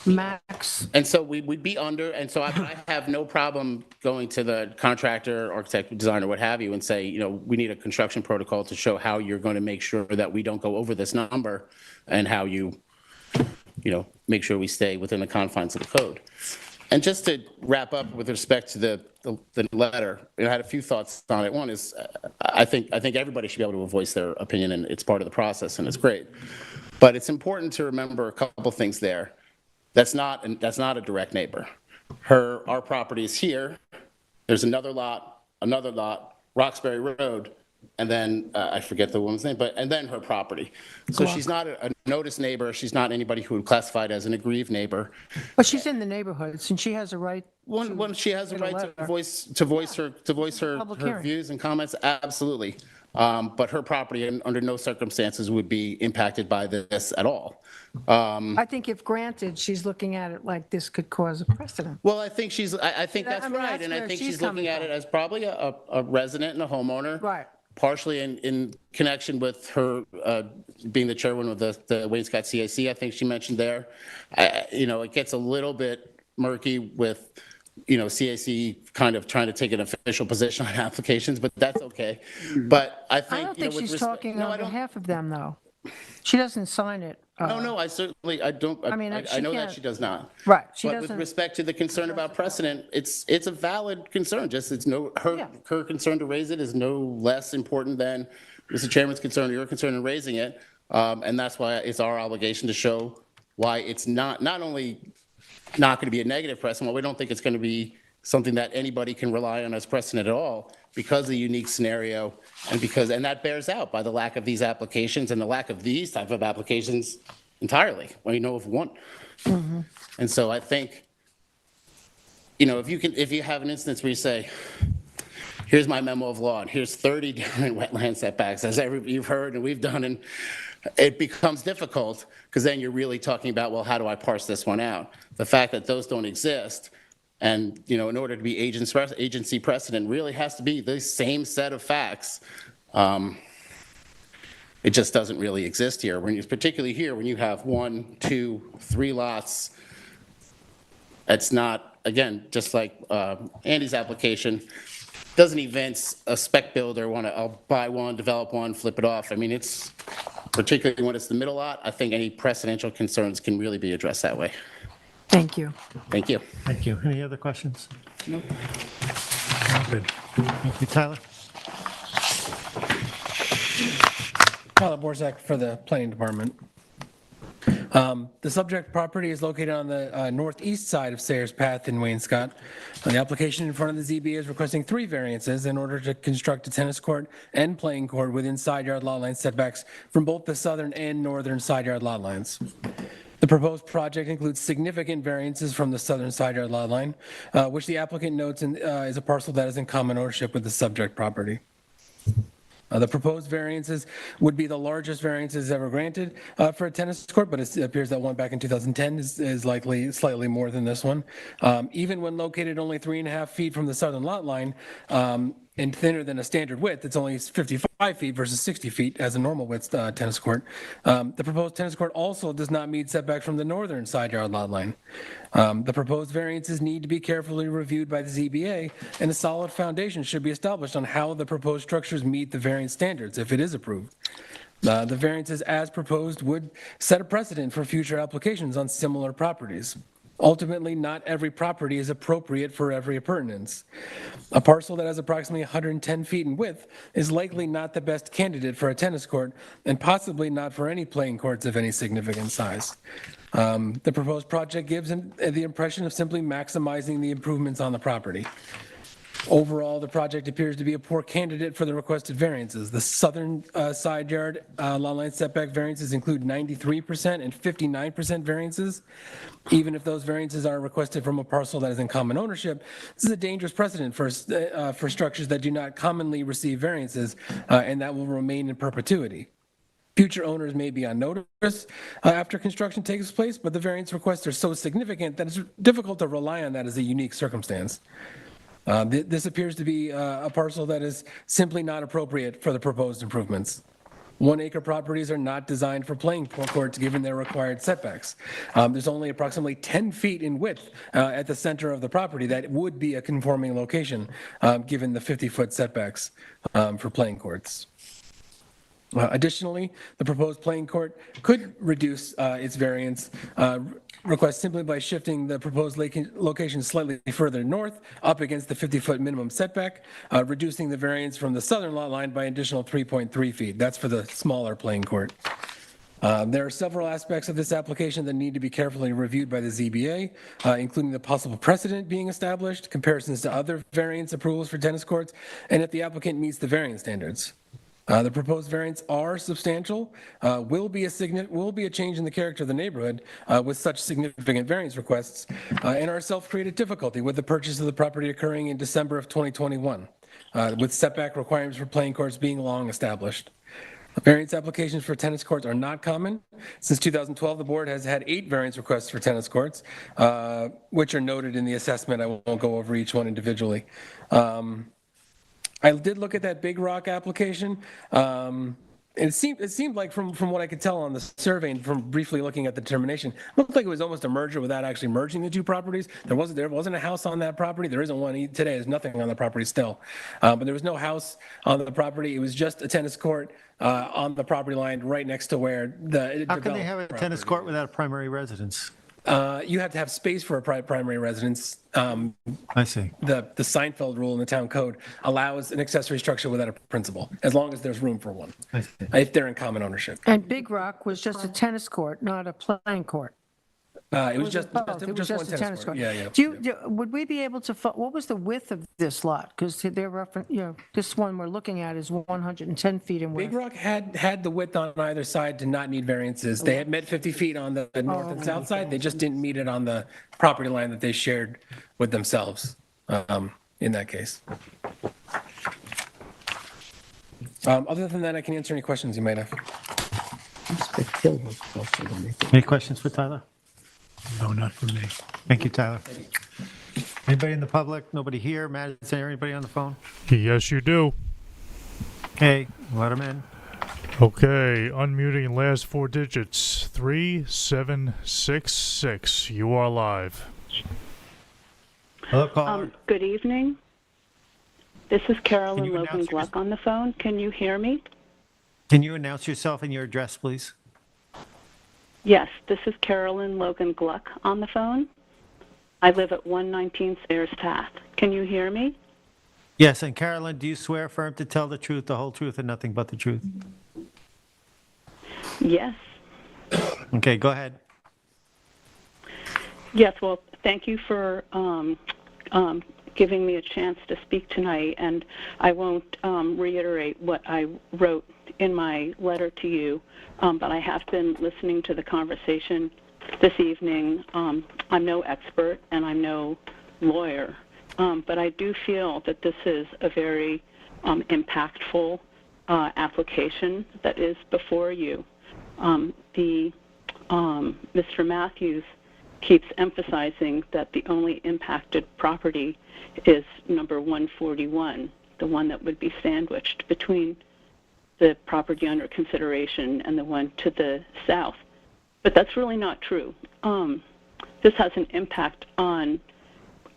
max. And so we'd be under, and so I have no problem going to the contractor, architect, designer, what have you, and say, you know, we need a construction protocol to show how you're going to make sure that we don't go over this number, and how you know, make sure we stay within the confines of the code. And just to wrap up with respect to the letter, I had a few thoughts on it. One is, I think everybody should be able to voice their opinion, and it's part of the process, and it's great. But it's important to remember a couple things there. That's not a direct neighbor. Our property is here. There's another lot, Roxbury Road, and then I forget the woman's name, and then her property. So she's not a noticed neighbor. She's not anybody who would classify it as an aggrieved neighbor. But she's in the neighborhood, and she has a right. She has a right to voice her views and comments. Absolutely. But her property, under no circumstances, would be impacted by this at all. I think if granted, she's looking at it like this could cause a precedent. Well, I think that's right, and I think she's looking at it as probably a resident and a homeowner. Right. Partially in connection with her being the chairwoman of the Wainscott CAC, I think she mentioned there. You know, it gets a little bit murky with, you know, CAC kind of trying to take an official position on applications, but that's okay. But I think, I don't think she's talking on behalf of them, though. She doesn't sign it. No, I don't. I mean, I know that she does not. Right, But with respect to the concern about precedent, it's a valid concern. Just her concern to raise it is no less important than Mr. Chairman's concern or your concern in raising it. And that's why it's our obligation to show why it's not only not going to be a negative precedent, we don't think it's going to be something that anybody can rely on as precedent at all, because of the unique scenario, and that bears out by the lack of these applications and the lack of these type of applications entirely, when you know of one. Mm-hmm. And so I think, you know, if you have an instance where you say, here's my memo of law, and here's 30 different wetland setbacks, as you've heard and we've done, and it becomes difficult, because then you're really talking about, well, how do I parse this one out? The fact that those don't exist, and, you know, in order to be agency precedent, really has to be the same set of facts. It just doesn't really exist here. Particularly here, when you have 1, 2, 3 lots, it's not, again, just like Andy's application, doesn't evince a spec builder want to, I'll buy one, develop one, flip it off. I mean, it's, particularly when it's the middle lot, I think any precedential concerns can really be addressed that way. Thank you. Thank you. Thank you. Any other questions? No. Good. Thank you, Tyler. Tyler Borzak for the Planning Department. The subject property is located on the northeast side of Sayers Path in Wainscott. The application in front of the ZBA is requesting 3 variances in order to construct a tennis court and playing court within side yard lot line setbacks from both the southern and northern side yard lot lines. The proposed project includes significant variances from the southern side yard lot line, which the applicant notes is a parcel that is in common ownership with the subject property. The proposed variances would be the largest variances ever granted for a tennis court, but it appears that one back in 2010 is likely slightly more than this one. Even when located only 3.5 feet from the southern lot line and thinner than a standard width, it's only 55 feet versus 60 feet as a normal width tennis court. The proposed tennis court also does not meet setbacks from the northern side yard lot line. The proposed variances need to be carefully reviewed by the ZBA, and a solid foundation should be established on how the proposed structures meet the variance standards if it is approved. The variances as proposed would set a precedent for future applications on similar properties. Ultimately, not every property is appropriate for every appurtenance. A parcel that has approximately 110 feet in width is likely not the best candidate for a tennis court, and possibly not for any playing courts of any significant size. The proposed project gives the impression of simply maximizing the improvements on the property. Overall, the project appears to be a poor candidate for the requested variances. The southern side yard lot line setback variances include 93% and 59% variances. Even if those variances are requested from a parcel that is in common ownership, this is a dangerous precedent for structures that do not commonly receive variances, and that will remain in perpetuity. Future owners may be on notice after construction takes place, but the variance requests are so significant that it's difficult to rely on that as a unique circumstance. This appears to be a parcel that is simply not appropriate for the proposed improvements. 1-acre properties are not designed for playing courts given their required setbacks. There's only approximately 10 feet in width at the center of the property that would be a conforming location given the 50-foot setbacks for playing courts. Additionally, the proposed playing court could reduce its variance request simply by shifting the proposed location slightly further north up against the 50-foot minimum setback, reducing the variance from the southern lot line by an additional 3.3 feet. That's for the smaller playing court. There are several aspects of this application that need to be carefully reviewed by the ZBA, including the possible precedent being established, comparisons to other variance approvals for tennis courts, and if the applicant meets the variance standards. The proposed variants are substantial, will be a change in the character of the neighborhood with such significant variance requests, and are self-created difficulty with the purchase of the property occurring in December of 2021, with setback requirements for playing courts being long established. Variance applications for tennis courts are not common. Since 2012, the board has had 8 variance requests for tennis courts, which are noted in the assessment. I won't go over each one individually. I did look at that Big Rock application. It seemed like from what I could tell on the survey and from briefly looking at the determination, it looked like it was almost a merger without actually merging the two properties. There wasn't a house on that property. There isn't one today. There's nothing on the property still. But there was no house on the property. It was just a tennis court on the property line right next to where the How can they have a tennis court without a primary residence? You have to have space for a primary residence. I see. The Seinfeld rule in the town code allows an accessory structure without a principal, as long as there's room for one, I see. if they're in common ownership. And Big Rock was just a tennis court, not a playing court. It was just both? one It was just a tennis court. Yeah. Would we be able to, what was the width of this lot? Because they're this one we're looking at is 110 feet in width. Big Rock had the width on either side to not need variances. They had met 50 feet on the north and south side. They just didn't meet it on the property line that they shared with themselves in that case. Other than that, I can answer any questions you might have. Any questions for Tyler? No, not for me. Thank you, Tyler. Anybody in the public? Nobody here? Matt, is there anybody on the phone? Yes, you do. Okay, let them in. Okay, unmuting last 4 digits. 3766. You are live. Hello, caller. Good evening. This is Can Carolyn you Logan announce Gluck on the phone. Can you hear me? Can you announce yourself and your address, please? Yes, this is Carolyn Logan Gluck on the phone. I live at 119 Sayers Path. Can you hear me? Yes, and Carolyn, do you swear firm to tell the truth, the whole truth, and nothing but the truth? Yes. Okay, go ahead. Yes, well, thank you for giving me a chance to speak tonight, and I won't reiterate what I wrote in my letter to you, but I have been listening to the conversation this evening. I'm no expert and I'm no lawyer, but I do feel that this is a very impactful application that is before you. Mr. Matthews keeps emphasizing that the only impacted property is number 141, the one that would be sandwiched between the property under consideration and the one to the south. But that's really not true. This has an impact on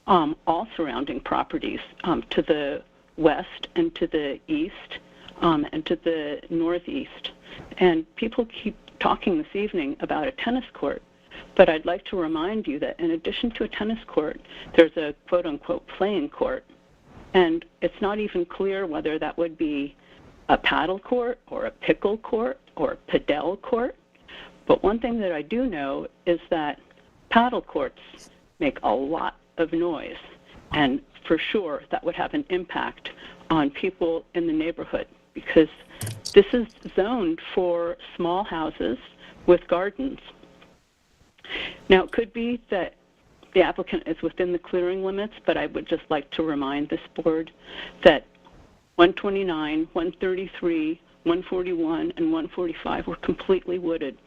all surrounding properties to the west and to the east and to the northeast. And people keep talking this evening about a tennis court, but I'd like to remind you that in addition to a tennis court, there's a quote-unquote playing court, and it's not even clear whether that would be a paddle court or a pickle court or a padel court. But one thing that I do know is that paddle courts make a lot of noise, and for sure that would have an impact on people in the neighborhood, because this is zoned for small houses with gardens. Now, it could be that the applicant is within the clearing limits, but I would just like to remind this board that 129, 133, 141, and 145 were completely wooded.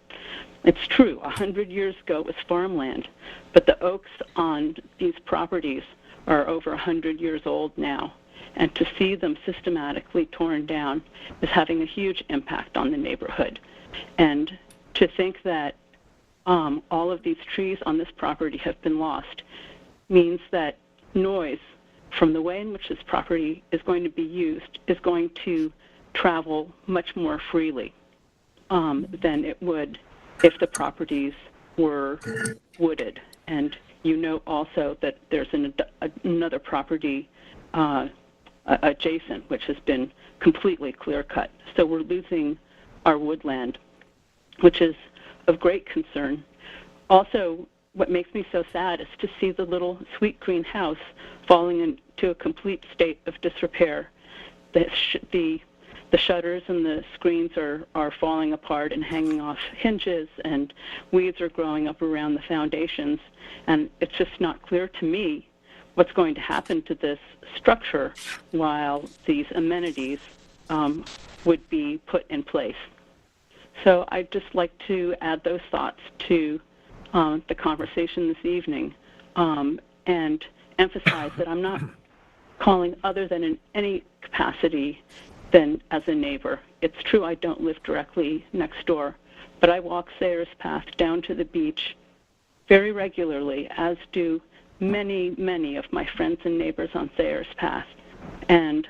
It's true, 100 years ago it was farmland, but the oaks on these properties are over 100 years old now, and to see them systematically torn down is having a huge impact on the neighborhood. And to think that all of these trees on this property have been lost means that noise from the way in which this property is going to be used is going to travel much more freely than it would if the properties were wooded. And you know also that there's another property adjacent which has been completely clear-cut. So we're losing our woodland, which is of great concern. Also, what makes me so sad is to see the little sweet green house falling into a complete state of disrepair. The shutters and the screens are falling apart and hanging off hinges, and weeds are growing up around the foundations, and it's just not clear to me what's going to happen to this structure while these amenities would be put in place. So I'd just like to add those thoughts to the conversation this evening and emphasize that I'm not calling other than in any capacity than as a neighbor. It's true I don't live directly next door, but I walk Sayers Path down to the beach very regularly, as do many, many of my friends and neighbors on Sayers Path. And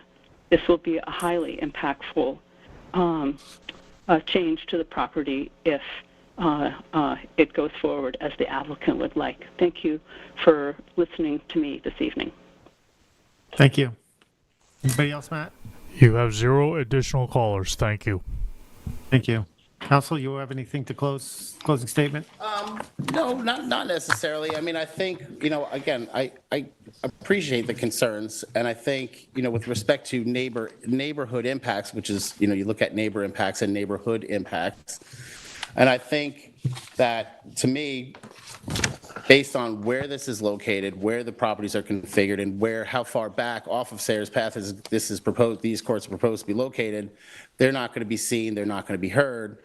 this will be a highly impactful change to the property if it goes forward as the applicant would like. Thank you for listening to me this evening. Thank you. Anybody else, Matt? You have 0 additional callers. Thank you. Thank you. Council, you have anything to closing statement? No, not necessarily. I mean, I think, again, I appreciate the concerns, and I think, with respect to neighborhood impacts, which is, you look at neighbor impacts and neighborhood impacts, and I think that, to me, based on where this is located, where the properties are configured, and how far back off of Sayers Path these courts are proposed to be located, they're not going to be seen, they're not going to be heard,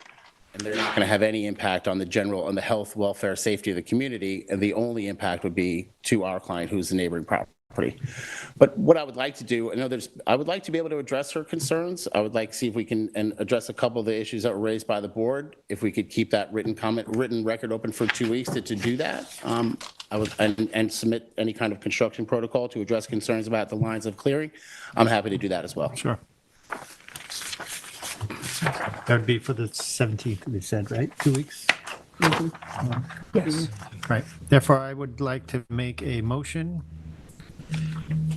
and they're not going to have any impact on the health, welfare, safety of the community, and the only impact would be to our client, who's the neighboring property. But what I would like to do, I would like to be able to address her concerns. I would like to see if we can address a couple of the issues that were raised by the board. If we could keep that written record open for 2 weeks to do that, I would and submit any kind of construction protocol to address concerns about the lines of clearing. I'm happy to do that as well. Sure. That would be for the 17th, we said, right? 2 weeks? Yes. Right. Therefore, I would like to make a motion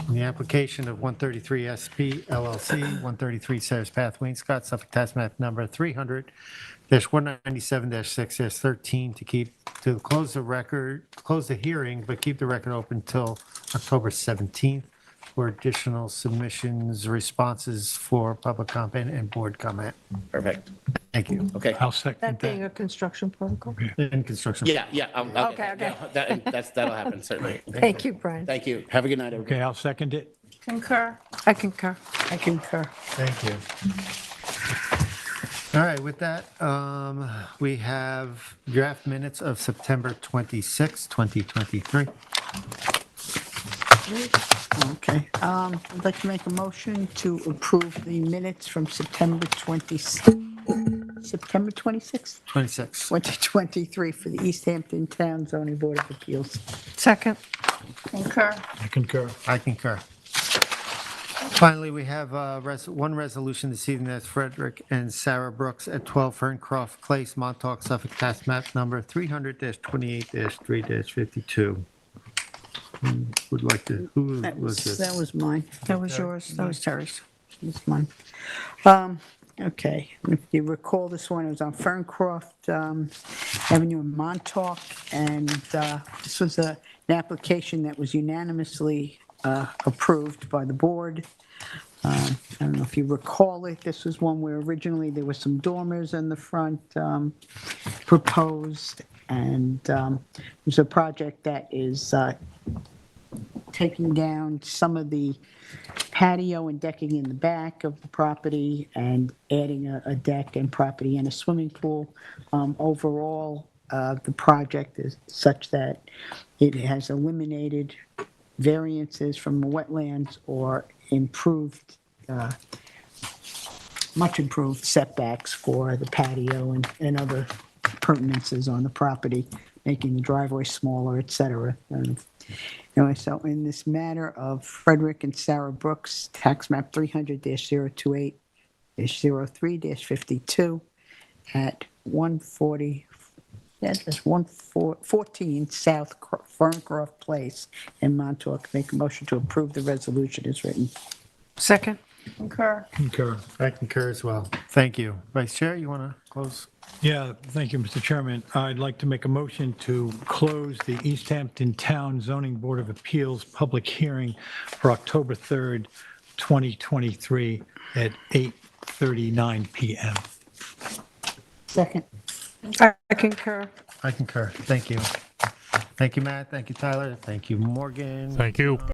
The application of 133 SP LLC, 133 Sayers Path, Wayne-Scott, Suffolk Tax Map number 300-197-6-13 to close the hearing, but keep the record open till October 17th for additional submissions, responses for public comment and board comment. Perfect. Thank you. Okay. I'll second That being that. a construction protocol? In construction. Yeah, Okay. that'll happen, certainly. Thank you, Brian. Thank you. Have a good night, everybody. Okay, I'll second it. Concur. I concur. I concur. Thank you. All right, with that, we have draft minutes of September 26, 2023. Okay. I'd like to make a motion to approve the minutes from September 26th, 2023 for the East Hampton Town Zoning Board of Appeals. Second. Concur. I concur. I concur. Finally, we have one resolution this evening. That's Frederick and Sarah Brooks at 12 Ferncroft Place, Montauk, Suffolk, tax map number 300-28-3-52. Would like to, who was this? That was mine. That was yours. That was Terry's. That's mine. Okay, if you recall, this one, it was on Ferncroft Avenue in Montauk, and this was an application that was unanimously approved by the board. I don't know if you recall it, this was one where originally there were some dormers in the front proposed, and it was a project that is taking down some of the patio and decking in the back of the property and adding a deck and property and a swimming pool. Overall, the project is such that it has eliminated variances from the wetlands or improved, much improved setbacks for the patio and other appurtenances on the property, making the driveway smaller, et cetera. Anyway, so in this matter of Frederick and Sarah Brooks, tax map 300-028-03-52 at 140, that's 114 South Ferncroft Place in Montauk. Make a motion to approve the resolution as written. Second. Concur. Concur. I concur as well. Thank you. Vice Chair, you want to close? Yeah, thank you, Mr. Chairman. I'd like to make a motion to close the East Hampton Town Zoning Board of Appeals public hearing for October 3rd, 2023 at 8:39 PM. Second. I concur. I concur. Thank you. Thank you, Matt. Thank you, Tyler. Thank you, Morgan. Thank you.